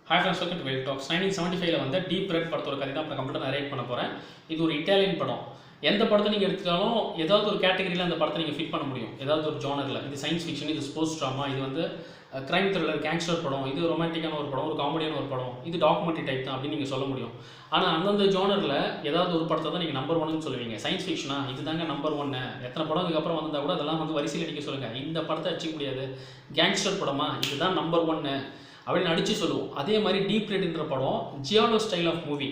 Hi friends, welcome to Well Talks. 1975 வந்து deep red படத்தோட கதை தான் இப்போ கம்ப்ளீட்டாக நரேட் பண்ண போகிறேன். இது ஒரு இட்டாலியன் படம். எந்த படத்தை நீங்கள் எடுத்துட்டாலும் ஏதாவது ஒரு கேட்டகரியில் அந்த படத்தை நீங்கள் ஃபிட் பண்ண முடியும். ஏதாவது ஒரு ஜானரில். இது சயின்ஸ் ஃபிக்ஷன், இது ஸ்போர்ட்ஸ் ட்ராமா, இது வந்து கிரைம் த்ரில்லர், கேங்ஸ்டர் படம், இது ரொமான்டிக்கான ஒரு படம், ஒரு காமெடியான ஒரு படம், இது டாக்குமெண்ட்ரி டைப் தான் அப்படின்னு நீங்கள் சொல்ல முடியும். ஆனால் அந்தந்த ஜானரில் ஏதாவது ஒரு படத்தை தான் நீங்கள் நம்பர் ஒன்னு சொல்லுவீங்க. சயின்ஸ் ஃபிக்ஷனா இது தாங்க நம்பர் ஒன்று. எத்தனை படம் இதுக்கப்புறம் வந்தால் கூட அதெல்லாம் வந்து வரிசையில் அடிக்க சொல்லுங்கள். இந்த படத்தை அடிச்சிக்க முடியாது. கேங்ஸ்டர் படமா இதுதான் நம்பர் ஒன்று அப்படின்னு அடித்து சொல்லுவோம். அதே மாதிரி டீப் ரெட்ன்ற படம் ஜியாலோ ஸ்டைல் ஆஃப் மூவி,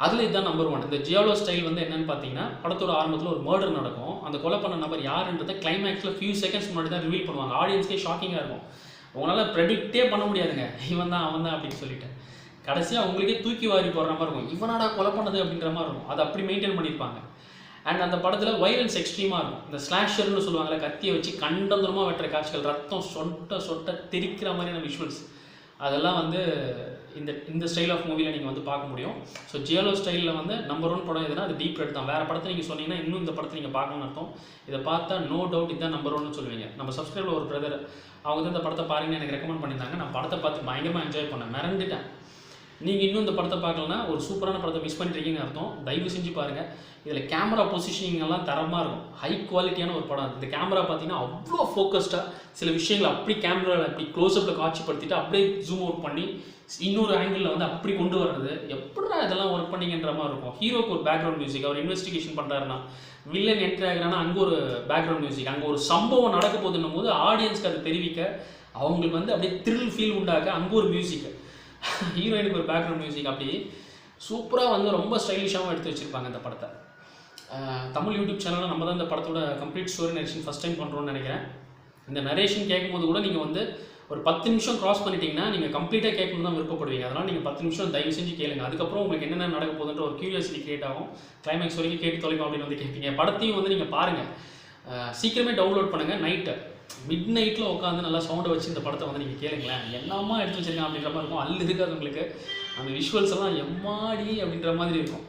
அதில் இதுதான் நம்பர் ஒன். இந்த ஜியாலோ ஸ்டைல் வந்து என்னென்னு பார்த்தீங்கன்னா, படத்தோட ஆரம்பத்தில் ஒரு மர்டர் நடக்கும். அந்த கொலை பண்ண நபர் யாருன்றதை கிளைமேக்ஸில் ஃபியூ செகண்ட்ஸ் முன்னாடி தான் ரிவீல் பண்ணுவாங்க. ஆடியன்ஸ்க்கே ஷாக்கிங்காக இருக்கும். உங்களால் ப்ரெடிக்டே பண்ண முடியாதுங்க, இவன் தான் அவன் தான் அப்படின்னு சொல்லிட்டு. கடைசியாக உங்களுக்கே தூக்கி வாரி போடுற மாதிரி இருக்கும், இவனாடா கொலை பண்ணது அப்படின்ற மாதிரி இருக்கும். அதை அப்படி மெயின்டைன் பண்ணியிருப்பாங்க. அண்ட் அந்த படத்தில் வைலன்ஸ் எக்ஸ்ட்ரீமாக இருக்கும். இந்த ஸ்லாஷர்னு சொல்லுவாங்கள்ல, கத்தியை வச்சு கண்டந்தரமாக வெட்டுற காட்சிகள், ரத்தம் சொட்ட சொட்ட தெரிக்கிற மாதிரியான விஷுவல்ஸ், அதெல்லாம் வந்து இந்த ஸ்டைல் ஆஃப் மூவியில் நீங்கள் வந்து பார்க்க முடியும். ஸோ ஜியாலோ ஸ்டைலில் வந்து நம்பர் ஒன் படம் எதுனா அது டீப் ரெட் தான். வேறு படத்தை நீங்கள் சொன்னீங்கன்னா இன்னும் இந்த படத்தை நீங்கள் பார்க்கணும்னு அர்த்தம். இதை பார்த்தா நோ டவுட் இதுதான் நம்பர் ஒன்னு சொல்லுவீங்க. நம்ம சப்ஸ்கிரைபில் ஒரு பிரதர் அவங்க வந்து இந்த படத்தை பாருங்கன்னு எனக்கு ரெக்கமெண்ட் பண்ணியிருந்தாங்க. நான் படத்தை பார்த்து பயங்கரமாக என்ஜாய் பண்ணேன், மறந்துட்டேன். நீங்கள் இன்னும் இந்த படத்தை பார்க்கலன்னா ஒரு சூப்பரான படத்தை மிஸ் பண்ணிட்டுருக்கீங்கன்னு அர்த்தம். தயவு செஞ்சு பாருங்கள். இதில் கேமரா பொசிஷனிங் எல்லாம் தரமாக இருக்கும். ஹை குவாலிட்டியான ஒரு படம். இந்த கேமரா பார்த்தீங்கன்னா அவ்வளோ ஃபோக்கஸ்டாக சில விஷயங்களை அப்படி கேமராவில் அப்படி க்ளோஸ்அப்பில் காட்சிப்படுத்திட்டு அப்படியே ஜூம் அவுட் பண்ணி இன்னொரு ஆங்கிளில் வந்து அப்படி கொண்டு வர்றது, எப்படா இதெல்லாம் ஒர்க் பண்ணிங்கன்ற மாதிரி இருக்கும். ஹீரோக்கு ஒரு பேக்ரவுண்ட் மியூசிக், அவர் இன்வெஸ்டிகேஷன் பண்ணுறாருன்னா, வில்லன் என்ட்ரி ஆகிறான்னா அங்கே ஒரு பேக்ரவுண்ட் மியூசிக், அங்கே ஒரு சம்பவம் நடக்க போதுன்னும் போது ஆடியன்ஸ்க்கு அதை தெரிவிக்க, அவங்களுக்கு வந்து அப்படியே த்ரில் ஃபீல் உண்டாக அங்கே ஒரு மியூசிக், ஹீரோயினுக்கு ஒரு பேக்ரவுண்ட் மியூசிக், அப்படி சூப்பராக வந்து ரொம்ப ஸ்டைலிஷாகவும் எடுத்து வச்சுருப்பாங்க இந்த படத்தை. தமிழ் யூடியூப் சேனலில் நம்ம தான் இந்த படத்தோட complete story narration first time பண்ணுறோன்னு நினைக்கிறேன். இந்த நரேஷன் கேட்கும்போது கூட நீங்கள் வந்து ஒரு 10 நிமிஷம் க்ராஸ் பண்ணிட்டீங்கன்னா நீங்கள் கம்ப்ளீட்டாக கேட்கணும் தான் விருப்பப்படுவீங்க. அதனால் நீங்கள் 10 நிமிஷம் தயவு செஞ்சு கேளுங்க. அதுக்கப்புறம் உங்களுக்கு என்னென்ன நடக்க போகுதுன்ற ஒரு கியூரியாசிட்டி கிரியேட் ஆகும். கிளைமேக்ஸ் வரைக்கும் கேட்டு தொலைக்கும் அப்படின்னு வந்து கேட்பீங்க. படத்தையும் வந்து நீங்கள் பாருங்கள், சீக்கிரமே டவுன்லோட் பண்ணுங்கள். நைட்டு மிட் நைட்டில் உட்காந்து நல்லா சவுண்டை வச்சு இந்த படத்தை வந்து நீங்கள் கேளுங்களேன். என்னம்மா எடுத்து வச்சிருக்கேன் அப்படின்ற மாதிரி இருக்கும். அல்லு இருக்காது உங்களுக்கு. அந்த விஷுவல்ஸ் எல்லாம் எம்மாடி அப்படின்ற மாதிரி இருக்கும்.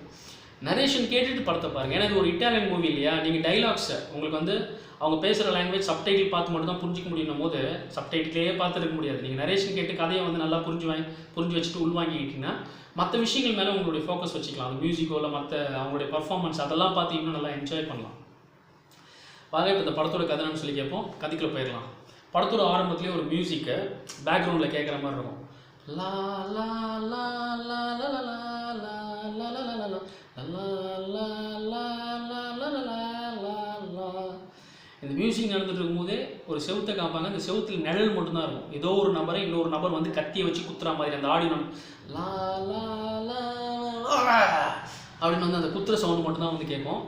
நரேஷன் கேட்டுட்டு படத்தை பாருங்கள். ஏன்னா இது ஒரு இட்டாலியன் மூவி இல்லையா. நீங்கள் டைலாக்ஸை உங்களுக்கு வந்து அவங்க பேசுகிற லாங்குவேஜ் சப்டைட்டில் பார்த்து மட்டும் தான் புரிஞ்சிக்க முடியும் போது சப்டைட்டிலே பார்த்துருக்க முடியாது. நீங்கள் நரேஷன் கேட்டு கதையை வந்து நல்லா புரிஞ்சு வச்சுட்டு உள்வாங்கிக்கிட்டிங்கன்னா மற்ற விஷயங்கள் மேலே உங்களுடைய ஃபோக்கஸ் வச்சுக்கலாம். அந்த மியூசிக்கோ இல்லை மற்ற அவங்களுடைய பர்ஃபார்மன்ஸ் அதெல்லாம் பார்த்து இன்னும் நல்லா என்ஜாய் பண்ணலாம். வாங்க இப்போ இந்த படத்தோட கதைன்னு சொல்லி கேட்போம். கதைக்குள்ளே போயிடலாம். படத்தோட ஆரம்பத்துலேயே ஒரு மியூசிக்கை பேக்ரவுண்டில் கேட்குற மாதிரி இருக்கும். லா லா லா லா லா லா லா லா லா லா லா. இந்த மியூசிக் நடந்துட்டு இருக்கும்போதே ஒரு செவுத்தை காப்பாங்க. அந்த செவுத்தில் நிழல் மட்டும்தான் இருக்கும். ஏதோ ஒரு நபரை இன்னொரு நபர் வந்து கத்தியை வச்சு குத்துற மாதிரி அந்த ஆடியோ லா லா லா அப்படின்னு வந்து அந்த குத்துற சவுண்டு மட்டும்தான் வந்து கேட்கும்.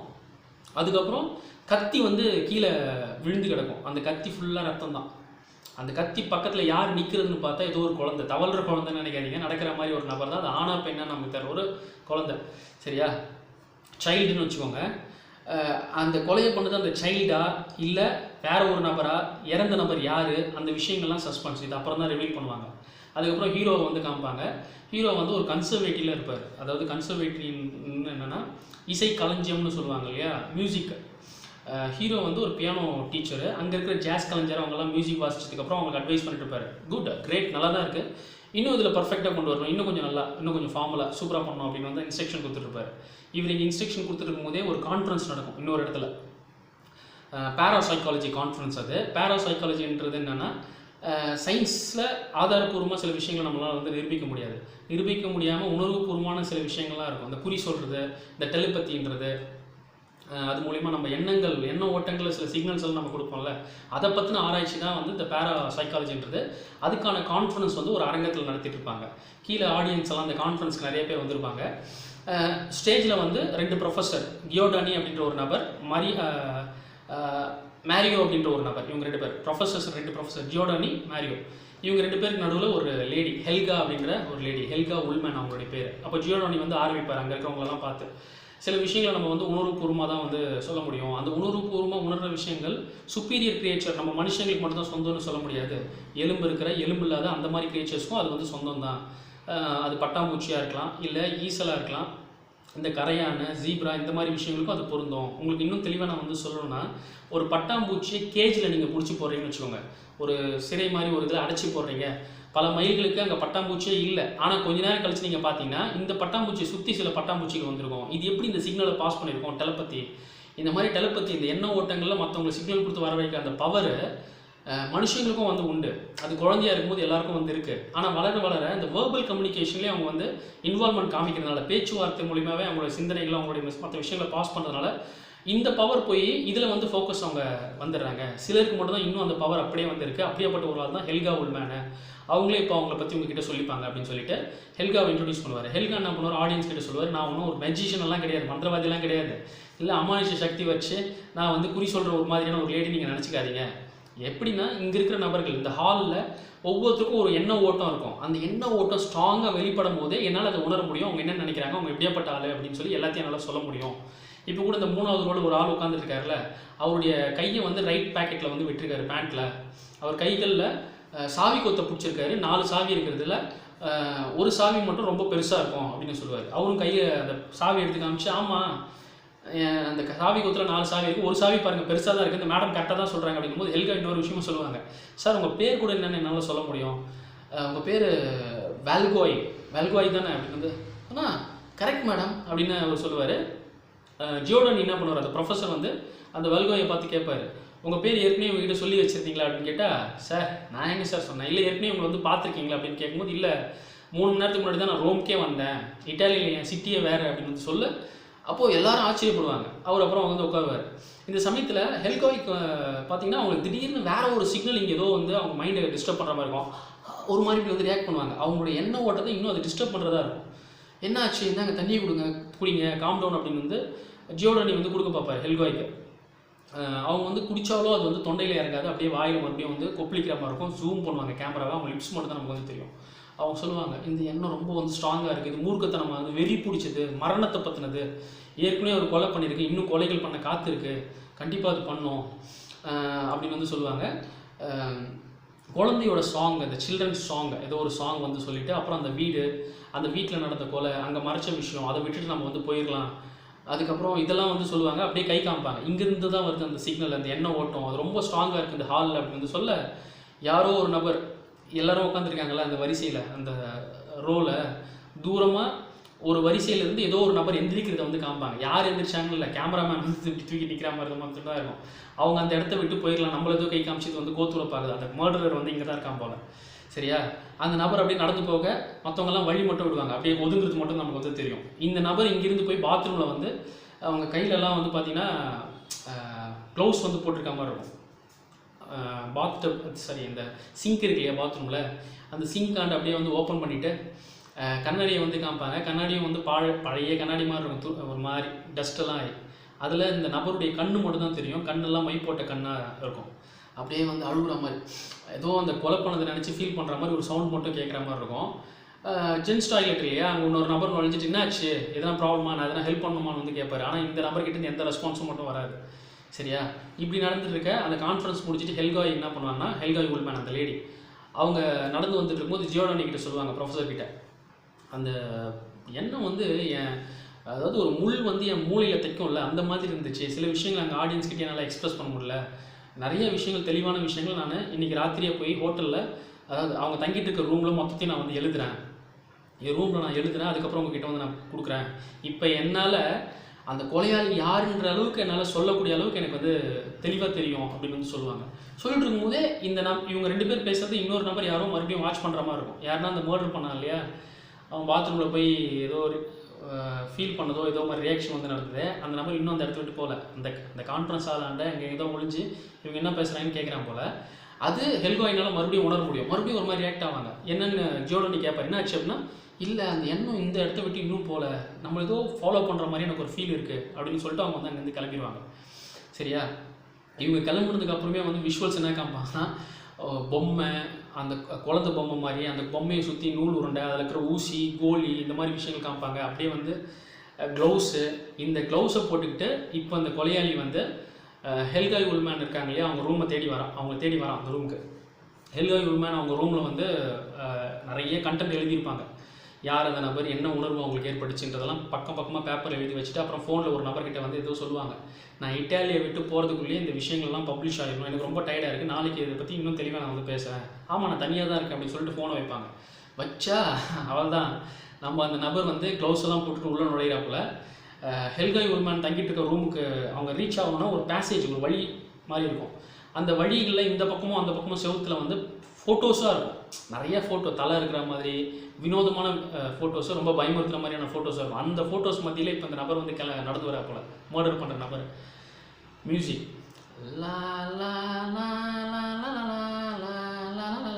அதுக்கப்புறம் கத்தி வந்து கீழே விழுந்து கிடக்கும். அந்த கத்தி ஃபுல்லாக ரத்தம் தான். அந்த கத்தி பக்கத்தில் யார் நிற்கிறதுன்னு பார்த்தா ஏதோ ஒரு குழந்தை, தவழ்கிற குழந்தைன்னு நினைக்காதீங்க, நடக்கிற மாதிரி ஒரு நபர் தான். அது ஆனா பெண்ணா நமக்கு தர ஒரு குழந்தை, சரியா, சைல்டுன்னு வச்சுக்கோங்க. அந்த கொலையை பண்ணது அந்த சைல்டா இல்லை வேற ஒரு நபரா, இறந்த நபர் யார், அந்த விஷயங்கள்லாம் சஸ்பென்ஸ். இது அப்புறம் தான் ரிவீல் பண்ணுவாங்க. அதுக்கப்புறம் ஹீரோவை வந்து காமிப்பாங்க. ஹீரோ வந்து ஒரு கன்சர்வேட்டிவில் இருப்பார். அதாவது கன்சர்வேட்டிவ்னு என்னென்னா இசை களஞ்சியம்னு சொல்லுவாங்க இல்லையா, மியூசிக். ஹீரோ வந்து ஒரு பியானோ டீச்சரு. அங்கே இருக்கிற ஜாஸ் கலைஞர் அவங்கெல்லாம் மியூசிக் வாசிச்சதுக்கப்புறம் அவங்களுக்கு அட்வைஸ் பண்ணிட்டு இருப்பார். குட், கிரேட், நல்லா தான் இருக்குது, இன்னும் இதில் பர்ஃபெக்டாக கொண்டு வரணும், இன்னும் கொஞ்சம் நல்லா, இன்னும் கொஞ்சம் ஃபார்முலா சூப்பராக பண்ணணும் அப்படின்னு வந்து இன்ஸ்ட்ரக்ஷன் கொடுத்துருப்பார். இவர் இங்கே இன்ஸ்ட்ரக்ஷன் கொடுத்துருக்கும் போதே ஒரு கான்ஃபரன்ஸ் நடக்கும் இன்னொரு இடத்துல. பேராசைக்காலஜி கான்ஃபரன்ஸ். அது பேராசைக்காலஜின்றது என்னென்னா, சயின்ஸில் ஆதாரப்பூர்வமாக சில விஷயங்களை நம்மளால் வந்து நிரூபிக்க முடியாமல் உணர்வுபூர்வமான சில விஷயங்கள்லாம் இருக்கும். இந்த குறி சொல்கிறது, இந்த டெலிபதின்றது, அது மூலிமா நம்ம எண்ண ஓட்டங்களில் சில சிக்னல்ஸ் எல்லாம் நம்ம கொடுப்போம்ல, அதை பற்றின ஆராய்ச்சி தான் வந்து இந்த பேரா சைக்காலஜின்றது. அதுக்கான கான்ஃபரன்ஸ் வந்து ஒரு அரங்கத்தில் நடத்திட்டு இருப்பாங்க. கீழே ஆடியன்ஸ் எல்லாம் அந்த கான்ஃபரன்ஸ்க்கு நிறைய பேர் வந்திருப்பாங்க. ஸ்டேஜில் வந்து 2 ப்ரொஃபஸர், கியோடானி அப்படின்ற ஒரு நபர், மேரியோ அப்படின்ற ஒரு நபர், இவங்க 2 பேர் ப்ரொஃபஸர்ஸ். 2 professor, கியோடானி, Mario. இவங்க 2 பேருக்கு நடுவில் ஒரு லேடி, ஹெல்கா அப்படின்ற ஒரு லேடி, ஹெல்கா உல்மேன் அவங்களுடைய பேர். அப்போ ஜியோடானி வந்து ஆரம்பிப்பார் அங்கே இருக்கிறவங்களெல்லாம் பார்த்து. சில விஷயங்களை நம்ம வந்து உணர்வுபூர்வமாக தான் வந்து சொல்ல முடியும். அந்த உணர்வுபூர்வமாக உணர்கிற விஷயங்கள் சுப்பீரியர் கிரியேச்சர், நம்ம மனுஷங்களுக்கு மட்டும் தான் சொந்தம்னு சொல்ல முடியாது. எலும்பு இல்லாத அந்த மாதிரி கிரியேச்சர்ஸ்க்கும் அது வந்து சொந்தம் தான். அது பட்டாம்பூச்சியாக இருக்கலாம், இல்லை ஈசலாக இருக்கலாம், இந்த கரையான ஜீப்ரா, இந்த மாதிரி விஷயங்களுக்கும் அது பொருந்தும். உங்களுக்கு இன்னும் தெளிவாக நான் வந்து சொல்லணும்னா, ஒரு பட்டாம்பூச்சியை கேஜில் நீங்கள் பிடிச்சி போடுறீங்கன்னு வச்சுக்கோங்க. ஒரு சிறை மாதிரி ஒரு இதில் அடைச்சி போடுறீங்க. பல மைல்களுக்கு அங்கே பட்டாம்பூச்சியே இல்லை. ஆனால் கொஞ்ச நேரம் கழிச்சு நீங்கள் பார்த்தீங்கன்னா இந்த பட்டாம்பூச்சியை சுற்றி சில பட்டாம்பூச்சிகள் வந்திருக்கும். இது எப்படி இந்த சிக்னலை பாஸ் பண்ணியிருக்கோம்? டெலபதி. இந்த மாதிரி டெலபதி, இந்த எண்ண ஓட்டங்களில் மற்றவங்களுக்கு சிக்னல் கொடுத்து வர வைக்க அந்த பவர் மனுஷங்களுக்கும் வந்து உண்டு. அது குழந்தையா இருக்கும்போது எல்லாருக்கும் வந்து இருக்குது. ஆனால் வளர வளர இந்த வேர்பல் கம்யூனிகேஷன்லேயே அவங்க வந்து இன்வால்மெண்ட் காமிக்கிறதுனால, பேச்சுவார்த்தை மூலியமாகவே அவங்களோட சிந்தனைகளை அவங்களுடைய மற்ற விஷயங்களை பாஸ் பண்ணுறதுனால இந்த பவர் போய் இதில் வந்து ஃபோக்கஸ் அவங்க வந்துடுறாங்க. சிலருக்கு மட்டும் தான் இன்னும் அந்த பவர் அப்படியே வந்துருக்கு. அப்படியேப்பட்ட ஒரு ஆள் தான் ஹெல்கா உல்மேனு. அவங்களே இப்போ அவங்கள பற்றி உங்ககிட்ட சொல்லிப்பாங்க அப்படின்னு சொல்லிட்டு ஹெல்காவை இன்ட்ரடியூஸ் பண்ணுவார். ஹெல்கா என்ன பண்ணுவார்? ஆடியன்ஸ் கிட்ட சொல்லுவார், நான் ஒன்றும் ஒரு மெஜிஷியன் எல்லாம் கிடையாது, மந்திரவாதியெல்லாம் கிடையாது, இல்லை அமானுஷ சக்தி வச்சு நான் வந்து குறி சொல்கிற ஒரு மாதிரியான ஒரு லேடி நீங்கள் நினச்சிக்காதீங்க. எப்படின்னா இங்கே இருக்கிற நபர்கள் இந்த ஹாலில் ஒவ்வொருத்தருக்கும் ஒரு எண்ண ஓட்டம் இருக்கும். அந்த எண்ண ஓட்டம் ஸ்ட்ராங்காக வெளிப்படும் போதே என்னால் அதை உணர முடியும். அவங்க என்ன நினைக்கிறாங்க, அவங்க எப்படியாப்பட்ட ஆள் அப்படின்னு சொல்லி எல்லாத்தையும் என்னால் சொல்ல முடியும். இப்போ கூட இந்த 3வது ரோல் ஒரு ஆள் உட்காந்துருக்காருல, அவருடைய கையை வந்து ரைட் பேக்கெட்டில் வந்து விட்டுருக்காரு பேண்ட்டில். அவர் கைகளில் சாவி கொத்தை பிடிச்சிருக்காரு. 4 சாவி இருக்கிறதுல ஒரு சாவி மட்டும் ரொம்ப பெருசாக இருக்கும் அப்படின்னு சொல்லுவார். அவரும் கையை அந்த சாவி எடுத்து காமிச்சு, ஆமாம் அந்த சாவி கொத்தில் 4 சாவி இருக்குது, ஒரு சாவி பாருங்கள் பெருசாக தான் இருக்குது, இந்த மேடம் கரெக்டாக தான் சொல்கிறாங்க அப்படிங்கும்போது ஹெல்கா இன்னொரு விஷயமும் சொல்லுவாங்க. சார் உங்கள் பேர் கூட என்னென்னு என்னால் சொல்ல முடியும், உங்கள் பேர் வேல்கோய் தானே அப்படின்னு வந்து, ஆனால் கரெக்ட் மேடம் அப்படின்னு அவர் சொல்லுவார். ஜியோடனி என்ன பண்ணுவார், அந்த ப்ரொஃபஸர் வந்து அந்த வேல்கோயை பார்த்து கேட்பார், உங்கள் பேர் ஏற்கனவே உங்ககிட்ட சொல்லி வச்சுருந்தீங்களா அப்படின்னு கேட்டால், சார் நான் எங்கே சார் சொன்னேன், இல்லை ஏற்கனவே உங்களை வந்து பார்த்துருக்கீங்களா அப்படின்னு கேட்கும்போது, இல்லை 3 மணி நேரத்துக்கு முன்னாடி தான் நான் ரோம்க்கே வந்தேன், இட்டாலியில் என் சிட்டியே வேறு அப்படின்னு வந்து சொல்ல, அப்போது எல்லாரும் ஆச்சரியப்படுவாங்க. அவர் அப்புறம் வந்து உட்காருவார். இந்த சமயத்தில் ஹெல்காய்க்கு பார்த்தீங்கன்னா அவங்களுக்கு திடீர்னு வேறு ஒரு சிக்னல் இங்கே ஏதோ வந்து அவங்க மைண்டை டிஸ்டர்ப் பண்ணுற மாதிரி இருக்கும். ஒரு மாதிரி இப்படி வந்து ரியாக்ட் பண்ணுவாங்க. அவங்களுடைய எண்ண ஓட்டத்தை இன்னும் அதை டிஸ்டர்ப் பண்ணுறதா இருக்கும். என்ன ஆச்சு, இந்தாங்க தண்ணியை குடிங்க காம் டவுன் அப்படின்னு வந்து ஜியோடனி வந்து கொடுக்க பார்ப்பார் ஹெல்காய்க்கு. அவங்க வந்து குடித்தாலும் அது வந்து தொண்டையில் இறங்காது, அப்படியே வாயில் மறுபடியும் வந்து கொப்பளிக்கிற மாதிரி இருக்கும். ஜூம் பண்ணுவாங்க கேமராவை, அவங்க லிப்ஸ் மட்டும் தான் நமக்கு வந்து தெரியும். அவங்க சொல்லுவாங்க, இந்த எண்ணம் ரொம்ப வந்து ஸ்ட்ராங்காக இருக்குது, இது மூர்க்கத்தனமா வந்து வெறி பிடிச்சது, மரணத்தை பற்றினது, ஏற்கனவே ஒரு கொலை பண்ணியிருக்கு, இன்னும் கொலைகள் பண்ண காத்திருக்கு, கண்டிப்பாக அது பண்ணும் அப்படின்னு வந்து சொல்லுவாங்க. குழந்தையோட சாங், அந்த சில்ட்ரன்ஸ் சாங், ஏதோ ஒரு சாங் வந்து சொல்லிவிட்டு அப்புறம் அந்த வீட்டில் நடந்த கொலை, அங்கே மறைச்ச விஷயம், அதை விட்டுட்டு நம்ம வந்து போயிடலாம், அதுக்கப்புறம் இதெல்லாம் வந்து சொல்லுவாங்க. அப்படியே கை காமிப்பாங்க, இங்கேருந்து தான் வருது அந்த சிக்னல், அந்த எண்ணெய் ஓட்டம், அது ரொம்ப ஸ்ட்ராங்காக இருக்குது இந்த ஹாலில் அப்படின்னு வந்து சொல்ல, யாரோ ஒரு நபர், எல்லோரும் உட்காந்துருக்காங்களா அந்த வரிசையில், அந்த ரோவில் தூரமாக ஒரு வரிசையிலேருந்து ஏதோ ஒரு நபர் எந்திரிக்கிறத வந்து காமிப்பாங்க. யார் எந்திரிச்சாங்கன்னு இல்லை, கேமராமேன் வந்து தூக்கி நிற்கிற மாதிரி மட்டும் தான் இருக்கும். அவங்க அந்த இடத்த விட்டு போயிடலாம், நம்மள ஏதோ கை காமிச்சது வந்து கோத்துரை பார்க்குது, அந்த மர்டரர் வந்து இங்கே தான் இருக்கான் போல, சரியா? அந்த நபர் அப்படியே நடந்து போக மற்றவங்கெல்லாம் வழி மட்டும் விடுவாங்க, அப்படியே ஒதுங்கிறது மட்டும் நமக்கு வந்து தெரியும். இந்த நபர் இங்கேருந்து போய் பாத்ரூமில் வந்து அவங்க கையிலலாம் வந்து பார்த்திங்கன்னா க்ளவுஸ் வந்து போட்டிருக்க மாதிரி இருக்கும். இந்த சிங்க் இருக்கு இல்லையா பாத்ரூமில், அந்த சிங்காண்டு அப்படியே வந்து ஓப்பன் பண்ணிவிட்டு கண்ணாடியை வந்து காமிப்பாங்க. கண்ணாடியும் வந்து பழைய கண்ணாடி மாதிரி இருக்கும், ஒரு மாதிரி டஸ்ட்டெல்லாம் ஆகி, அதில் இந்த நபருடைய கண்ணு மட்டும் தான் தெரியும், கண்ணெல்லாம் மை போட்ட கண்ணாக இருக்கும். அப்படியே வந்து அழுகுற மாதிரி, ஏதோ அந்த கொலை பண்ணதை நினச்சி ஃபீல் பண்ணுற மாதிரி ஒரு சவுண்ட் மட்டும் கேட்குற மாதிரி இருக்கும். ஜென்ஸ் டாய்லெட் இல்லையா, அங்கே இன்னொரு நபர் நுழைஞ்சிட்டு என்னாச்சு, எதனா ப்ராப்ளமா, நான் எதனா ஹெல்ப் பண்ணணுமான்னு வந்து கேட்பாரு. ஆனால் இந்த நபர்கிட்ட எந்த ரெஸ்பான்ஸும் மட்டும் வராது, சரியா? இப்படி நடந்துட்டு இருக்க அந்த கான்ஃபரன்ஸ் முடிச்சுட்டு ஹெல்காய் என்ன பண்ணுவாங்கன்னா, ஹெல்காய் உல்மேன் அந்த லேடி, அவங்க நடந்து வந்துட்டு இருக்கும்போது ஜியோடனி கிட்ட சொல்லுவாங்க, ப்ரொஃபஸர் கிட்ட, அந்த எண்ணம் வந்து அதாவது ஒரு முள் வந்து என் மூளையில் தைக்கும்ல அந்த மாதிரி இருந்துச்சு, சில விஷயங்கள் அங்கே ஆடியன்ஸ் கிட்டே என்னால் எக்ஸ்பிரஸ் பண்ண முடியல, நிறைய விஷயங்கள் தெளிவான விஷயங்கள் நான் இன்றைக்கி ராத்திரியே போய் ஹோட்டலில், அதாவது அவங்க தங்கிட்டு இருக்க ரூமில் மொத்தத்தையும் நான் வந்து எழுதுகிறேன், என் ரூமில் நான் எழுதுகிறேன், அதுக்கப்புறம் உங்ககிட்ட வந்து நான் கொடுக்குறேன். இப்போ என்னால் அந்த கொலையாளி யாருன்ற அளவுக்கு என்னால் சொல்லக்கூடிய அளவுக்கு எனக்கு வந்து தெளிவாக தெரியும் அப்படின்னு வந்து சொல்லுவாங்க. சொல்லிட்டு இருக்கும்போதே இவங்க 2 பேர் பேசுறது இன்னொரு நபர் யாரும் மறுபடியும் வாட்ச் பண்ணுற மாதிரி இருக்கும். யாருன்னா அந்த மர்டர் பண்ணான் இல்லையா, அவன் பாத்ரூமில் போய் ஏதோ ஒரு ஃபீல் பண்ணதோ ஏதோ மாதிரி ரியாக்ஷன் வந்து நடந்தது, அந்த நபர் இன்னும் அந்த இடத்துல விட்டு போகல, அந்த கான்ஃபரன்ஸ் ஆளாண்ட இங்கே ஏதோ ஒழிஞ்சு இவங்க என்ன பேசுகிறாங்கன்னு கேட்குறான் போல். அது ஹெல்காயினால் மறுபடியும் உணர முடியும், மறுபடியும் ஒரு மாதிரி ரியாக்ட் ஆவாங்க. என்னென்னு ஜியோடனி கேட்பார், என்ன ஆச்சு அப்படின்னா, இல்லை அந்த எண்ணம் இந்த இடத்த விட்டு இன்னும் போகல, நம்ம ஏதோ ஃபாலோ பண்ணுற மாதிரி எனக்கு ஒரு ஃபீல் இருக்குது அப்படின்னு சொல்லிட்டு அவங்க வந்து அங்கேருந்து கிளம்பிடுவாங்க, சரியா? இவங்க கிளம்புறதுக்கு அப்புறமே வந்து விஷுவல்ஸ் என்ன காமிப்பாங்கன்னா, பொம்மை, அந்த குழந்தை பொம்மை மாதிரி அந்த பொம்மையை சுற்றி நூல் உருண்டை, அதில் இருக்கிற ஊசி, கோலி, இந்த மாதிரி விஷயங்கள் காமிப்பாங்க. அப்படியே வந்து க்ளவுஸு, இந்த க்ளவுஸை போட்டுக்கிட்டு இப்போ அந்த கொலையாளி வந்து ஹெல்காய் உல்மேன் இருக்காங்க இல்லையா, அவங்க ரூமை தேடி வரான், அந்த ரூமுக்கு. ஹெல்காய் உல்மேன் அவங்க ரூமில் வந்து நிறைய கண்டென்ட் எழுதியிருப்பாங்க. யார் அந்த நபர், என்ன உணர்வு அவங்களுக்கு ஏற்பட்டுச்சுன்றதெல்லாம் பக்கமாக பேப்பரில் எழுதி வச்சுட்டு அப்புறம் ஃபோனில் ஒரு நபர்கிட்ட வந்து ஏதோ சொல்லுவாங்க, நான் இட்டாலியை விட்டு போகிறதுக்குள்ளேயே இந்த விஷயங்கள்லாம் பப்ளிஷ் ஆகிடும், எனக்கு ரொம்ப டயர்டாக இருக்குது, நாளைக்கு இதை பற்றி இன்னும் தெளிவாக நான் வந்து பேசுகிறேன், ஆமாம் நான் தனியாக தான் இருக்கேன் அப்படின்னு சொல்லிட்டு ஃபோனை வைப்பாங்க. வச்சா அவள் தான் நம்ம அந்த நபர் வந்து க்ளவுஸ் எல்லாம் போட்டுட்டு உள்ளே நுழையிறாப்புல. ஹெல்கா உல்மேன் தங்கிட்டு இருக்க ரூமுக்கு அவங்க ரீச் ஆகணும்னா ஒரு பேசேஜ், ஒரு வழி மாதிரி இருக்கும். அந்த வழிகளில் இந்த பக்கமும் அந்த பக்கமும் செவுத்தில் வந்து ஃபோட்டோஸாக இருக்கும், நிறைய ஃபோட்டோ, தலை இருக்கிற மாதிரி வினோதமான ஃபோட்டோஸு, ரொம்ப பயமுறுத்துகிற மாதிரியான ஃபோட்டோஸாக இருக்கும். அந்த ஃபோட்டோஸ் மத்தியில் இப்போ இந்த நபர் வந்து நடந்து வரா போல், மர்டர் பண்ணுற நபர். மியூசிக் லா லா லா லா லா லா லா லா.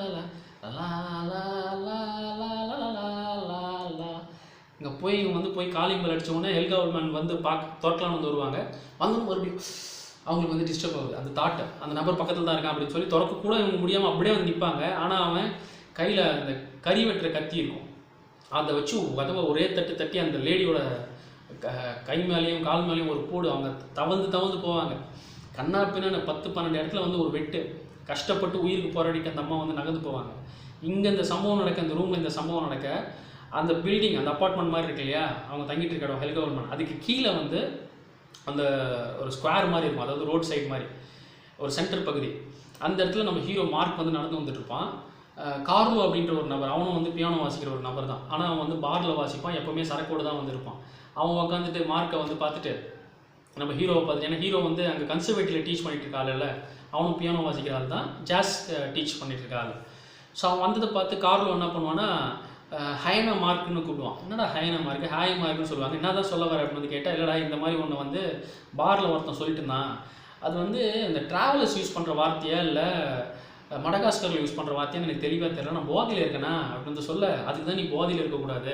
இங்கே போய் இவங்க வந்து போய் காலிங் பெல் அடித்த உடனே ஹெல்கா உல்மேன் வந்து திறக்கலான்னு வந்து வருவாங்க. வந்து மறுபடியும் அவங்களுக்கு வந்து டிஸ்டர்ப் ஆகுது அந்த தாட்டை, அந்த நபர் பக்கத்தில் தான் இருக்கான் அப்படின்னு சொல்லி திறக்க கூட இவங்க முடியாமல் அப்படியே வந்து நிற்பாங்க. ஆனால் அவன் கையில் அந்த கறி வெட்டுற கத்தி இருக்கும், அதை வச்சு கதவை ஒரே தட்டி அந்த லேடியோட கை மேலேயும் கால் மேலேயும் ஒரு போடு. அவங்க தவந்து போவாங்க. கண்ணா பின்னா 10-12 இடத்துல வந்து ஒரு வெட்டு, கஷ்டப்பட்டு உயிருக்கு போராடிட்டு அந்த அம்மா வந்து நகர்ந்து போவாங்க. இங்கே இந்த சம்பவம் நடக்க, இந்த ரூமில் இந்த சம்பவம் நடக்க, அந்த பில்டிங், அந்த அப்பார்ட்மெண்ட் மாதிரி இருக்கு இல்லையா அவங்க தங்கிட்டு இருக்க இடம் ஹெல்கா உல்மேன், அதுக்கு கீழே வந்து அந்த ஒரு ஸ்கொயர் மாதிரி இருக்கும், அதாவது ரோட் சைடு மாதிரி ஒரு சென்டர் பகுதி. அந்த இடத்துல நம்ம ஹீரோ மார்க் வந்து நடந்து வந்துட்டு இருப்பான். கார்லோ அப்படின்ற ஒரு நபர், அவனும் வந்து பியானோ வாசிக்கிற ஒரு நபர் தான். ஆனால் அவன் வந்து பாரில் வாசிப்பான், எப்போவுமே சரக்கோடு தான் வந்திருப்பான். அவன் உட்காந்துட்டு மார்க்கை வந்து பார்த்துட்டு நம்ம ஹீரோவை பார்த்துட்டு, ஏன்னா ஹீரோ வந்து அங்கே கன்சர்வேட்டிவில் டீச் பண்ணிட்டு இருக்காள், அவனும் பியானோ வாசிக்கிற ஆள் தான், ஜாஸ் டீச் பண்ணிட்டு இருக்காள். ஸோ அவன் வந்ததை பார்த்து கார்லோ என்ன பண்ணுவான்னா ஹைனா மார்க்குன்னு கூப்பிடுவான். என்னடா ஹைனா மார்க்கு, ஹாய் மார்க்குன்னு சொல்லுவாங்க. என்ன தான் சொல்ல வர அப்படின்னு வந்து கேட்டால், இல்லைடா இந்த மாதிரி ஒன்று வந்து பாரில் ஒருத்தன் சொல்லிட்டு இருந்தான், அது வந்து இந்த ட்ராவலர்ஸ் யூஸ் பண்ணுற வார்த்தையா இல்லை மடகாஸ்கரில் யூஸ் பண்ணுற வார்த்தையான்னு எனக்கு தெளிவாக தெரியல, நான் போதையில் இருக்கேனா அப்படின்னு வந்து சொல்ல, அதுக்கு தான் நீ போதையில் இருக்கக்கூடாது,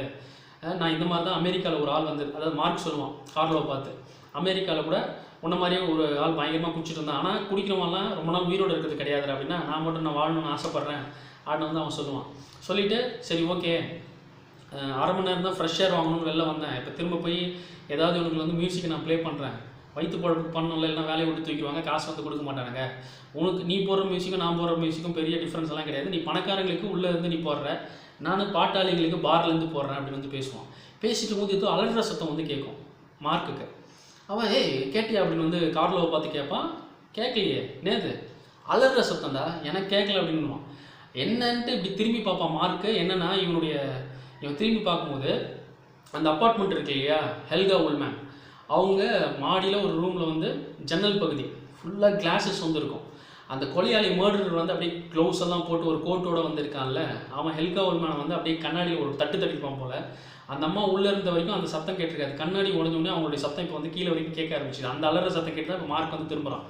நான் இந்த மாதிரி தான் அமெரிக்காவில் ஒரு ஆள் வந்து, அதாவது மார்க் சொல்லுவான் கார்லோவை பார்த்து, அமெரிக்காவில் கூட உன்ன மாதிரியே ஒரு ஆள் பயங்கரமாக குடிச்சிட்டு இருந்தான், ஆனால் குடிக்கிறவங்களாம் ரொம்ப நாள் உயிரோடு இருக்கிறது கிடையாது அப்படின்னா, நான் மட்டும் நான் வாழணும்னு ஆசைப்பட்றேன் அப்படின்னு வந்து அவன் சொல்லுவான். சொல்லிவிட்டு சரி ஓகே, அரை மணி நேரம் தான் ஃப்ரெஷ் ஏர் வாங்கணும்னு வெளில வந்தேன், இப்போ திரும்ப போய் ஏதாவது உனக்கு வந்து மியூசிக்கை நான் ப்ளே பண்ணுறேன், வயிற்று பழப்பு பண்ணல, இல்லைனா வேலையை விட்டு தூக்கிடுவாங்க, காசு வந்து கொடுக்க மாட்டானுங்க, உனக்கு நீ போடுற மியூசிக்கும் நான் போடுற மியூசிக்கும் பெரிய டிஃப்ரென்ஸ் எல்லாம் கிடையாது, நீ பணக்காரங்களுக்கு உள்ளே இருந்து நீ போடுற, நான் பாட்டாளிகளுக்கு பார்லேருந்து போடுறேன் அப்படின்னு வந்து பேசுவான். பேசிட்டு போது ஏதோ அலற சத்தம் வந்து கேட்கும் மார்க்குக்கு. அவன் ஏய் கேட்டியா அப்படின்னு வந்து கார்லோவை பார்த்து கேட்பான். கேட்கலையே, நேது அலற சத்தம்டா, எனக்கு கேட்கல அப்படின்னுவான். என்னன்ட்டு இப்படி திரும்பி பார்ப்பான் மார்க்கு. என்னன்னா இவன் திரும்பி பார்க்கும்போது அந்த அப்பார்ட்மெண்ட் இருக்கு இல்லையா ஹெல்கா உல்மேன், அவங்க மாடியில் ஒரு ரூமில் வந்து ஜன்னல் பகுதி ஃபுல்லாக கிளாஸஸ் வந்து இருக்கும். அந்த கொலையாளி மர்டர் வந்து அப்படியே க்ளவுஸ் எல்லாம் போட்டு ஒரு கோட்டோட வந்திருக்கான்ல, அவன் ஹெல்கா உல்மேனை வந்து அப்படியே கண்ணாடியில் ஒரு தட்டிப்பான் போல். அந்த அம்மா உள்ளே இருந்த வரைக்கும் அந்த சத்தம் கேட்டிருக்காது, கண்ணாடி உடஞ்சோடனே அவங்களுடைய சத்தம் இப்போ வந்து கீழே வரைக்கும் கேட்க ஆரம்பிச்சிது. அந்த அலற சத்தம் கேட்டு தான் இப்போ மார்க் வந்து திரும்புகிறான்.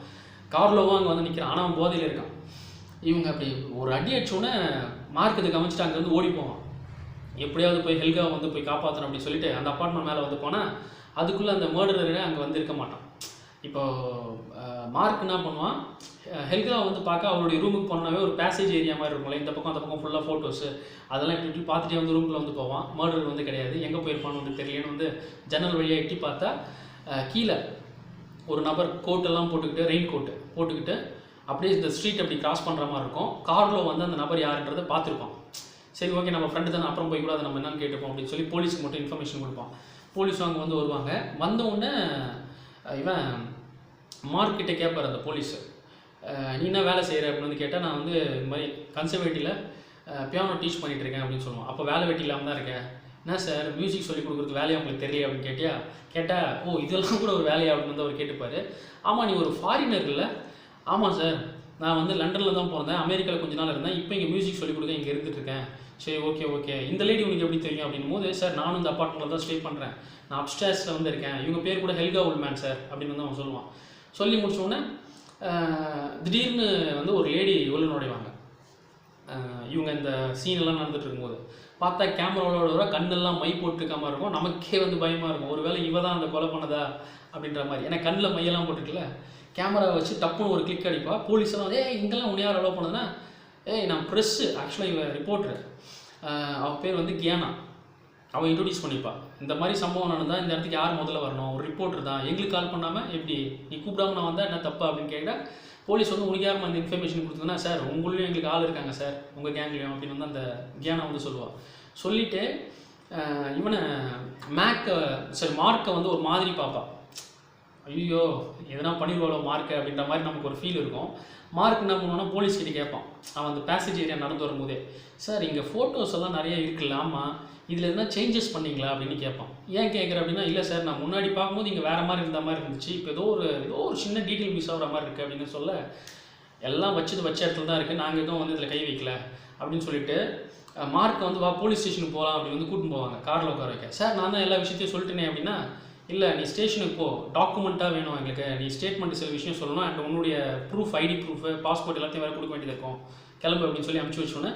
கார்லோவும் அங்கே வந்து நிற்கிறான், ஆனால் அவன் போதையில் இருக்கான். இவங்க அப்படி ஒரு அடி அடிச்சோடனே மார்க் இதை கவனிச்சுட்டு அங்கேருந்து ஓடி போவான். எப்படியாவது போய் ஹெல்காவை வந்து போய் காப்பாற்றணும் அப்படின்னு சொல்லிட்டு அந்த அப்பார்ட்மெண்ட் மேலே வந்து போனால் அதுக்குள்ளே அந்த மர்டரரே அங்கே வந்து இருக்க மாட்டான். இப்போது மார்க் என்ன பண்ணுவான், ஹெல்காவை வந்து பார்க்க அவருடைய ரூமுக்கு போனாவே ஒரு பேசேஜ் ஏரியா மாதிரி இருக்கும்ல, இந்த பக்கம் அந்த பக்கம் ஃபுல்லாக ஃபோட்டோஸு அதெல்லாம் இப்படி பார்த்துட்டே வந்து ரூமில் வந்து போவான். மர்டர் வந்து கிடையாது, எங்கே போயிருப்பான்னு வந்து தெரியலன்னு வந்து ஜன்னல் வழியாக எட்டி பார்த்தா கீழே ஒரு நபர் கோட்டெல்லாம் போட்டுக்கிட்டு, ரெயின் கோட்டு போட்டுக்கிட்டு அப்படியே இந்த ஸ்ட்ரீட் அப்படி கிராஸ் பண்ணுற மாதிரி இருக்கும். காரில் வந்து அந்த நபர் யாருன்றதை பார்த்துருப்பான். சரி ஓகே நம்ம ஃப்ரெண்டு தானே, அப்புறம் போய் கூட அதை நம்ம என்னன்னு கேட்டுப்போம் அப்படின்னு சொல்லி போலீஸுக்கு மட்டும் இன்ஃபர்மேஷன் கொடுப்பான். போலீஸும் அங்கே வந்து வருவாங்க. வந்தவுடனே இவன் மார்க்கிட்ட கேட்பார் அந்த போலீஸு, நீ என்ன வேலை செய்கிற அப்படின்னு வந்து கேட்டால், நான் வந்து இந்த மாதிரி கன்சர்வேட்டிவில் பியானோ டீச் பண்ணிகிட்டு இருக்கேன் அப்படின்னு சொல்லுவான். அப்போ வேலை வெட்டி இல்லாமல் தான் இருக்கேன். என்ன சார் மியூசிக் சொல்லி கொடுக்குறது வேலையை உங்களுக்கு தெரியல அப்படின்னு கேட்டால் ஓ இதெல்லாம் கூட ஒரு வேலையா அப்படின்னு வந்து அவர் கேட்டுப்பார். ஆமாம் நீ ஒரு ஃபாரினர் இல்லை? ஆமாம் சார், நான் வந்து லண்டனில் தான் பிறந்தேன், அமெரிக்காவில் கொஞ்ச நாள் இருந்தேன், இப்போ இங்கே மியூசிக் சொல்லிக் கொடுக்க இங்கே இருந்துகிட்ருக்கேன். சரி ஓகே இந்த லேடி உனக்கு எப்படி தெரியும் அப்படின்னும் போது, சார் நானும் இந்த அப்பார்ட்மெண்ட்டில் தான் ஸ்டே பண்ணுறேன், நான் அப்ஸ்டேர்ஸில் வந்து இருக்கேன், இவங்க பேர் கூட ஹெல்கா உல்மேன் சார் அப்படின்னு வந்து அவன் சொல்லுவான். சொல்லி முடிச்சோடனே திடீர்னு வந்து ஒரு லேடி உள்ள நுழைவாங்க. இவங்க இந்த சீனெல்லாம் நடந்துட்டு இருக்கும்போது பார்த்தா கேமராவோட கண்ணெல்லாம் மை போட்டுருக்க மாதிரி இருக்கும். நமக்கே வந்து பயமாக இருக்கும், ஒருவேளை இவ தான் அந்த கொலை பண்ணதா அப்படின்ற மாதிரி. ஏன்னா கண்ணில் மையெல்லாம் போட்டுக்கல, கேமரா வச்சு டப்புன்னு ஒரு கிளிக் அடிப்பா. போலீஸ் எல்லாம் வந்து இங்கெல்லாம் உன்னை யார் அலோவ் பண்ணதுன்னா, நான் ப்ரெஸ்ஸு, ஆக்சுவலாக இவன் ரிப்போர்ட்ரு, அவன் பேர் வந்து கியானா, அவன் இன்ட்ரடியூஸ் பண்ணிப்பா. இந்த மாதிரி சம்பவம் நடந்தால் இந்த இடத்துக்கு யார் முதல்ல வரணும், ஒரு ரிப்போர்ட்டர் தான், எங்களுக்கு கால் பண்ணாமல் எப்படி நீ கூப்பிடாம நான் வந்தால் என்ன தப்பா அப்படின்னு கேட்டால், போலீஸ் வந்து உனக்கு யாரும் அந்த இன்ஃபர்மேஷன் கொடுத்ததுன்னா, சார் உங்களையும் எங்களுக்கு ஆள் இருக்காங்க சார் உங்கள் கேங்லேயும் அப்படின்னு வந்து அந்த கியானா வந்து சொல்லுவாள். சொல்லிவிட்டு இவனை மார்க்கை வந்து ஒரு மாதிரி பார்ப்பா. ஐயோ எதனா பண்ணிடுவாளோ மார்க்கு அப்படின்ற மாதிரி நமக்கு ஒரு ஃபீல் இருக்கும். மார்க் என்ன பண்ணுவான்னா போலீஸ்கிட்ட கேட்பான். அவன் அந்த பேசேஜ் ஏரியா நடந்து வரும்போதே, சார் இங்கே ஃபோட்டோஸ் எல்லாம் நிறைய இருக்குல்ல, ஆமாம் இதில் எதனா சேஞ்சஸ் பண்ணிங்களா அப்படின்னு கேட்பான். ஏன் கேட்குற அப்படின்னா, இல்லை சார் நான் முன்னாடி பார்க்கும்போது இங்கே வேறு மாதிரி இருந்த மாதிரி இருந்துச்சு, இப்போ ஏதோ ஒரு சின்ன டீட்டெயில் மிஸ் ஆகிற மாதிரி இருக்குது அப்படின்னு சொல்ல, எல்லாம் வச்ச இடத்துல தான் இருக்குது, நாங்கள் எதுவும் வந்து இதில் கை வைக்கல அப்படின்னு சொல்லிட்டு மார்க்கை வந்து வா போலீஸ் ஸ்டேஷனுக்கு போகலாம் அப்படின்னு வந்து கூட்டின்னு போவாங்க காரில் உட்கார வைக்க. சார் நான் தான் எல்லா விஷயத்தையும் சொல்லிட்டேனே அப்படின்னா, இல்லை நீ ஸ்டேஷனுக்கு போ, டாக்குமெண்ட்டாக வேணும் எங்களுக்கு, நீ ஸ்டேட்மெண்ட் சில விஷயம் சொல்லணும், அண்ட் உன்னுடைய ப்ரூஃப் ஐடி ப்ரூஃபு பாஸ்போர்ட் எல்லாத்தையும் வேறு கொடுக்க வேண்டியது இருக்கும், கிளம்பு அப்படின்னு சொல்லி அனுப்பிச்சி வச்சோன்னே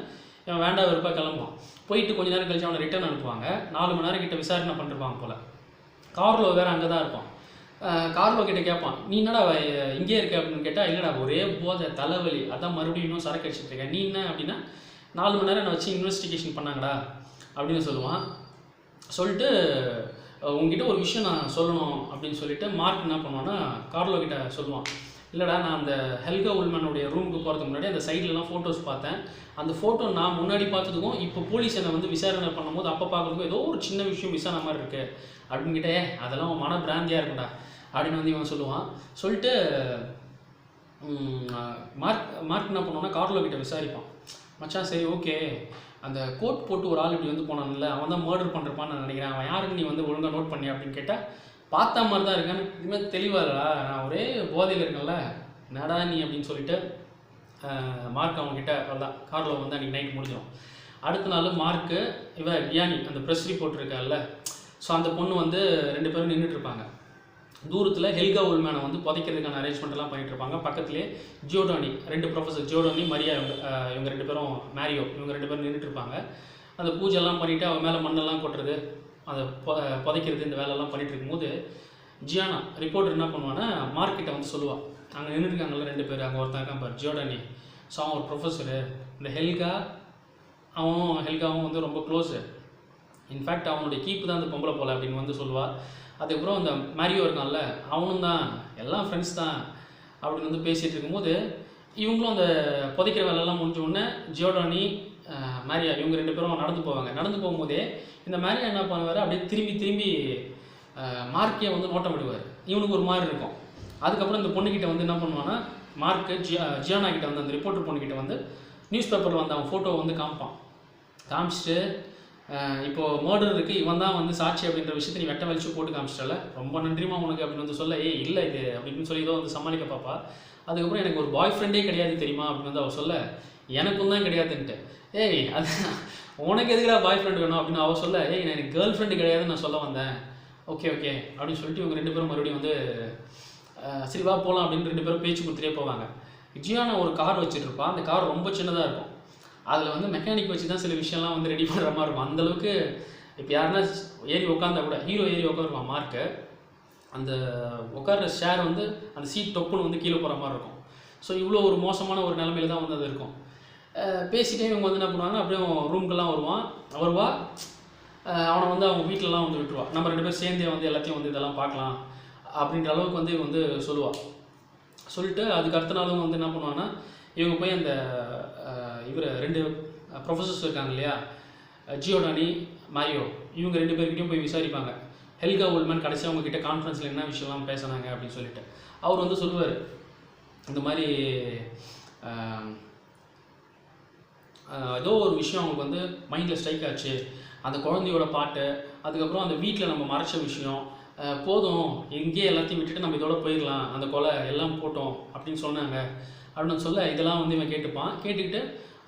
இவன் வேண்டாம் வெறுப்பாக கிளம்புவான். போயிட்டு கொஞ்சம் நேரம் கழிச்சு அவனை ரிட்டர்ன் அனுப்புவாங்க. 4 மணி நேரம் கிட்ட விசாரணை பண்ணிருப்பாங்க போல். கார்லோ வேறு அங்கே தான் இருப்பான். கார்லோ கிட்ட கேட்பான், நீ என்னடா இங்கே இருக்க அப்படின்னு கேட்டால், இல்லைடா ஒரே போதை தலைவலி, அதான் மறுபடியும் இன்னும் சரக்கு அடிச்சுட்டு இருக்கேன். நீ என்ன அப்படின்னா, 4 மணி நேரம் என்னை வச்சு இன்வெஸ்டிகேஷன் பண்ணாங்கடா அப்படின்னு சொல்லுவான். சொல்லிட்டு உங்ககிட்ட ஒரு விஷயம் நான் சொல்லணும் அப்படின்னு சொல்லிட்டு மார்க் என்ன பண்ணுவான்னா கார்லோ கிட்ட சொல்லுவான். இல்லைடா நான் அந்த ஹெல்கா உல்மனுடைய ரூமுக்கு போகிறதுக்கு முன்னாடி அந்த சைட்லலாம் ஃபோட்டோஸ் பார்த்தேன். அந்த ஃபோட்டோ நான் முன்னாடி பார்த்ததுக்கும் இப்போ போலீஸ் என்னை வந்து விசாரணை பண்ணும்போது அப்போ பார்க்குறதுக்கும் ஏதோ ஒரு சின்ன விஷயம் மிஸ் ஆன மாதிரி இருக்குது அப்படின்னு கிட்டே, அதெல்லாம் மன பிராந்தியாக இருக்கும்டா அப்படின்னு வந்து இவன் சொல்லுவான். சொல்லிட்டு மார்க் என்ன பண்ணுவான்னா கார்லோ கிட்ட விசாரிப்பான். மச்சான் சரி ஓகே, அந்த கோட் போட்டு ஒரு ஆள் இப்படி வந்து போனான்ல, அவன் தான் மர்டர் பண்ணுறப்பான்னு நான் நினைக்கிறேன், அவன் யாருக்கு நீ வந்து ஒழுங்காக நோட் பண்ணி அப்படின்னு கேட்டால், பார்த்தா மாதிரி தான் இருக்கான்னு, இதுமாதிரி தெளிவாகடா நான் ஒரே போதையில் இருக்கேன்ல நடா நீ அப்படின்னு சொல்லிட்டு மார்க் அவங்ககிட்ட அவ்வளோதான். கார்லோ வந்து அன்றைக்கி நைட் முடிஞ்சிடும். அடுத்த நாள் மார்க்கு கியானி அந்த ப்ரெஸ் ரிப்போர்ட் இருக்கார்ல, ஸோ அந்த பொண்ணு வந்து 2 பேரும் நின்றுட்டுருப்பாங்க. தூரத்தில் ஹெல்கா உல்மேனை வந்து புதைக்கிறதுக்கான அரேஞ்ச்மெண்ட்லாம் பண்ணிட்டு இருப்பாங்க. பக்கத்துலேயே ஜியோடானி 2 ப்ரொஃபஸர், ஜியோடானி மரியா, இவங்க 2 பேரும் மேரியோ, இவங்க 2 பேரும் நின்றுட்டு இருப்பாங்க. அந்த பூஜைலாம் பண்ணிவிட்டு அவன் மேலே மண்ணெல்லாம் கொட்டுறது, அதை புதைக்கிறது, இந்த வேலையெல்லாம் பண்ணிகிட்டு இருக்கும்போது ஜியானா ரிப்போர்ட்டர் என்ன பண்ணுவான்னா மார்க்கிட்ட வந்து சொல்லுவாள். அங்கே நின்றுருக்காங்கல்ல 2 பேர், அங்கே ஒருத்தன் இருக்கான் பார் ஜியோடானி, ஸோ அவன் ஒரு ப்ரொஃபஸரு, இந்த ஹெல்காவும் வந்து ரொம்ப க்ளோஸு, இன்ஃபேக்ட் அவனுடைய கீப்பு தான் அந்த பொம்பளை போல அப்படின்னு வந்து சொல்லுவாள். அதுக்கப்புறம் அந்த மேரியோ இருக்கான்ல, அவனும் தான், எல்லாம் ஃப்ரெண்ட்ஸ் தான் அப்படின்னு வந்து பேசிகிட்டு இருக்கும்போது இவங்களும் அந்த புதைக்கிற வேலையெல்லாம் முடிஞ்ச உடனே ஜியோடானி மேரியா இவங்க 2 பேரும் நடந்து போவாங்க. நடந்து போகும்போதே இந்த மேரியா என்ன பண்ணுவார், அப்படியே திரும்பி மார்க்கே வந்து நோட்டம் விடுவார். இவனுக்கு ஒரு மாதிரி இருக்கும். அதுக்கப்புறம் இந்த பொண்ணுக்கிட்ட வந்து என்ன பண்ணுவான்னா மார்க்கு ஜியானா கிட்ட வந்து அந்த ரிப்போர்ட்டர் பொண்ணுக்கிட்ட வந்து நியூஸ் பேப்பரில் வந்து அவன் ஃபோட்டோ வந்து காமிச்சிட்டு இப்போது மர்டர் இருக்குது, இவன் தான் வந்து சாட்சி அப்படின்ற விஷயத்தை நீ வெட்ட வலிச்சு போட்டு காமிச்சிட்டல, ரொம்ப நன்றிமா உனக்கு அப்படின்னு வந்து சொல்ல, இல்லை இது அப்படின்னு சொல்லி ஏதோ வந்து சமாளிக்க பாப்பா. அதுக்கப்புறம் எனக்கு ஒரு பாய் ஃப்ரெண்டே கிடையாது தெரியுமா அப்படின்னு வந்து அவள் சொல்ல, எனக்கும் தான் கிடையாதுன்ட்டு, அது உனக்கு எதுக்குடா பாய் ஃப்ரெண்ட் வேணும் அப்படின்னு அவள் சொல்ல, நான் எனக்கு கேர்ள் ஃப்ரெண்டு கிடையாதுன்னு நான் சொல்ல வந்தேன். ஓகே அப்படின்னு சொல்லிட்டு இவங்க 2 பேரும் மறுபடியும் வந்து சரி வா போகலாம் அப்படின்னு 2 பேரும் பேச்சு கொடுத்துட்டே போவாங்க. ஜியானா ஒரு கார் வச்சுட்ருப்பா. அந்த கார் ரொம்ப சின்னதாக இருக்கும். அதில் வந்து மெக்கானிக் வச்சு தான் சில விஷயம்லாம் வந்து ரெடி பண்ணுற மாதிரி இருக்கும். அந்தளவுக்கு இப்போ யாருன்னா ஏறி உட்காந்தா கூட, ஹீரோ ஏறி உட்காருவான் மார்க்கு, அந்த உட்கார்ற ஷேர் வந்து அந்த சீட் டொப்புன்னு வந்து கீழே போகிற மாதிரி இருக்கும். ஸோ இவ்வளோ ஒரு மோசமான ஒரு நிலமையில தான் வந்து அது இருக்கும். பேசிகிட்டே இவங்க வந்து என்ன பண்ணுவாங்கன்னா அப்படியே ரூம்க்கெல்லாம் வருவா, அவனை வந்து அவங்க வீட்டிலலாம் வந்து விட்டுருவா. நம்ம 2 பேரும் சேர்ந்தே வந்து எல்லாத்தையும் வந்து இதெல்லாம் பார்க்கலாம் அப்படின்ற அளவுக்கு வந்து இவங்க வந்து சொல்லுவாள். சொல்லிட்டு அதுக்கு அடுத்த நாளும் வந்து என்ன பண்ணுவான்னா இவங்க போய் அந்த இவர் 2 ப்ரொஃபஸர்ஸ் இருக்காங்க இல்லையா, ஜியோடானி மேரியோ, இவங்க 2 பேர்கிட்டையும் போய் விசாரிப்பாங்க. ஹெல்கா உல்மன் கடைசி அவங்கக்கிட்ட கான்ஃபரன்ஸில் என்ன விஷயம்லாம் பேசினாங்க அப்படின்னு சொல்லிட்டு அவர் வந்து சொல்லுவார், இந்த மாதிரி ஏதோ ஒரு விஷயம் அவங்களுக்கு வந்து மைண்டில் ஸ்ட்ரைக் ஆச்சு, அந்த குழந்தையோட பாட்டு, அதுக்கப்புறம் அந்த வீட்டில் நம்ம மறைச்ச விஷயம், போதும் இங்கேயே எல்லாத்தையும் விட்டுட்டு நம்ம இதோட போயிடலாம், அந்த கொலை எல்லாம் போட்டோம் அப்படின்னு சொன்னாங்க அப்படின்னு சொல்ல, இதெல்லாம் வந்து இவன் கேட்டுப்பான். கேட்டுக்கிட்டு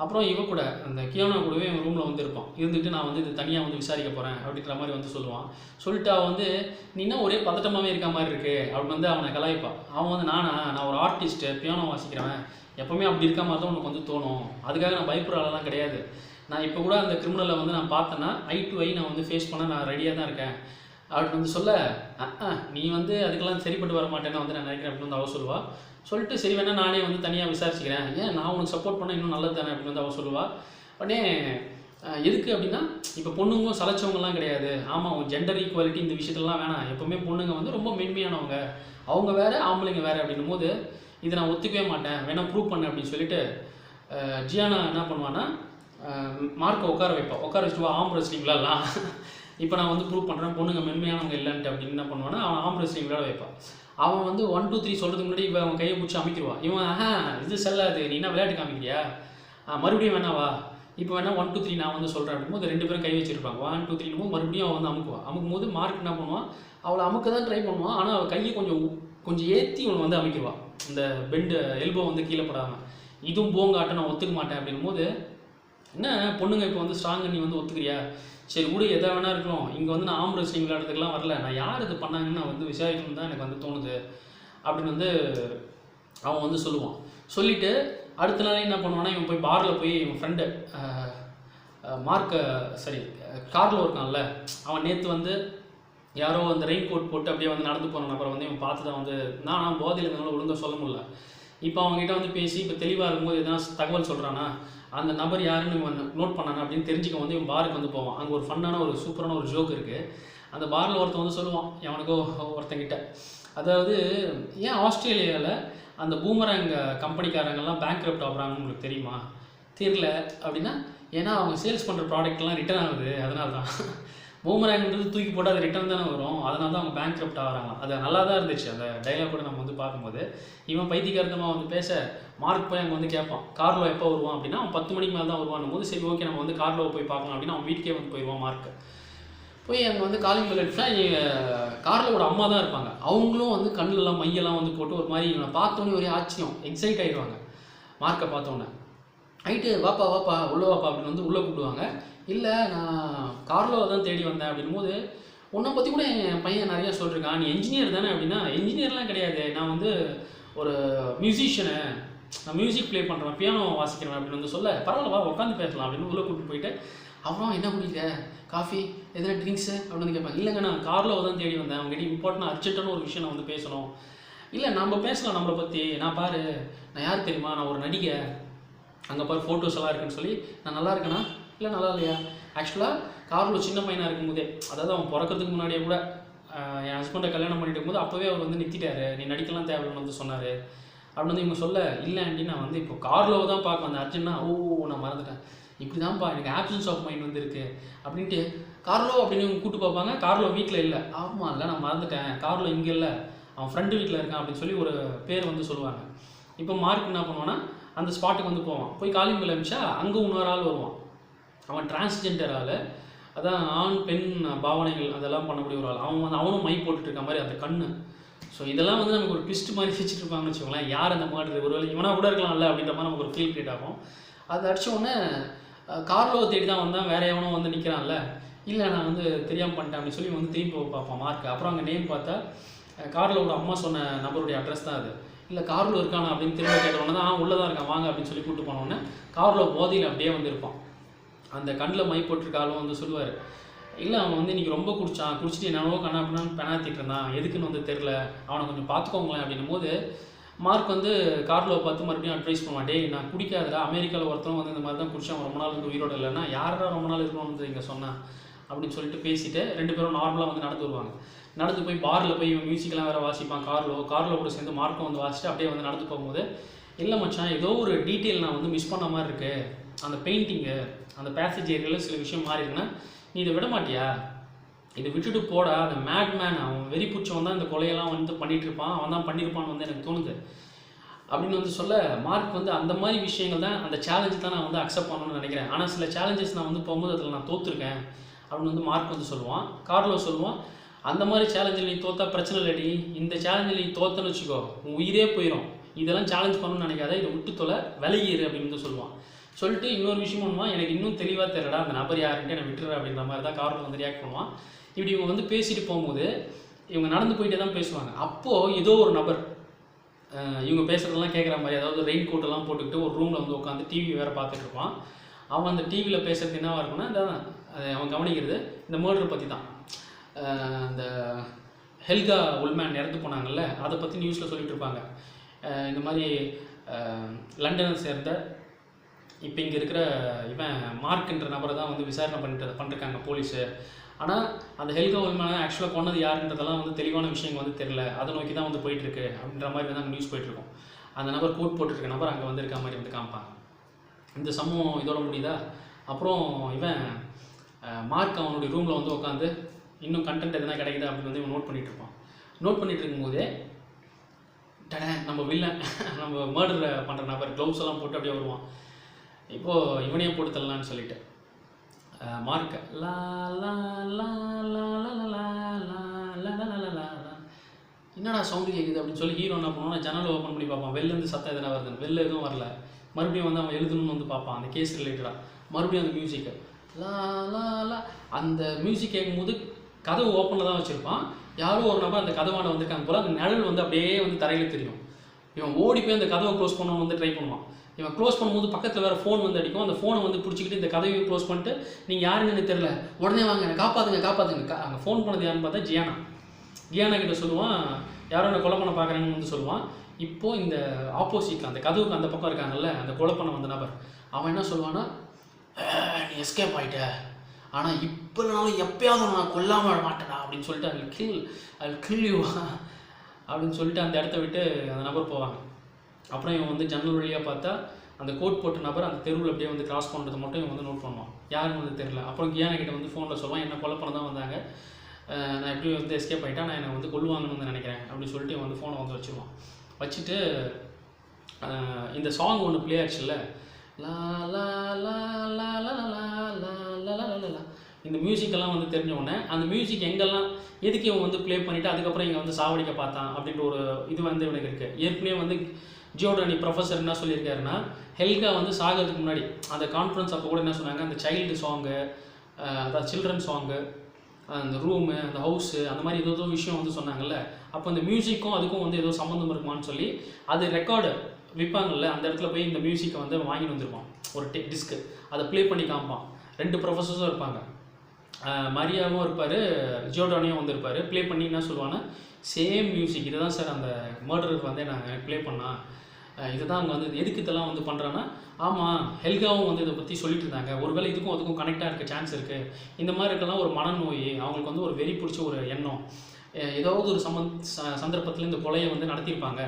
அப்புறம் இவன் கூட அந்த கியோனா கூடவே இவன் ரூமில் வந்து இருப்பான். இருந்துட்டு நான் வந்து இது தனியாக வந்து விசாரிக்க போகிறேன் அப்படின்ற மாதிரி வந்து சொல்லுவான். சொல்லிட்டு அவன் வந்து நீ என்ன ஒரே பதட்டமாகவே இருக்க மாதிரி இருக்குது அப்படின்னு வந்து அவனை கலாய்ப்பான். அவன் வந்து நான் ஒரு ஆர்டிஸ்ட்டு, பியானோ வாசிக்கிறவன், எப்போவுமே அப்படி இருக்க மாதிரி தான் உனக்கு வந்து தோணும், அதுக்காக நான் பயப்படுற ஆளெல்லாம் கிடையாது, நான் இப்போ கூட அந்த கிரிமினலை வந்து நான் பார்த்தேன்னா ஐ டு ஐ நான் வந்து ஃபேஸ் பண்ண நான் ரெடியாக தான் இருக்கேன் அப்படின்னு வந்து சொல்ல, நீ வந்து அதுக்கெல்லாம் சரிப்பட்டு வர மாட்டேன்னு வந்து நான் நினைக்கிறேன் அப்படின்னு வந்து அவள் சொல்லுவாள். சொல்லிட்டு சரி வேணா நானே வந்து தனியாக விசாரிச்சுக்கிறேன், ஏன் நான் உனக்கு சப்போர்ட் பண்ண இன்னும் நல்லது தானே அப்படின்னு வந்து அவள் சொல்லுவாள். உடனே எதுக்கு அப்படின்னா இப்போ பொண்ணுங்களும் சலைச்சவங்கலாம் கிடையாது, ஆமாம் உங்கள் ஜெண்டர் ஈக்குவாலிட்டி இந்த விஷயத்துலலாம் வேணாம், எப்போவுமே பொண்ணுங்க வந்து ரொம்ப மென்மையானவங்க, அவங்க வேறு ஆம்பளைங்க வேறு அப்படின்னும் போது இதை நான் ஒத்துக்கவே மாட்டேன், வேணால் ப்ரூவ் பண்ணேன் அப்படின்னு சொல்லிட்டு ஜியானா என்ன பண்ணுவான்னா மார்க்கை உட்கார வச்சுட்டு ஆம் ரெஸ்லிங் விளாட்லாம் இப்போ நான் வந்து ப்ரூவ் பண்ணுறேன் பொண்ணுங்க மென்மையானவங்க இல்லைன்ட்டு அப்படின்னு என்ன பண்ணுவான்னா அவன் ஆம் ரெஸ்லிங் விளையாட வைப்பான். அவன் வந்து 1 2 3 சொல்கிறதுக்கு முன்னாடி இவன் அவன் கையை பிடிச்சி அமைக்கிடுவான். இவன் இது செல்லாது, நீ என்ன விளையாட்டு காமிக்கிறியா, மறுபடியும் வேணாவா, இப்போ வேணா 1 2 3 நான் வந்து சொல்கிறேன் அப்படிங்கும்போது 2 பேரும் கை வச்சிருப்பாங்க. 1 2 3 மறுபடியும் அவன் வந்து அமுக்குவான். அமுக்கும்போது மார்க் என்ன பண்ணுவான், அவளை அமுக்க தான் ட்ரை பண்ணுவான். ஆனால் அவள் கையை கொஞ்சம் ஏற்றி அவனை வந்து அமைக்கிடுவான், இந்த பெண்டு எல்போ வந்து கீழே படாமல். இதுவும் போங்காட்ட நான் ஒத்துக்க மாட்டேன் அப்படிங்கும்போது, என்ன பொண்ணுங்க இப்போ வந்து ஸ்ட்ராங்கு, நீ வந்து ஒத்துக்கிறியா, சரி விடு எதை வேணா இருக்கணும், இங்கே வந்து நான் ஆம் ரெஸ்லிங் விளையாடுறதுக்கெலாம் வரல, நான் யார் இது பண்ணாங்கன்னு நான் வந்து விசாரிக்கணும்னு தான் எனக்கு வந்து தோணுது அப்படின்னு வந்து அவன் வந்து சொல்லுவான். சொல்லிவிட்டு அடுத்த நாளே என்ன பண்ணுவான்னா, இவன் போய் பாரில் போய் இவன் ஃப்ரெண்டு கார்லோ இருக்கான்ல, அவன் நேற்று வந்து யாரோ அந்த ரெயின் கோட் போட்டு அப்படியே வந்து நடந்து போன நபரை வந்து இவன் பார்த்து தான் வந்து நான் போதையில் இருந்தனால ஒழுங்காக சொல்ல முடியல. இப்போ அவங்ககிட்ட வந்து பேசி இப்போ தெளிவாக இருக்கும்போது எதனா தகவல் சொல்கிறானா, அந்த நபர் யாருன்னு இவன் நோட் பண்ணானா அப்படின்னு தெரிஞ்சுக்க வந்து இவன் பாருக்கு வந்து போவான். அங்கே ஒரு ஃபன்னான ஒரு சூப்பரான ஒரு ஜோக் இருக்குது. அந்த பாரில் ஒருத்தன் வந்து சொல்லுவான் எவனுக்கோ ஒருத்தங்கிட்ட, அதாவது ஏன் ஆஸ்திரேலியாவில் அந்த பூமராங் கம்பெனிக்காரங்கெல்லாம் பேங்க்ரப்ட் ஆகுறாங்கன்னு உங்களுக்கு தெரியுமா, தெரியல அப்படின்னா, ஏன்னா அவங்க சேல்ஸ் பண்ணுற ப்ராடக்ட்லாம் ரிட்டர்ன் ஆகுது, அதனால தான். பூமராங்கிறது தூக்கி போட்டு அது ரிட்டர்ன் தானே வரும், அதனால தான் அவங்க பேங்க்ரப்ட் ஆகிறாங்க. அது நல்லா தான் இருந்துச்சு அந்த டைலாக் கூட நம்ம வந்து பார்க்கும்போது. இவன் பைத்தியக்காரத்தமாக வந்து பேச மார்க் போய் அங்கே வந்து கேட்பான் கார்லோ எப்போ வருவான் அப்படின்னா, அவன் 10 மணிக்கு மேலே தான் வருவான் போது, சரி ஓகே நம்ம வந்து கார்லோவை போய் பார்க்கலாம் அப்படின்னு அவன் வீட்டுக்கே வந்து போயிடுவான். மார்க் போய் அங்கே வந்து காலிங் பெல் அடிச்சா கார்லோட அம்மா தான் இருப்பாங்க. அவங்களும் வந்து கண்ணிலலாம் மையெல்லாம் வந்து போட்டு ஒரு மாதிரி இவனை பார்த்தோன்னே ஒரே ஆச்சரியம், எக்ஸைட் ஆகிடுவாங்க மார்க்கை பார்த்தோன்னே. ஆயிட்டு வாப்பா வாப்பா உள்ளே வாப்பா அப்படின்னு வந்து உள்ளே கூப்பிடுவாங்க. இல்லை நான் கார்லோவை தான் தேடி வந்தேன் அப்படின் போது, உன்னை பற்றி கூட என் பையன் நிறையா சொல்லியிருக்கான், நீ என்ஜினியர் தானே அப்படின்னா, என்ஜினியர்லாம் கிடையாது, நான் வந்து ஒரு மியூசிஷியனு, நான் மியூசிக் ப்ளே பண்ணுறேன், பியானோ வாசிக்கிறேன் அப்படின்னு வந்து சொல்ல, பரவாயில்ல வா உட்காந்து பேசலாம் அப்படின்னு உள்ளே கூப்பிட்டு போயிட்டு, அப்புறம் என்ன குடிக்க காஃபி எதனா ட்ரிங்க்ஸு அப்படின்னு வந்து கேட்பாங்க. இல்லைங்க நான் கார்லோவை தான் தேடி வந்தேன், அவங்ககிட்ட இம்பார்ட்டன்ட் அர்ஜென்ட்டான ஒரு விஷயம் நான் வந்து பேசணும். இல்லை நம்ம பேசலாம் நம்மளை பற்றி, நான் பாரு நான் யார் தெரியுமா, நான் ஒரு நடிகை, அங்கே பாரு ஃபோட்டோஸ் எல்லாம் இருக்குன்னு சொல்லி, நான் நல்லா இருக்கேனா இல்லை நல்லா இல்லையா. ஆக்சுவலாக கார்லோ சின்ன பையனாக இருக்கும்போதே, அதாவது அவன் பிறக்கிறதுக்கு முன்னாடியே கூட என் ஹஸ்பண்டை கல்யாணம் பண்ணிட்டு இருக்கும்போது அப்போவே அவர் வந்து நிறுத்திட்டாரு, நீ நடிக்கலாம் தேவைன்னு வந்து சொன்னார் அப்படின்னு வந்து இவங்க சொல்ல, இல்லை ஆண்டி நான் வந்து இப்போ கார்லோவை தான் பார்க்க வந்தேன் அர்ஜென்ட்னா, நான் மறந்துட்டேன், இப்படி தான்ப்பா எனக்கு ஆப்சன்ஸ் ஆஃப் மைண்ட் வந்து இருக்குது அப்படின்ட்டு கார்லோ அப்படின்னு இவங்க கூப்பிட்டு பார்ப்பாங்க. கார்லோ வீட்டில் இல்லை, ஆமாம் இல்லை நான் மறந்துட்டேன், கார்லோ இங்கே இல்லை அவன் ஃப்ரெண்டு வீட்டில் இருக்கான் அப்படின்னு சொல்லி ஒரு பேர் வந்து சொல்லுவாங்க. இப்போ மார்க் என்ன பண்ணுவான்னா, அந்த ஸ்பாட்டுக்கு வந்து போவான். போய் காலிங் பெல் அடிச்சா அங்கே இன்னொரு ஆள் வருவான். அவன் டிரான்ஸ்ஜெண்டர் ஆள், அதான் ஆண் பெண் பாவனைகள் அதெல்லாம் பண்ணக்கூடிய ஒரு ஆள். அவன் வந்து அவனும் மை போட்டுட்டு இருக்க மாதிரி அந்த கண்ணு. ஸோ இதெல்லாம் வந்து நமக்கு ஒரு ட்விஸ்ட் மாதிரி வச்சுட்டு இருப்பாங்கன்னு வச்சுக்கோங்களேன். யார் அந்த மாதிரி ஒருவேளை இவனாக கூட இருக்கலாம்ல அப்படின்ற மாதிரி நமக்கு ஒரு ஃபீல் கிரியேட் ஆகும். அது அடித்த உடனே கார்லோவை தேடி தான் வந்தான், வேற எவனோ வந்து நிற்கிறான்ல, இல்லை நான் வந்து தெரியாமல் பண்ணிட்டேன் அப்படின்னு சொல்லி வந்து திரும்பி பார்ப்பான் மார்க். அப்புறம் அங்கே நேம் பார்த்தா கார்லோட அம்மா சொன்ன நபருடைய அட்ரஸ் தான் அது. இல்லை கார்லோ இருக்கானா அப்படின்னு திரும்ப கேட்டவொடனே தான் உள்ளே தான் இருக்கான் வாங்க அப்படின்னு சொல்லி கூப்பிட்டு போனோடனே கார்லோ போதையில் அப்படியே வந்து இருப்பான். அந்த கண்ணில் மை போட்டிருக்காலும் வந்து சொல்லுவார், இல்லை அவன் வந்து இன்றைக்கி ரொம்ப குடிச்சிட்டு என்னவோ கண்ணா அப்படின்னு பெனாத்திட்டு இருந்தான், எதுக்குன்னு வந்து தெரில, அவனை கொஞ்சம் பார்த்துக்கோங்களேன் அப்படின்னும் போது மார்க் வந்து கார்லோவை பார்த்து மறுபடியும் அட்வைஸ் பண்ணுவான், டே நான் குடிக்காதடா, அமெரிக்காவில் ஒருத்தவங்க வந்து இந்த மாதிரி தான் குடிச்சான் ரொம்ப நாள் வந்து உயிரோடு இல்லைன்னா, யாரா ரொம்ப நாள் இருக்கணும்னு வந்து இங்கே சொன்னான் அப்படின்னு சொல்லிட்டு பேசிட்டு 2 பேரும் நார்மலாக வந்து நடந்து வருவாங்க. நடந்து போய் பாரில் போய் இவன் மியூசிக்கெலாம் வேறு வாசிப்பான். கார்லோ கூட சேர்ந்து மார்க்கும் வந்து வாசிட்டு அப்படியே வந்து நடந்து போகும்போது, இல்லை மச்சான் ஏதோ ஒரு டீட்டெயில் நான் வந்து மிஸ் பண்ண மாதிரி இருக்குது, அந்த பெயிண்டிங்கு அந்த பேசேஜ் ஏரியாவில் சில விஷயம் மாறி இருக்குன்னா நீ இதை விட மாட்டியா, இதை விட்டுட்டு போடா, அந்த மேட்மேன் அவன் வெறி பிடிச்சவன் தான் இந்த கொலையெல்லாம் வந்து பண்ணிகிட்டு இருப்பான், அவன் தான் பண்ணியிருப்பான்னு வந்து எனக்கு தோணுது அப்படின்னு வந்து சொல்ல, மார்க் வந்து அந்த மாதிரி விஷயங்கள் தான், அந்த சேலஞ்சு தான் நான் வந்து அக்செப்ட் பண்ணணும்னு நினைக்கிறேன், ஆனால் சில சேலஞ்சஸ் நான் வந்து போகும்போது அதில் நான் தோற்றுருக்கேன் அப்படின்னு வந்து மார்க் வந்து சொல்லுவான். கார்லோ சொல்லுவான், அந்த மாதிரி சேலஞ்சில் நீ தோற்றா பிரச்சனை இல்லடி, இந்த சேலஞ்சில் நீ தோத்தன்னு வச்சுக்கோ உன் உயிரே போயிடும், இதெல்லாம் சேலஞ்ச் பண்ணணும்னு நினைக்காத, இதை விட்டு தொலை விலகிரு அப்படின்னு வந்து சொல்லுவான். சொல்லிட்டு இன்னொரு விஷயம் பண்ணுவான், எனக்கு இன்னும் தெளிவாக தெரியலடா அந்த நபர் யாருன்ட்டு நான் விட்டுறேன் அப்படின்ற மாதிரி தான் கார்லோ வந்து ரியாக்ட் பண்ணுவான். இப்படி இவங்க வந்து பேசிட்டு போகும்போது இவங்க நடந்து போயிட்டே தான் பேசுவாங்க. அப்போது ஏதோ ஒரு நபர் இவங்க பேசுகிறதெல்லாம் கேட்குற மாதிரி, அதாவது ரெயின் கோட்டெல்லாம் போட்டுக்கிட்டு ஒரு ரூமில் வந்து உட்காந்து டிவி வேறு பார்த்துட்டு இருப்பான். அவன் அந்த டிவியில் பேசுகிறது என்னவாக இருக்குன்னா, அவன் கவனிக்கிறது இந்த மர்டரை பற்றி தான். இந்த ஹெல்கா உல்மேன் இறந்து போனாங்கல்ல, அதை பற்றி நியூஸில் சொல்லிட்டு இருப்பாங்க. இந்த மாதிரி லண்டனை சேர்ந்த இப்போ இங்கே இருக்கிற இவன் மார்க்ன்ற நபரை தான் வந்து விசாரணை பண்ணிருக்காங்க போலீஸு. ஆனால் அந்த ஹெல்கா உல்மேனை ஆக்சுவலாக கொன்னது யாருன்றதெல்லாம் வந்து தெளிவான விஷயங்கள் வந்து தெரில, அதை நோக்கி தான் வந்து போயிட்டுருக்கு அப்படின்ற மாதிரி வந்து அங்கே நியூஸ் போயிட்டுருக்கோம். அந்த நபர் கோட் போட்டுருக்க நபர் அங்கே வந்து இருக்க மாதிரி வந்து காமிப்பாங்க. இந்த சம்பவம் இதோட முடியுதா. அப்புறம் இவன் மார்க் அவனுடைய ரூமில் வந்து உட்காந்து இன்னும் கண்டென்ட் எதனா கிடைக்குதா அப்படின்னு வந்து இவன் நோட் பண்ணிகிட்டு இருப்பான். நோட் பண்ணிகிட்டு இருக்கும்போதே நம்ம வில்லன் நம்ம மர்டர் பண்ணுற நபர் க்ளவுஸ் எல்லாம் போட்டு அப்படியே வருவான். இப்போது இவனையே போட்டு தரலான்னு சொல்லிட்டு மார்க்க லா லா லா லா லா லா என்னடா சவுண்டு கேட்குது அப்படின்னு சொல்லி ஹீரோ என்ன பண்ணுவான், ஜன்னலை ஓப்பன் பண்ணி பார்ப்பான். வெளிலேருந்து சத்தம் எதனா வருதுன்னு. வெளில எதுவும் வரல. மறுபடியும் வந்து அவன் எழுதணும்னு வந்து பார்ப்பான் அந்த கேஸ் ரிலேட்டடாக. மறுபடியும் அந்த மியூசிக்கு லா லா லா அந்த மியூசிக் கேட்கும்போது கதவு ஓப்பனில் தான் வச்சுருப்பான். யாரோ ஒரு நபர் அந்த கதவான வந்திருக்காங்க போல். அந்த நிழல் வந்து அப்படியே வந்து தரையில் தெரியும். இவன் ஓடி போய் அந்த கதவை க்ளோஸ் பண்ண வந்து ட்ரை பண்ணுவான். இவன் க்ளோஸ் பண்ணும்போது பக்கத்தில் வேறு ஃபோன் வந்து அடிக்கும். அந்த ஃபோனை வந்து பிடிச்சிக்கிட்டு இந்த கதவையும் க்ளோஸ் பண்ணிட்டு நீங்கள் யாருன்னு எனக்கு தெரில, உடனே வாங்க என்னை காப்பாற்றுங்க. அங்கே ஃபோன் பண்ணது யாருன்னு பார்த்தா ஜியானா கிட்ட சொல்லுவான், யாரோ என்னை கொலை பண்ண பார்க்குறாங்கன்னு வந்து சொல்லுவான். இப்போது இந்த ஆப்போசிட்டில் அந்த கதவுக்கு அந்த பக்கம் இருக்காங்கல்ல அந்த கொலை பண்ண வந்த நபர், அவன் என்ன சொல்லுவான்னா, நீ எஸ்கேப் ஆகிட்ட, ஆனால் இப்போனாலும் எப்பயாவது நான் கொல்லாமல் மாட்டேனா அப்படின்னு சொல்லிட்டு ஐ கில் யூ அப்படின்னு சொல்லிட்டு அந்த இடத்த விட்டு அந்த நபர் போவாங்க. அப்புறம் இவன் வந்து ஜன்னல் வழியாக பார்த்தா அந்த கோட் போட்ட நபர் அந்த தெருவில் அப்படியே வந்து கிராஸ் பண்ணுறது மட்டும் இவன் வந்து நோட் பண்ணுவான். யாருன்னு வந்து தெரில. அப்புறம் கியானா கிட்ட வந்து ஃபோனில் சொல்லுவான், என்ன கொலை பண்ண தான் வந்தாங்க, நான் எப்படி வந்து எஸ்கேப் ஆகிட்டா, நான் என்னை வந்து கொல்லுவாங்கன்னு வந்து நினைக்கிறேன் அப்படின்னு சொல்லிட்டு இவன் வந்து ஃபோனை வந்து வச்சுருவான். வச்சுட்டு இந்த சாங் ஒன்று ப்ளே ஆச்சுல்ல, லா லா லா லா லா லா லா லா லா லா இந்த மியூசிக்கெல்லாம் வந்து தெரிஞ்ச உடனே அந்த மியூசிக் எங்கெல்லாம் எதுக்கு இவன் வந்து ப்ளே பண்ணிவிட்டு அதுக்கப்புறம் இங்கே வந்து சாவடிக்க பார்த்தான் அப்படின்ற ஒரு இது வந்து இவனுக்கு இருக்குது. ஏற்கனவே வந்து ஜியோடானி ப்ரொஃபஸர் என்ன சொல்லியிருக்காருன்னா, ஹெல்கா வந்து சாகிறதுக்கு முன்னாடி அந்த கான்ஃபரன்ஸ் அப்போ கூட என்ன சொன்னாங்க, அந்த சைல்டு சாங்கு, அதாவது சில்ட்ரன் சாங்கு, அந்த ரூமு, அந்த ஹவுஸு, அந்த மாதிரி ஏதோ விஷயம் வந்து சொன்னாங்கல்ல. அப்போ அந்த மியூசிக்கும் அதுக்கும் வந்து ஏதோ சம்மந்தம் இருக்குமான்னு சொல்லி அது ரெக்கார்டு விற்பாங்கல்ல, அந்த இடத்துல போய் இந்த மியூசிக்கை வந்து வாங்கிட்டு வந்துருப்பான் ஒரு டிஸ்க்கு. அதை ப்ளே பண்ணி காமிப்பான். 2 ப்ரொஃபஸர்ஸும் இருப்பாங்க, மரியாவும் இருப்பார், ஜியோடானியும் வந்து இருப்பார். ப்ளே பண்ணி என்ன சொல்லுவான்னா, சேம் மியூசிக் இதை தான் சார் அந்த மர்டருக்கு வந்து நாங்கள் ப்ளே பண்ணால் இதுதான் அங்கே வந்து எதுக்கு இதெல்லாம் வந்து பண்ணுறான்னா, ஆமாம் ஹெல்காவும் வந்து இதை பற்றி சொல்லிட்டு இருந்தாங்க, ஒருவேளை இதுக்கும் அதுக்கும் கனெக்டாக இருக்க சான்ஸ் இருக்குது. இந்த மாதிரி இருக்கலாம் ஒரு மனநோய், அவங்களுக்கு வந்து ஒரு வெறி பிடிச்ச ஒரு எண்ணம், ஏதாவது ஒரு சந்தர்ப்பத்தில் இந்த கொலையை வந்து நடத்தியிருப்பாங்க.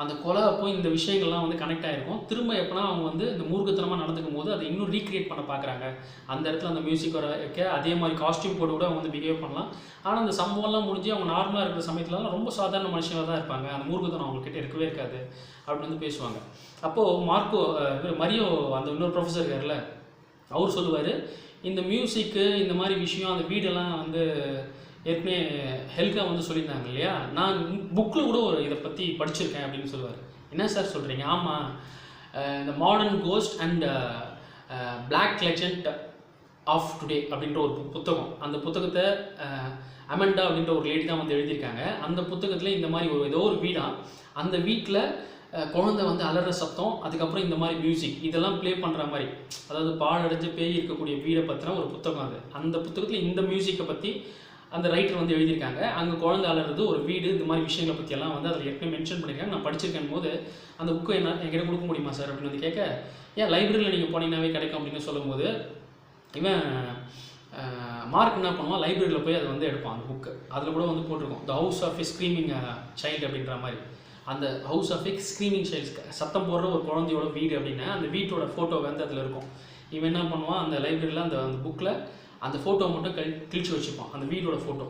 அந்த கொலை அப்போ இந்த விஷயங்கள்லாம் வந்து கனெக்ட் ஆகிருக்கும். திரும்ப எப்போனா அவங்க வந்து இந்த மூர்க்கத்தனமாக நடந்துக்கும் போது அதை இன்னும் ரீக்ரியேட் பண்ண பார்க்குறாங்க. அந்த இடத்துல அந்த மியூசிக் வர வைக்க அதே மாதிரி காஸ்டியூம் போட்டு கூட அவங்க வந்து பிஹேவ் பண்ணலாம். ஆனால் அந்த சம்பவம்லாம் முடிஞ்சு அவங்க நார்மலாக இருக்கிற சமயத்துலலாம் ரொம்ப சாதாரண மனுஷங்களாக தான் இருப்பாங்க. அந்த மூர்க்கத்தனம் அவங்கக்கிட்ட இருக்கவே இருக்காது அப்படின்னு வந்து பேசுவாங்க. அப்போது மரியோ அந்த இன்னொரு ப்ரொஃபஸர் இருக்கார்ல, அவர் சொல்லுவார், இந்த மியூசிக்கு இந்த மாதிரி விஷயம் அந்த வீடெல்லாம் வந்து ஏற்கனவே ஹெல்கா வந்து சொல்லியிருந்தாங்க இல்லையா, நான் புக்கில் கூட ஒரு இதை பற்றி படிச்சிருக்கேன் அப்படின்னு சொல்லுவார். என்ன சார் சொல்கிறீங்க? ஆமாம், இந்த modern ghost and black legend of today அப்படின்ற ஒரு புத்தகம். அந்த புத்தகத்தை அமெண்டா அப்படின்ற ஒரு லேடி தான் வந்து எழுதியிருக்காங்க. அந்த புத்தகத்தில் இந்த மாதிரி ஏதோ ஒரு வீடாக, அந்த வீட்டில் குழந்தை வந்து அலற சத்தம், அதுக்கப்புறம் இந்த மாதிரி மியூசிக் இதெல்லாம் ப்ளே பண்ணுற மாதிரி, அதாவது பாழடைஞ்ச பேய் இருக்கக்கூடிய வீடை பற்றின ஒரு புத்தகம் அது. அந்த புத்தகத்தில் இந்த மியூசிக்கை பற்றி அந்த ரைட்டர் வந்து எழுதியிருக்காங்க. அங்கே குழந்தை அலறது, ஒரு வீடு, இந்த மாதிரி விஷயங்களை பற்றியெல்லாம் வந்து அதில் ஏற்கனவே மென்ஷன் பண்ணியிருக்காங்க. நான் படிச்சிருக்கேன் போது அந்த புக்கை என்கிட்ட கொடுக்க முடியுமா சார் அப்படின்னு வந்து கேட்க, ஏன் லைப்ரரியில் நீங்கள் போனீங்கன்னாவே கிடைக்கும் அப்படின்னு சொல்லும்போது, இவன் மார்க் என்ன பண்ணுவான், லைப்ரரியில் போய் அதை வந்து எடுப்பான் அந்த புக்கு. அதில் கூட வந்து போட்டிருக்கோம், the house of a screaming child அப்படின்ற மாதிரி. அந்த house of a screaming child, சத்தம் போடுற ஒரு குழந்தையோட வீடு அப்படின்னா அந்த வீட்டோட ஃபோட்டோ வந்து அதில் இருக்கும். இவன் என்ன பண்ணுவான், அந்த லைப்ரரியில் அந்த புக்கில் அந்த ஃபோட்டோ மட்டும் கிழிச்சு வச்சுப்பான், அந்த வீடோட ஃபோட்டோ,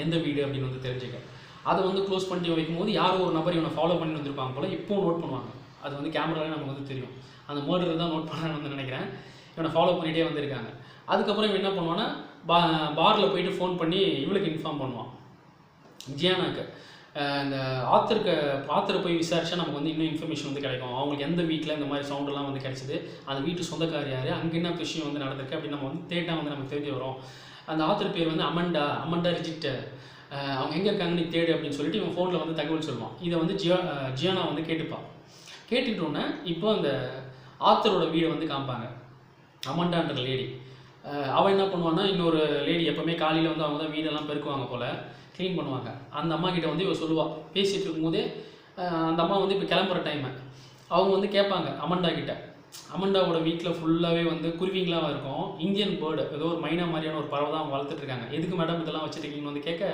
எந்த வீடு அப்படின்னு வந்து தெரிஞ்சுக்க. அதை வந்து க்ளோஸ் பண்ணி வைக்கும்போது யாரோ ஒரு நபர் இவனை ஃபாலோ பண்ணி வந்திருப்பாங்க போல், இப்போவும் நோட் பண்ணுவாங்க. அது வந்து கேமராவே நமக்கு வந்து தெரியும். அந்த மர்டர் தான் நோட் பண்ணான்னு வந்து நினைக்கிறேன். இவனை ஃபாலோ பண்ணிகிட்டே வந்திருக்காங்க. அதுக்கப்புறம் இவன் என்ன பண்ணுவான்னா, பாரில் போயிட்டு ஃபோன் பண்ணி இவளுக்கு இன்ஃபார்ம் பண்ணுவான், ஜியானாக்கு. இந்த ஆத்தரை போய் விசாரிச்சா நமக்கு வந்து இன்னும் இன்ஃபர்மேஷன் வந்து கிடைக்கும். அவங்களுக்கு எந்த வீட்டில் இந்த மாதிரி சவுண்டெல்லாம் வந்து கிடச்சிது, அந்த வீட்டு சொந்தக்கார் யார், அங்கே என்ன விஷயம் வந்து நடந்திருக்கு அப்படின்னு நம்ம வந்து தேட்டா வந்து நமக்கு தெரிஞ்சு வரும். அந்த ஆத்தர் பேர் வந்து அமண்டா ரிஜிட், அவங்க எங்கே இருக்காங்கன்னு தேடு அப்படின்னு சொல்லிட்டு இவன் ஃபோனில் வந்து தகவல் சொல்லுவான். இதை வந்து ஜியானா வந்து கேட்டுப்பான். கேட்டுக்கிட்டோன்னே இப்போ அந்த ஆத்தரோட வீடை வந்து காமிப்பாங்க. அமண்டான்ற லேடி, அவள் என்ன பண்ணுவான்னா, இன்னொரு லேடி எப்போவுமே காலையில் வந்து அவங்க தான் வீடெல்லாம் பெருக்குவாங்க போல், க்ளீன் பண்ணுவாங்க. அந்த அம்மா கிட்ட வந்து இவள் சொல்லுவாள். பேசிகிட்டு இருக்கும்போதே அந்த அம்மா வந்து இப்போ கிளம்புற டைமு அவங்க வந்து கேட்பாங்க அமண்டா கிட்ட. அமண்டாவோட வீட்டில் ஃபுல்லாகவே வந்து குருவிங்களாக இருக்கும். இந்தியன் பேர்டு, ஏதோ ஒரு மைனா மாதிரியான ஒரு பறவை தான் அவங்க வளர்த்துட்ருக்காங்க. எதுக்கு மேடம் இதெல்லாம் வச்சுருக்கீங்கன்னு வந்து கேட்க,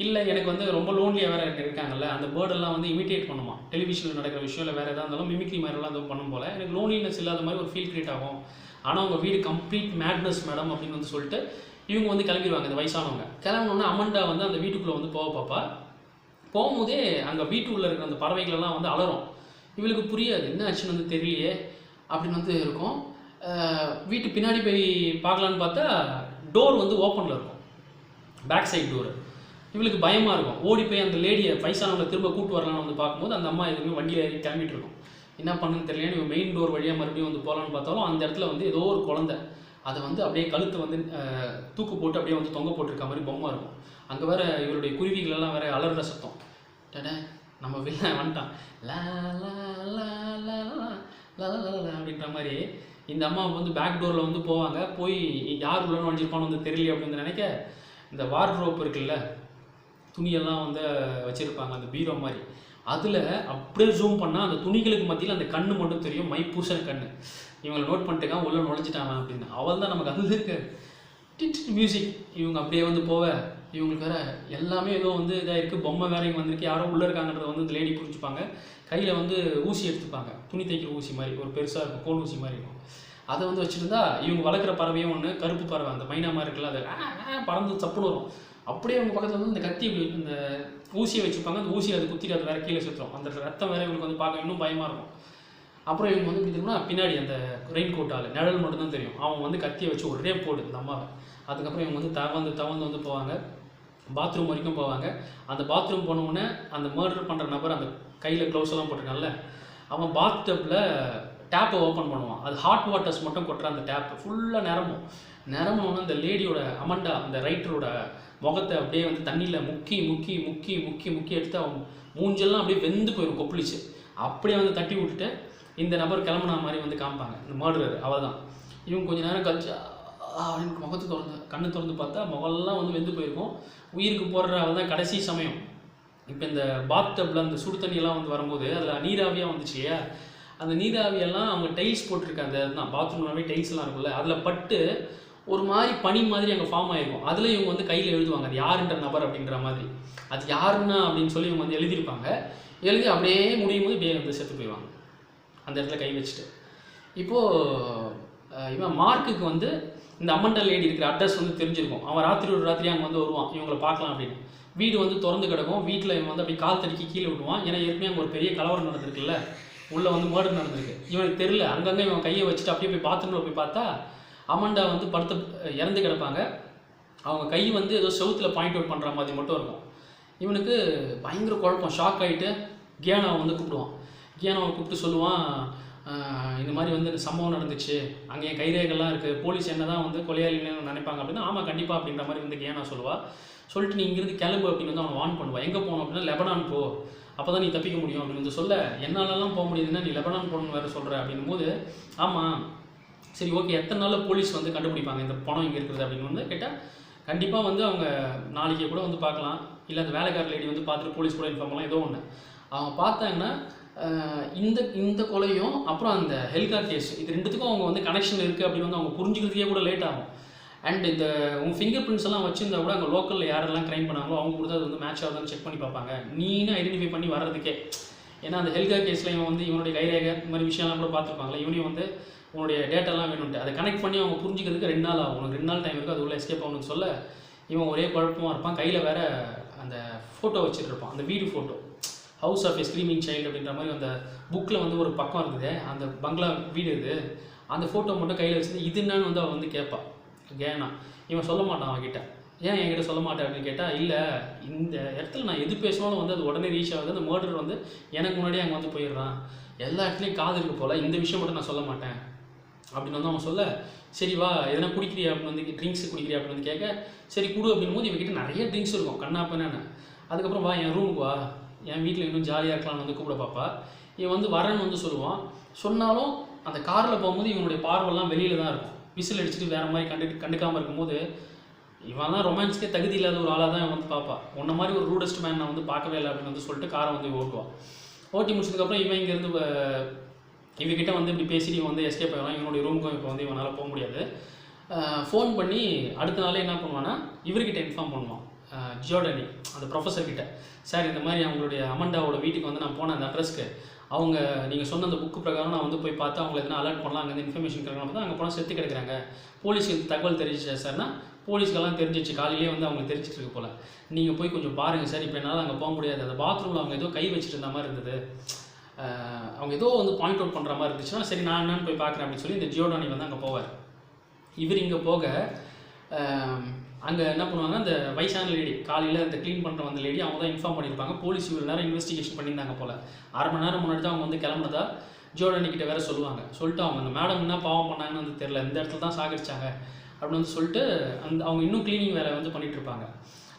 இல்லை எனக்கு வந்து ரொம்ப லோன்லியாக வேறு இருக்காங்கல்ல, அந்த பேர்டெல்லாம் வந்து இமிட்டேட் பண்ணுமா, டெலிவிஷனில் நடக்கிற விஷயம் இல்லை வேறு எதாக இருந்தாலும் மிமிக்ரி மாதிரிலாம் எதுவும் பண்ணும் போல், எனக்கு லோன்லினஸ் இல்லாத மாதிரி ஒரு ஃபீல் க்ரியேட் ஆகும், ஆனால் அவங்க வீடு கம்ப்ளீட் மேட்னஸ் மேடம் அப்படின்னு வந்து சொல்லிட்டு இவங்க வந்து கிளம்பிடுவாங்க. இந்த வயசானவங்க கிளம்பினோடனே அமண்டா வந்து அந்த வீட்டுக்குள்ளே வந்து போக பார்ப்பா. போகும்போதே அங்கே வீட்டுக்குள்ளே இருக்கிற அந்த பறவைகளெல்லாம் வந்து அலறும். இவளுக்கு புரியாது என்ன ஆச்சுன்னு வந்து தெரியலையே அப்படின்னு வந்து இருக்கும். வீட்டு பின்னாடி போய் பார்க்கலான்னு பார்த்தா டோர் வந்து ஓப்பனில் இருக்கும், பேக் சைட் டோரு. இவளுக்கு பயமாக இருக்கும். ஓடி போய் அந்த லேடியை வயசானவங்களை திரும்ப கூட்டு வரலான்னு வந்து பார்க்கும்போது அந்த அம்மா எதுவுமே வண்டியில் ஏறி கிளம்பிட்டு இருக்கும். என்ன பண்ணுன்னு தெரியல. இவங்க மெயின் டோர் வழியாக மறுபடியும் வந்து போகலான்னு பார்த்தாலும் அந்த இடத்துல வந்து ஏதோ ஒரு குழந்தை அதை வந்து அப்படியே கழுத்தை வந்து தூக்கு போட்டு அப்படியே வந்து தொங்க போட்டிருக்க மாதிரி பொம்மை இருக்கும். அங்கே வேறு இவருடைய குருவிகளெல்லாம் வேறு அலற சத்தம். டட நம்ம வெளில வந்துட்டான் லா லா லா லா லா லா அப்படின்ற மாதிரி. இந்த அம்மா வந்து பேக் டோரில் வந்து போவாங்க. போய் யார் உள்ள நுழைஞ்சிருப்பான்னு வந்து தெரியல அப்படின்னு நினைக்க இந்த வார்ட்ரோப் இருக்குல்ல, துணியெல்லாம் வந்து வச்சுருப்பாங்க அந்த பீரோ மாதிரி, அதில் அப்படியே ஜூம் பண்ணால் அந்த துணிகளுக்கு மத்தியில் அந்த கண்ணு மட்டும் தெரியும், மைப்பூசன கண்ணு. இவங்களை நோட் பண்ணிட்டுக்கான் உள்ளே நுழைஞ்சிட்டாங்க அப்படின்னு. அவள் தான் நமக்கு அது இருக்கு மியூசிக். இவங்க அப்படியே வந்து போவ இவங்களுக்கு வேறு எல்லாமே ஏதோ வந்து இதாக இருக்குது, பொம்மை வேற இங்கே வந்திருக்கு, யாரோ உள்ளே இருக்காங்கன்றத வந்து இந்த லேடி புரிஞ்சுப்பாங்க. கையில் வந்து ஊசி எடுத்துப்பாங்க, துணி தைக்கிற ஊசி மாதிரி ஒரு பெருசாக இருக்கும், கோல் ஊசி மாதிரி இருக்கும். அதை வந்து வச்சுருந்தா இவங்க வளர்க்குற பறவையும் ஒன்று கருப்பு பறவை அந்த மைனா மாதிரி இருக்குல்ல, அது பறந்து சப்புன்னு வரும். அப்படியே அவங்க பக்கத்தில் வந்து இந்த கத்தி இந்த ஊசியை வச்சுப்பாங்க. அந்த ஊசியை அது குத்திட்டு அது வேறு கீழே சுற்றுறோம். அந்த ரத்தம் வேறு இவங்களுக்கு வந்து பார்க்க இன்னும் பயமாக இருக்கும். அப்புறம் இவங்க வந்து எப்படி தெரியும்னா பின்னாடி அந்த ரெயின் கோட்டால் நிழல் மட்டும்தான் தெரியும். அவங்க வந்து கத்தியை வச்சு ஒரே போடு இந்த அம்மாவை. அதுக்கப்புறம் இவங்க வந்து தவந்து வந்து போவாங்க, பாத்ரூம் வரைக்கும் போவாங்க. அந்த பாத்ரூம் போனவுடனே அந்த மர்டர் பண்ணுற நபர் அந்த கையில் க்ளவுஸ் எல்லாம் போட்டிருக்கான்ல, அவன் பாத் டப்பில் டேப்பை ஓப்பன் பண்ணுவான். அது ஹாட் வாட்டர்ஸ் மட்டும் கொட்டுற அந்த டேப் ஃபுல்லாக நிரம்பணுன்னு அந்த லேடியோட அமண்டா அந்த ரைட்டரோட முகத்தை அப்படியே வந்து தண்ணியில் முக்கி முக்கி முக்கி முக்கி முக்கி எடுத்து அவன் மூஞ்செல்லாம் அப்படியே வெந்து போயிடும் கொப்பளிச்சு. அப்படியே வந்து தட்டி விட்டுட்டு இந்த நபர் கிளம்புன மாதிரி வந்து காமிப்பாங்க. இந்த மர்டரர் அவள் தான். இவங்க கொஞ்சம் நேரம் கழிச்சு அப்படின்னு முகத்தை கண்ணு திறந்து பார்த்தா முகெல்லாம் வந்து வெந்து போயிருக்கும். உயிருக்கு போடுற அவள் தான் கடைசி சமயம். இப்போ இந்த பாத் டப்பில் அந்த சுடு தண்ணியெல்லாம் வந்து வரும்போது அதில் நீராவியாக வந்துச்சு இல்லையா, அந்த நீராவியெல்லாம் அவங்க டைல்ஸ் போட்டிருக்காங்க. அதுதான் பாத்ரூம்னாவே டைல்ஸ்லாம் இருக்குல்ல, அதில் பட்டு ஒரு மாதிரி பனி மாதிரி அங்கே ஃபார்ம் ஆகிருக்கும். அதில் இவங்க வந்து கையில் எழுதுவாங்க அது யாருன்ற நபர் அப்படின்ற மாதிரி. அது யாருன்னா அப்படின்னு சொல்லி இவங்க வந்து எழுதியிருப்பாங்க. எழுதி அப்படியே முடியும் போது இப்படியே வந்து செத்து போயிடுவாங்க அந்த இடத்துல கை வச்சுட்டு. இப்போது இவன் மார்க்குக்கு வந்து இந்த அமண்டா லேடி இருக்கிற அட்ரஸ் வந்து தெரிஞ்சிருக்கும். அவன் ராத்திரி அங்கே வந்து வருவான் இவங்களை பார்க்கலாம் அப்படின்னு. வீடு வந்து திறந்து கிடக்கும். வீட்டில் இவன் வந்து அப்படி கால் தடுக்கி கீழே விடுவான். ஏன்னா ஏற்கனவே அங்கே ஒரு பெரிய கலவரம் நடந்திருக்குல்ல, உள்ளே வந்து மர்டர் நடந்திருக்கு. இவனுக்கு தெரியல. அங்கங்கே இவன் கையை வச்சுட்டு அப்படியே போய் பாத்ரூமில் போய் பார்த்தா அமண்டா வந்து இறந்து கிடப்பாங்க. அவங்க கை வந்து ஏதோ செவுத்தில் பாயிண்ட் அவுட் பண்ணுற மாதிரி மட்டும் இருக்கும். இவனுக்கு பயங்கர குழப்பம், ஷாக் ஆகிட்டு கியானாவை வந்து கூப்பிடுவான். கியானாவை கூப்பிட்டு சொல்லுவான், இந்த மாதிரி வந்து சம்பவம் நடந்துச்சு, அங்கே என் கைரேகைலாம் இருக்குது, போலீஸ் என்ன தான் வந்து கொலையாளின்னு நினைப்பாங்க அப்படின்னா ஆமாம் கண்டிப்பாக அப்படின்ற மாதிரி வந்து கியானா சொல்லுவாள். சொல்லிட்டு நீ இங்கிருந்து கிளம்பு அப்படின்னு வந்து அவன் வான் பண்ணுவான். எங்கே போகணும் அப்படின்னா லெபனான் போ, அப்போ தான் நீ தப்பிக்க முடியும் அப்படின்னு வந்து சொல்ல, என்னாலலாம் போக முடியுதுன்னா நீ லெபனான் போகணுன்னு வேறு சொல்கிற அப்படின்னும் போது ஆமாம் சரி ஓகே எத்தனை நாளில் போலீஸ் வந்து கண்டுபிடிப்பாங்க இந்த பணம் இங்கே இருக்குது அப்படின்னு வந்து கேட்டால் கண்டிப்பாக வந்து அவங்க நாளைக்கே கூட வந்து பார்க்கலாம், இல்லை அந்த வேலைக்கார லேடி வந்து பார்த்துட்டு போலீஸ் கூட இன்ஃபார்ம் பண்ணலாம், ஏதோ ஒன்று. அவங்க பார்த்தாங்கன்னா இந்த கொலையும் அப்புறம் அந்த ஹெல்கா கேஸ் இது ரெண்டுத்துக்கும் அவங்க வந்து கனெக்ஷன் இருக்குது அப்படின்னு வந்து அவங்க புரிஞ்சுக்கிறதுக்கே கூட லேட் ஆகும். அண்ட் இந்த உங்கள் ஃபிங்கர் பிரிண்ட்ஸ் எல்லாம் வச்சுருந்தா கூட அங்கே லோக்கலில் யாரெல்லாம் க்ரைம் பண்ணாங்களோ அவங்க கூட அது வந்து மேட்ச் ஆகுதுன்னு செக் பண்ணி பார்ப்பாங்க, நீனு ஐடென்டிஃபை பண்ணி வர்றதுக்கே. ஏன்னா அந்த ஹெல்கா கேஸில் இவன் வந்து இவனுடைய கைரேகை இந்த மாதிரி விஷயம்லாம் கூட பார்த்துருப்பாங்களே, இவனையும் வந்து உன்னுடைய டேட்டாலாம் வேணும்ட்டு அதை கனெக்ட் பண்ணி அவங்க புரிஞ்சுக்கிறதுக்கு 2 நாள் ஆகும். உனக்கு 2 நாள் டைம் இருக்குது, அது உள்ள எஸ்கேப் ஆகணும்னு சொல்ல இவன் ஒரே குழப்பமாக இருப்பான். கையில் வேறு அந்த ஃபோட்டோ வச்சுட்டு இருப்பான், அந்த வீடு photo, house of a screaming child அப்படின்ற மாதிரி அந்த புக்கில் வந்து ஒரு பக்கம் இருக்குது, அந்த பங்களா வீடு இது, அந்த ஃபோட்டோ மட்டும் கையில் வச்சுருந்து இது என்னன்னு வந்து அவன் வந்து கேட்பான் கேனா. இவன் சொல்ல மாட்டான் அவன்கிட்ட. ஏன் என்கிட்ட சொல்ல மாட்டேன் அப்படின்னு கேட்டால், இல்லை இந்த இடத்துல நான் எது பேசினாலும் வந்து அது உடனே ரீச் ஆகுது, அந்த மர்டர் வந்து எனக்கு முன்னாடியே அங்கே வந்து போயிடுறான், எல்லா இடத்துலையும் காது இருக்கு போல், இந்த விஷயம் மட்டும் நான் சொல்ல மாட்டேன் அப்படின்னு வந்து அவன் சொல்ல, சரி வா எதனா குடிக்கிறியா அப்படின்னு வந்து ட்ரிங்க்ஸ் குடிக்கிறியா அப்படின்னு வந்து கேட்க, சரி குடு அப்படின் போது இவன்கிட்ட நிறைய ட்ரிங்க்ஸ் இருக்கும் கண்ணாப்பன்னு. அதுக்கப்புறம் வா என் ரூமுக்கு வா, என் வீட்டில் இன்னும் ஜாலியாக இருக்கலாம்னு வந்து கூப்பிட பாப்பா. இவன் வந்து வரேன்னு வந்து சொல்லுவான். சொன்னாலும் அந்த காரில் போகும்போது இவனுடைய பார்வைலாம் வெளியில் தான் இருக்கும். விசில் அடிச்சுட்டு வேறு மாதிரி கண்டுக்காமல் இருக்கும்போது இவன் தான் ரொமான்ஸ்க்கே தகுதி இல்லாத ஒரு ஆளாக தான் வந்து பார்ப்பா. உன்ன மாதிரி ஒரு ரூடஸ்ட் மேன் நான் வந்து பார்க்கவே இல்லை அப்படின்னு வந்து சொல்லிட்டு காரை வந்து ஓட்டுவான். ஓட்டி முடிச்சதுக்கப்புறம் இவன் இங்கேருந்து இவங்கிட்ட வந்து இப்படி பேசிட்டு இவன் வந்து எஸ்கேப் ஆகலாம். இவனுடைய ரூமுக்கும் இப்போ வந்து இவனால் போக முடியாது. ஃபோன் பண்ணி அடுத்த நாளே என்ன பண்ணுவான்னா இவர்கிட்ட இன்ஃபார்ம் பண்ணுவான், ஜியோடனி அந்த ப்ரொஃபஸர் கிட்ட, சார் இந்த மாதிரி அவங்களுடைய அமண்டாவோட வீட்டுக்கு வந்து நான் போனேன் அந்த அட்ரஸ்க்கு, அவங்க நீங்கள் சொன்ன அந்த புக்கு பிரகாரம் நான் வந்து போய் பார்த்து அவங்களை எதுனா அலர்ட் பண்ணலாம், அங்கே இன்ஃபர்மேஷன் கிடைக்கலாம் பார்த்தா அங்கே போனால் செத்து கிடக்குறாங்க, போலீஸுக்கு தகவல் தெரிஞ்சிச்சா சார்னா போலீஸ்க்கெல்லாம் தெரிஞ்சிச்சு, காலையிலே வந்து அவங்க தெரிஞ்சிட்டு இருக்கு போல், நீங்கள் போய் கொஞ்சம் பாருங்கள் சார், இப்போ என்னால் அங்கே போக முடியாது, அந்த பாத்ரூமில் அவங்க ஏதோ கை வச்சுட்டு இருந்த மாதிரி இருந்தது, அவங்க ஏதோ வந்து பாயிண்ட் அவுட் பண்ணுற மாதிரி இருந்துச்சுன்னா சரி நான் என்னன்னு போய் பார்க்குறேன் அப்படின்னு சொல்லி இந்த ஜியோடானி வந்து அங்கே போவார். இவர் இங்கே போக அங்கே என்ன பண்ணுவாங்க, அந்த வயசான லேடி காலையில் அந்த க்ளீன் பண்ணுற அந்த லேடி அவங்க தான் இன்ஃபார்ம் பண்ணியிருப்பாங்க, போலீஸ் இவ்வளோ நேரம் இன்வெஸ்டிகேஷன் பண்ணியிருந்தாங்க போல், 1/2 மணி நேரம் முன்னாடி தான் அவங்க வந்து கிளம்புனதா ஜியோடானி கிட்ட வேறு சொல்லுவாங்க. சொல்லிட்டு அவங்க அந்த மேடம் என்ன பாவம் பண்ணாங்கன்னு வந்து தெரில, இந்த இடத்துல தான் சாகடிச்சாங்க அப்படின்னு வந்து சொல்லிட்டு அவங்க இன்னும் க்ளீனிங் வேலை வந்து பண்ணிகிட்டு இருப்பாங்க.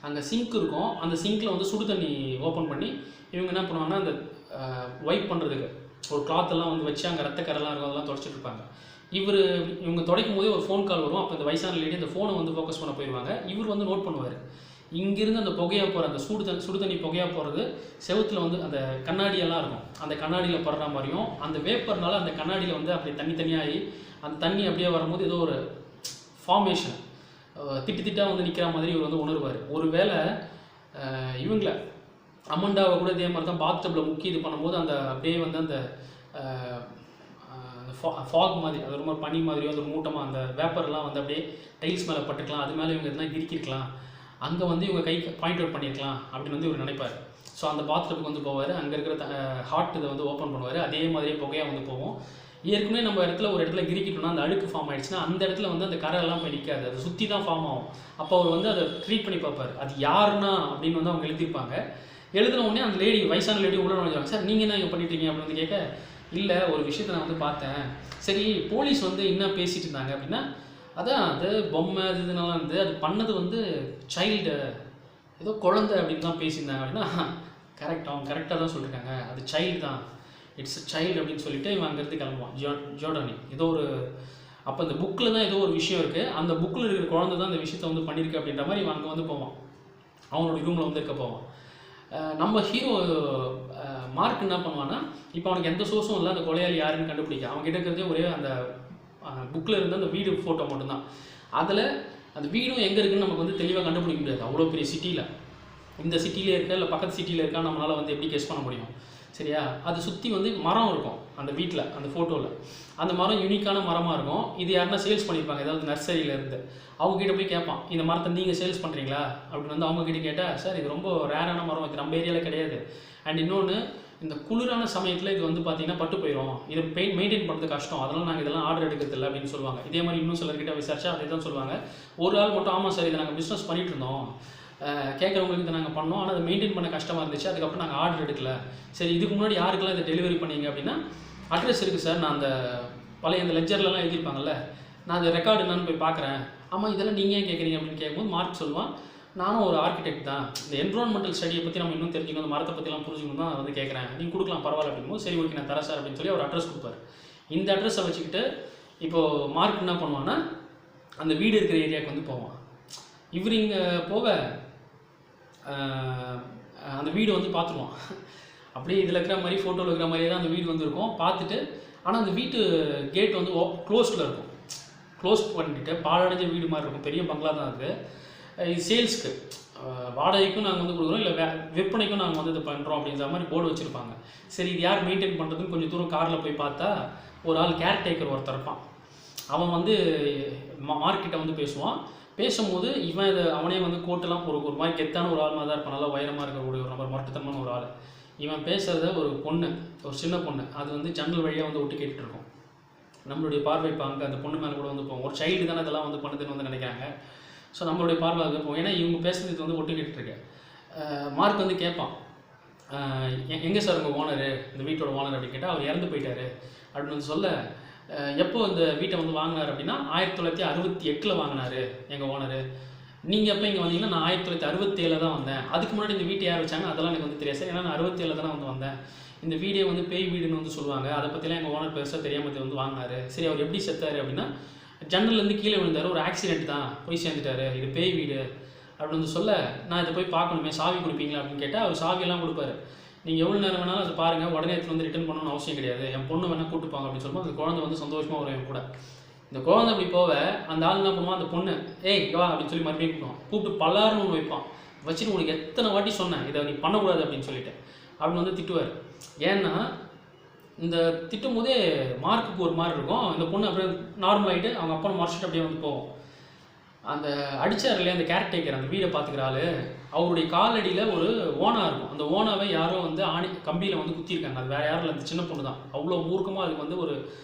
அங்கே சிங்க் இருக்கும், அந்த சிங்க்கில் வந்து சுடு தண்ணி ஓப்பன் பண்ணி இவங்க என்ன பண்ணுவாங்கன்னா அந்த ஒயிட் பண்ணுறதுக்கு ஒரு கிளாத்தெல்லாம் வந்து வச்சு அங்கே ரத்தக்கரெல்லாம் இருக்கும் அதெல்லாம் தொடச்சிட்டு இருப்பாங்க. இவங்க துடைக்கும் போதே ஒரு ஃபோன் கால் வரும், அப்போ இந்த வயசான லேடி அந்த ஃபோனை வந்து ஃபோக்கஸ் பண்ண போயிடுவாங்க. இவர் வந்து நோட் பண்ணுவார், இங்கேருந்து அந்த புகையாக போகிற அந்த சுடு தண்ணி புகையாக போகிறது செவுத்தில் வந்து அந்த கண்ணாடியெல்லாம் இருக்கும், அந்த கண்ணாடியில் படுற மாதிரியும் அந்த வேப்பர்னால அந்த கண்ணாடியில் வந்து அப்படி தண்ணியாகி அந்த தண்ணி அப்படியே வரும்போது ஏதோ ஒரு ஃபார்மேஷன் திட்டாக வந்து நிற்கிற மாதிரி இவர் வந்து உணர்வார். ஒரு வேளை இவங்கள அமண்டாவை கூட இதே மாதிரி தான் பாத்டப்பில் முக்கி இது பண்ணும்போது அந்த அப்படியே வந்து அந்த ஃபாக் மாதிரி அது ரொம்ப பனி மாதிரியோ அது ஒரு மூட்டமாக அந்த வேப்பர்லாம் வந்து அப்படியே டைல்ஸ் மேலே பட்டுக்கலாம், அது மேலே இவங்க எதுனா கிரிக்கிருக்கலாம், அங்கே வந்து இவங்க கை பாயிண்ட் அவுட் பண்ணியிருக்கலாம் அப்படின்னு வந்து இவர் நினைப்பார். ஸோ அந்த பாத்டப்புக்கு வந்து போவார், அங்கே இருக்கிற ஹாட் இதை வந்து ஓப்பன் பண்ணுவார், அதே மாதிரியே புகையாக வந்து போவோம். ஏற்கனவே நம்ம ஒரு இடத்துல கிரிக்கிட்டோம்னா அந்த அழுக்கு ஃபார்ம் ஆகிடுச்சுன்னா அந்த இடத்துல வந்து அந்த கரையெல்லாம் போய் நிற்காது, அது சுற்றி தான் ஃபார்ம் ஆகும். அப்போ அவர் வந்து அதை ட்ரீட் பண்ணி பார்ப்பார், அது யாருன்னா அப்படின்னு வந்து அவங்க எழுதியிருப்பாங்க. எழுதின உடனே அந்த லேடி வயசான லேடி உள்ள நுழைஞ்சாங்க, சார் நீங்கள் என்ன இங்கே பண்ணிட்டீங்க அப்படின்னு வந்து கேட்க, இல்லை ஒரு விஷயத்தை நான் வந்து பார்த்தேன், சரி போலீஸ் வந்து என்ன பேசிகிட்டு இருந்தாங்க அப்படின்னா, அதான் அது பொம்மை அது இதனால வந்து அது பண்ணது வந்து சைல்டு ஏதோ குழந்தை அப்படின்னு தான் பேசியிருந்தாங்க அப்படின்னா, கரெக்ட் அவங்க கரெக்டாக தான் சொல்லியிருக்காங்க, அது சைல்டு தான், இட்ஸ் சைல்டு அப்படின்னு சொல்லிட்டு இவன் அங்கேருந்து கிளம்புவான் ஜோர்டானி. ஏதோ ஒரு அப்போ இந்த புக்கில் தான் ஏதோ ஒரு விஷயம் இருக்குது, அந்த புக்கில் இருக்கிற குழந்தை தான் அந்த விஷயத்தை வந்து பண்ணியிருக்கு அப்படின்ற மாதிரி இவன் அங்கே வந்து போவான், அவனோட ரூமில் வந்து இருக்க போவான். நம்ம ஹீரோ மார்க் என்ன பண்ணுவான்னா, இப்போ அவனுக்கு எந்த சோர்ஸும் இல்லை அந்த கொலையாளி யாருன்னு கண்டுபிடிக்க, அவன் கிட்ட இருக்கிறதே ஒரே அந்த புக்கில் இருந்த அந்த வீடு ஃபோட்டோ மட்டும்தான். அதில் அந்த வீடும் எங்கே இருக்குன்னு நமக்கு வந்து தெளிவாக கண்டுபிடிக்க முடியாது, அவ்வளோ பெரிய சிட்டியில், இந்த சிட்டியிலே இருக்கா இல்லை பக்கத்து சிட்டியில் இருக்கா நம்மளால் வந்து எப்படி கெஸ் பண்ண முடியும், சரியா? அது சுற்றி வந்து மரம் இருக்கும் அந்த வீட்டில் அந்த ஃபோட்டோவில், அந்த மரம் யூனிக்கான மரமாக இருக்கும். இது யாருன்னா சேல்ஸ் பண்ணியிருப்பாங்க, ஏதாவது நர்சரியிலேருந்து, அவங்ககிட்ட போய் கேட்பான், இந்த மரத்தை நீங்கள் சேல்ஸ் பண்ணுறீங்களா அப்படின்னு வந்து அவங்ககிட்ட கேட்டால், சார் இது ரொம்ப ரேரான மரம், இது நம்ம ஏரியாவில் கிடையாது, அண்ட் இன்னொன்று இந்த குளிரான சமயத்தில் இது வந்து பார்த்தீங்கன்னா பட்டு போயிடும், இதை மெயின்டைன் பண்ணுறது கஷ்டம், அதனால் நாங்கள் இதெல்லாம் ஆர்டர் எடுக்கிறது இல்லை அப்படின்னு சொல்லுவாங்க. இதே மாதிரி இன்னும் சிலர்கிட்ட விசாரிச்சா அதே தான் சொல்லுவாங்க. ஒரு ஆள் மட்டும் ஆமாம் சார் இதை நாங்கள் பிஸ்னஸ் பண்ணிகிட்டு இருந்தோம், கேட்குறவங்களுக்கு இதை நாங்கள் பண்ணோம், ஆனால் அதை மெயின்டைன் பண்ண கஷ்டமாக இருந்துச்சு, அதுக்கப்புறம் நாங்கள் ஆர்டர் எடுக்கல, சரி இதுக்கு முன்னாடி யாருக்கெல்லாம் இதை டெலிவரி பண்ணீங்க அப்படின்னா, அட்ரஸ் இருக்குது சார், நான் அந்த பழைய அந்த லெஜர்லலாம் எழுதியிருப்பாங்கல்ல, நான் அந்த ரெக்கார்டு என்னன்னு போய் பார்க்குறேன், ஆமாம் இதெல்லாம் நீங்கள் ஏன் கேட்குறீங்க அப்படின்னு கேட்கும்போது மார்க் சொல்லுவான், நானும் ஒரு ஆர்கிடெக்ட் தான், இந்த என்விரான்மெண்டல் ஸ்டடியை பற்றி நம்ம இன்னும் தெரிஞ்சுக்கணும், அந்த மரத்தை பற்றிலாம் புரிஞ்சுக்கணும் தான் வந்து கேட்குறேன், நீங்கள் கொடுக்கலாம் பரவாயில்ல அப்படிங்கும்போது, சரி ஓகே நான் தரேன் சார் அப்படின்னு சொல்லி அவர் அட்ரஸ் கொடுப்பாரு. இந்த அட்ரஸை வச்சுக்கிட்டு இப்போது மார்க் என்ன பண்ணுவான்னா அந்த வீடு இருக்கிற ஏரியாவுக்கு வந்து போவான். இவர் இங்கே போக அந்த வீடு வந்து பார்த்துருவான், அப்படியே இதில் இருக்கிற மாதிரி ஃபோட்டோவில் இருக்கிற மாதிரியே தான் அந்த வீடு வந்து இருக்கும். பார்த்துட்டு ஆனால் அந்த வீட்டு கேட் வந்து க்ளோஸில் இருக்கும், க்ளோஸ் பண்ணிவிட்டு பாழடைஞ்ச வீடு மாதிரி இருக்கும், பெரிய பங்களா தான் இருக்குது. இது சேல்ஸ்க்கு வாடகைக்கும் நாங்கள் வந்து கொடுக்குறோம், இல்லை விற்பனைக்கும் நாங்கள் வந்து இது பண்ணுறோம் அப்படின்ற மாதிரி போர்டு வச்சுருப்பாங்க. சரி இது யார் மெயின்டைன் பண்ணுறதுன்னு கொஞ்சம் தூரம் காரில் போய் பார்த்தா ஒரு ஆள் கேர்டேக்கர் ஒருத்தர் இருப்பான். அவன் வந்து மார்க்கிட்ட வந்து பேசும்போது இவன் அவனே வந்து கோட்டெல்லாம் ஒரு மாதிரி கெத்தான ஒரு ஆள் மாதிரி தான் இருப்பான், நல்லா உயரமாக இருக்கக்கூடிய ஒரு நபர், மொட்டத்தனமான ஒரு ஆள். இவன் பேசுகிறத ஒரு பொண்ணு, ஒரு சின்ன பொண்ணு, அது வந்து ஜன்னல் வழியாக வந்து ஒட்டு கேட்டுருக்கும். நம்மளுடைய பார்வை இப்போ அங்கே அந்த பொண்ணு மேலே கூட வந்து போவோம், ஒரு சைல்டு தானே இதெல்லாம் வந்து பண்ணுதுன்னு வந்து நினைக்கிறாங்க. ஸோ நம்மளுடைய பார்வை அங்கே போவோம், ஏன்னா இவங்க பேசுறது வந்து ஒட்டு கேட்டுருக்கு. மார்க் வந்து கேட்பான், எங்கே சார் உங்கள் ஓனரு, இந்த வீட்டோட ஓனர் அப்படின்னு கேட்டால் அவர் இறந்து போயிட்டாரு அப்படின்னு வந்து சொல்ல, எப்போ இந்த வீட்டை வந்து வாங்கினார் அப்படின்னா 1968 வாங்கினார் எங்கள் ஓனரு, நீங்கள் எப்போ இங்கே வந்தீங்கன்னா நான் 1967 தான் வந்தேன், அதுக்கு முன்னாடி இந்த வீட்டை யார் வச்சாங்க அதெல்லாம் எனக்கு வந்து தெரியாது சார், ஏன்னா நான் 67 தானே வந்து வந்தேன், இந்த வீடே வந்து பேய் வீடுன்னு வந்து சொல்லுவாங்க, அதை பற்றிலாம் எங்கள் ஓனர் பெருசாக தெரியாமல் வந்து வாங்கினார். சரி அவர் எப்படி செத்தார் அப்படின்னா ஜன்னல்லேருந்து கீழே விழுந்தார், ஒரு ஆக்சிடென்ட் தான், போய் சேர்ந்துட்டாரு, இது பேய் வீடு அப்படின்னு வந்து சொல்ல, நான் இதை போய் பார்க்கணுமே சாவி கொடுப்பீங்களா அப்படின்னு கேட்டால் அவர் சாவியெல்லாம் கொடுப்பாரு, நீங்கள் எவ்வளோ நேரம் வேணாலும் அதை பாருங்கள், உடனே எடுத்து வந்து ரிட்டர்ன் பண்ணணும்னு அவசியம் கிடையாது, என் பொண்ணு வேணால் கூப்பிட்டுப்பாங்க அப்படின்னு சொல்லும்போது அந்த குழந்தை வந்து சந்தோஷமாக வரும் என் கூட. இந்த குழந்தை அப்படி போக அந்த ஆள் என்ன பண்ணுவான், அந்த பொண்ணு ஏய் வா அப்படின்னு சொல்லி மறுபடியும் கூப்பிட்டு பல்லாருன்னு ஒன்று வைப்பான், வச்சுட்டு உனக்கு எத்தனை வாட்டி சொன்னேன் இதை நீ பண்ணக்கூடாது அப்படின்னு சொல்லிட்டு அப்படின்னு வந்து திட்டுவார். ஏன்னா இந்த திட்டும் போதே மார்க்குக்கு ஒரு மாதிரி இருக்கும். இந்த பொண்ணு அப்படியே நார்மல் ஆகிட்டு அவங்க அப்பா மறைச்சிட்டு அப்படியே வந்து போவோம். அந்த அடித்தார் இல்லையா அந்த கேர்டேக்கர், அந்த வீடை பார்த்துக்கிற ஆள், அவருடைய காலடியில் ஒரு ஓனா இருக்கும். அந்த ஓனாவை யாரோ வந்து கம்பியில் வந்து குத்திருக்காங்க. அது வேறு யாரும் இல்லை, அந்த சின்ன பொண்ணு தான். அவ்வளோ மூர்க்கமாக அதுக்கு வந்து ஒரு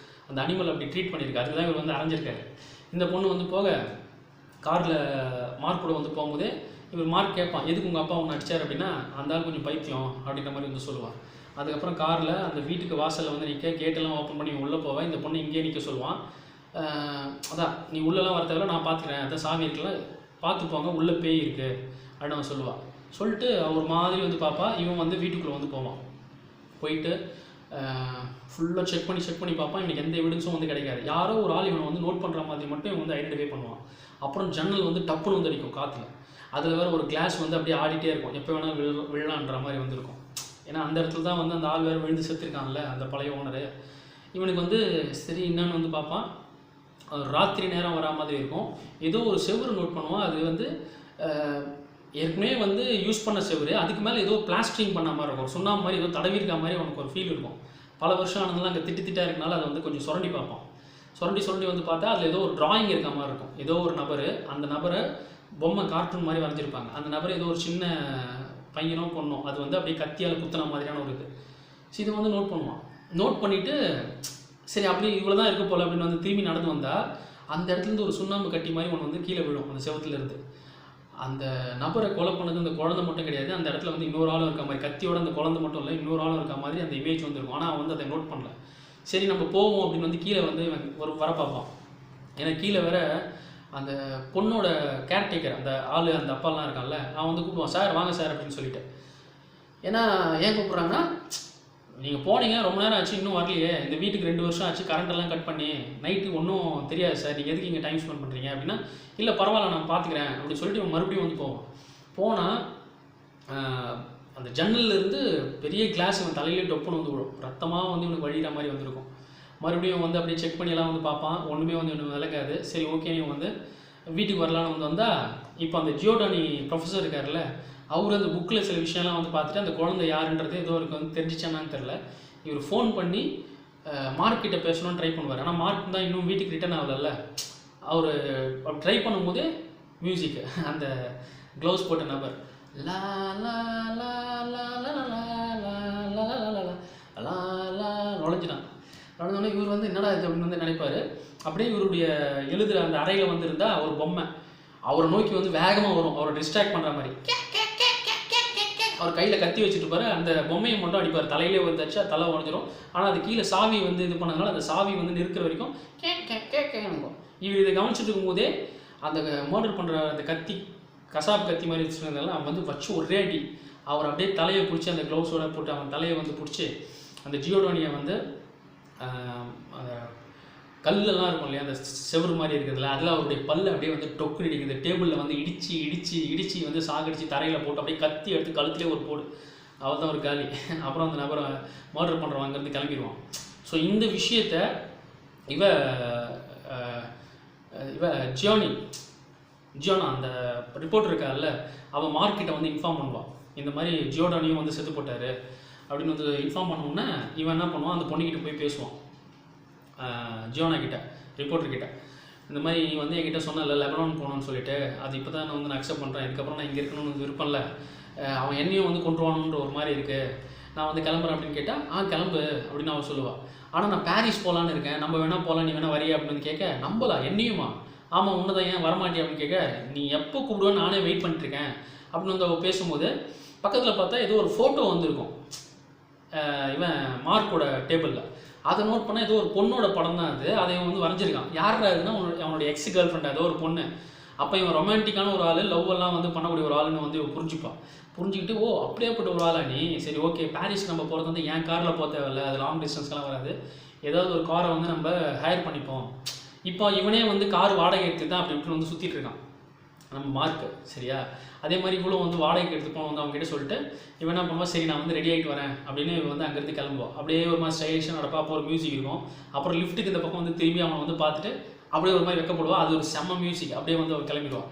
அந்த அனிமல் அப்படி ட்ரீட் பண்ணியிருக்காரு. அதுதான் இவர் வந்து அரைஞ்சிருக்காரு. இந்த பொண்ணு வந்து போக காரில் மார்க் கூட வந்து போகும்போதே இவர் மார்க் கேட்பான், எதுக்கு உங்கள் அப்பா ஒன்று அடித்தார் அப்படின்னா, அந்த ஆள் கொஞ்சம் பைத்தியம் அப்படின்ற மாதிரி வந்து சொல்லுவான். அதுக்கப்புறம் காரில் அந்த வீட்டுக்கு வாசலில் வந்து நிற்க, கேட்டெல்லாம் ஓப்பன் பண்ணி உள்ளே போவேன். இந்த பொண்ணு இங்கேயே நிற்க சொல்லுவான். அதான் நீ உள்ளெல்லாம் வர தேவையில்ல, நான் பார்த்துக்கிறேன், அதான் சாமி இருக்குல்ல பார்த்து போங்க, உள்ளே பேய் இருக்குது அப்படின்னு அவன் சொல்லுவாள். சொல்லிட்டு அவர் மாதிரி வந்து பார்ப்பா. இவன் வந்து வீட்டுக்குள்ளே வந்து போவான். போயிட்டு ஃபுல்லாக செக் பண்ணி பார்ப்பான். இவனுக்கு எந்த எவிடன்ஸும் வந்து கிடைக்காது. யாரோ ஒரு ஆள் இவனை வந்து நோட் பண்ணுற மாதிரி மட்டும் இவன் வந்து ஐடென்டிஃபை பண்ணுவான். அப்புறம் ஜன்னல் வந்து டப்புன்னு வந்து அடிக்கும் காற்றுல. அதில் வேறு ஒரு கிளாஸ் வந்து அப்படியே ஆடிட்டே இருக்கும், எப்போ வேணாலும் விழலான்ற மாதிரி வந்து இருக்கும். ஏன்னா அந்த இடத்துல தான் வந்து அந்த ஆள் வேறு விழுந்து செத்துருக்கான்ல அந்த பழைய ஓனரு. இவனுக்கு வந்து சரி என்னன்னு வந்து பார்ப்பான். ராத்திரி நேரம் வரா மாதிரி இருக்கும். ஏதோ ஒரு செவுரு நோட் பண்ணுவான். அது வந்து ஏற்கனவே வந்து யூஸ் பண்ண செவுரு, அதுக்கு மேலே ஏதோ பிளாஸ்டரிங் பண்ண மாதிரி இருக்கும், ஒரு சுண்ணாம்பு மாதிரி ஏதோ தடவிருக்க மாதிரி அவனுக்கு ஒரு ஃபீல் இருக்கும். பல வருஷம் ஆனதுனால அங்கே திட்டாக இருக்கனால அதை வந்து கொஞ்சம் சுரண்டி பார்ப்பான். சுரண்டி வந்து பார்த்தா அதில் ஏதோ ஒரு டிராயிங் இருக்க மாதிரி இருக்கும். ஏதோ ஒரு நபர், அந்த நபரை பொம்மை கார்ட்டூன் மாதிரி வரைஞ்சிருப்பாங்க. அந்த நபர் ஏதோ ஒரு சின்ன பையனோ பொண்ணோ, அது வந்து அப்படியே கத்தியால் குத்துன மாதிரியான ஒரு இது. இதை வந்து நோட் பண்ணுவான். நோட் பண்ணிவிட்டு சரி அப்படி இவ்வளோ தான் இருக்க போல் அப்படின்னு வந்து திரும்பி நடந்து வந்தால் அந்த இடத்துலேருந்து ஒரு சுண்ணாம்பு கட்டி மாதிரி ஒன்று வந்து கீழே விழும் அந்த செவத்துலேருந்து. அந்த நபரை கொலை பண்ணது அந்த குழந்தை மட்டும் கிடையாது, அந்த இடத்துல வந்து இன்னொரு ஆளும் இருக்க மாதிரி, கத்தியோட அந்த குழந்தை மட்டும் இல்லை இன்னொரு ஆளும் இருக்க மாதிரி அந்த இமேஜ் வந்துருக்கும். ஆனால் அவன் வந்து அதை நோட் பண்ணல. சரி நம்ம போவோம் அப்படின்னு வந்து கீழே வந்து ஒரு வர பார்ப்பான். ஏன்னா கீழே வேற அந்த பொண்ணோட கேர்டேக்கர் அந்த ஆள், அந்த அப்பாலாம் இருக்கான்ல, அவன் வந்து கூப்பிடுவான், சார் வாங்க சார் அப்படின்னு சொல்லிட்டு. ஏன்னா ஏன் கூப்பிட்றாங்கன்னா, நீங்கள் போனீங்க ரொம்ப நேரம் ஆச்சு இன்னும் வரலையே, இந்த வீட்டுக்கு 2 வருஷம் ஆச்சு, கரண்டெல்லாம் கட் பண்ணி நைட்டு ஒன்றும் தெரியாது சார், நீங்கள் எதுக்கு இங்கே டைம் ஸ்பெண்ட் பண்ணுறீங்க அப்படின்னா, இல்லை பரவாயில்ல நான் பார்த்துக்கிறேன் அப்படின்னு சொல்லிட்டு இவன் மறுபடியும் வந்து போனால் அந்த ஜன்னல்லேருந்து பெரிய கிளாஸ் இவன் தலையிலே டொப்புன்னு வந்து விடும். ரத்தமாக வந்து இவனுக்கு வழிகிற மாதிரி வந்திருக்கும். மறுபடியும் வந்து அப்படியே செக் பண்ணியெல்லாம் வந்து பார்ப்பான். ஒன்றுமே வந்து இவனுக்கு விளக்காது. சரி ஓகே இவன் வந்து வீட்டுக்கு வரலான்னு வந்து வந்தால், இப்போ அந்த ஜியோடானி ப்ரொஃபஸர் இருக்கார்ல, அவர் அந்த புக்கில் சில விஷயம்லாம் வந்து பார்த்துட்டு அந்த குழந்தை யாருன்றது ஏதோ அவருக்கு வந்து தெரிஞ்சிச்சானான்னு தெரில. இவர் ஃபோன் பண்ணி மார்க் கிட்ட பேசணும்னு ட்ரை பண்ணுவார். ஆனால் மார்க் தான் இன்னும் வீட்டுக்கு ரிட்டர்ன் ஆகலைல்ல. அவர் ட்ரை பண்ணும்போது மியூசிக், அந்த க்ளவுஸ் போட்ட நபர் லா லா லா லா லா லா லா நுழைஞ்சிட்டான். நுழைஞ்சோடனே இவர் வந்து என்னடா இது அப்படின்னு வந்து நினைப்பார். அப்படியே இவருடைய எழுதுகிற அந்த அறையில் வந்து இருந்தால் ஒரு பொம்மை அவரை நோக்கி வந்து வேகமாக வரும், அவரை டிஸ்ட்ராக்ட் பண்ணுற மாதிரி. அவர் கையில் கத்தி வச்சுட்டு இருப்பாரு. அந்த பொம்மையை மட்டும் அடிப்பார், தலையிலே வந்துச்சா தலை உடஞ்சிரும். ஆனால் அது கீழே சாவி வந்து இது பண்ணதுனால அந்த சாவி வந்து நிற்கிற வரைக்கும் கேட்கும். இவர் இதை கவனிச்சுட்டு இருக்கும்போதே அந்த மர்டர் பண்ணுற அந்த கத்தி, கசாப் கத்தி மாதிரி வச்சுருந்ததால அவன் வந்து வச்சு ஒரே அடி அவர் அப்படியே தலையை பிடிச்சி, அந்த க்ளவுஸோட போட்டு அவன் தலையை வந்து பிடிச்சி அந்த ஜியோடோனியை வந்து கல்லெல்லாம் இருக்கும் இல்லையா அந்த செவரு மாதிரி இருக்கிறதுல, அதில் அவருடைய பல்லு அப்படியே வந்து டொக்கு இடிக்குது. டேபிளில் வந்து இடிச்சு வந்து சாகடிச்சு தரையில் போட்டு அப்படியே கத்தி எடுத்து கழுத்துலேயே ஒரு போடு, அவர் தான் ஒரு காலி. அப்புறம் அந்த நபரை மர்டர் பண்ணுறவங்க அங்கேருந்து கிளம்பிடுவான். ஸோ இந்த விஷயத்த இவ ஜியோனா அந்த ரிப்போர்ட்டர் இருக்கார்ல, அவன் மார்க்கிட்ட வந்து இன்ஃபார்ம் பண்ணுவான், இந்த மாதிரி ஜியோடானியும் வந்து செத்து போட்டார் அப்படின்னு வந்து இன்ஃபார்ம் பண்ணோன்னே இவன் என்ன பண்ணுவான், அந்த பொண்ணுக்கிட்ட போய் பேசுவான், ஜியோனா கிட்ட, ரிப்போர்ட்டர்கிட்ட. இந்த மாதிரி நீ வந்து என்கிட்ட சொன்னல லெபனான் போகணும்னு சொல்லிட்டு, அது இப்போ தான் நான் வந்து நான் அக்செப்ட் பண்ணுறேன், இதுக்கப்புறம் நான் இங்கே இருக்கணும்னு விருப்பம் இல்லை, அவன் என்னையும் வந்து கொண்டு வரணுன்ற ஒரு மாதிரி இருக்குது, நான் வந்து கிளம்புறேன் அப்படின்னு கேட்டால் கிளம்பு அப்படின்னு அவன் சொல்லுவாள். ஆனால் நான் பாரிஸ் போகலான்னு இருக்கேன், நம்ம வேணால் போகலாம், நீ வேணால் வரியா அப்படின்னு கேட்க, நம்பலாம் என்னையுமா, ஆமாம் ஒன்று தான், ஏன் வரமாட்டியா அப்படின்னு கேட்க, நீ எப்போ கூப்பிடுவேன்னு நானே வெயிட் பண்ணிட்டுருக்கேன் அப்படின்னு வந்து அவள் பேசும்போது பக்கத்தில் பார்த்தா ஏதோ ஒரு ஃபோட்டோ வந்துருக்கும் இவன் மார்க்கோட டேபிளில். அதை நோட் பண்ணால் ஏதோ ஒரு பொண்ணோட படம் தான் அது, அதை இவன் வந்து வரைஞ்சிருக்கான். யாரா இருக்குன்னா அவனுடைய எக்ஸ் கேர்ள் ஃப்ரெண்ட், ஏதோ ஒரு பொண்ணு. அப்போ இவன் ரொமான்டிக்கான ஒரு ஆள், லவ் எல்லாம் வந்து பண்ணக்கூடிய ஒரு ஆளுன்னு வந்து இவன் புரிஞ்சுப்பான். புரிஞ்சுக்கிட்டு ஓ அப்படியேப்பட்ட ஒரு ஆளா நீ, சரி ஓகே பாரிஸ் நம்ம போகிறது வந்து என் காரில் போக தேவையில்லை, அது லாங் டிஸ்டன்ஸ்லாம் வராது, ஏதாவது ஒரு காரை வந்து நம்ம ஹையர் பண்ணிப்போம். இப்போ இவனே வந்து கார் வாடகை எடுத்து தான் அப்படி இப்படி வந்து சுற்றிட்டு இருக்கான் நம்ம மார்க்கு, சரியா? அதே மாதிரி இவ்வளோ வந்து வாடகைக்கு எடுத்துப்போம் வந்து அவங்ககிட்ட சொல்லிட்டு இவன் என்ன பண்ணுவான், சரி நான் வந்து ரெடி ஆகிட்டு வரேன் அப்படின்னு இவன் வந்து அங்கேருந்து கிளம்புவோம். அப்படியே ஒரு மாதிரி ஸ்டைலிஷாக நடப்பா, அப்போ ஒரு மியூசிக் இருக்கும். அப்புறம் லிஃப்ட்டுக்கு இந்த பக்கம் வந்து திரும்பி அவனை வந்து பார்த்துட்டு அப்படியே ஒரு மாதிரி வைக்கப்படுவான், அது ஒரு செம்ம மியூசிக், அப்படியே வந்து அவன் கிளம்பிடுவான்.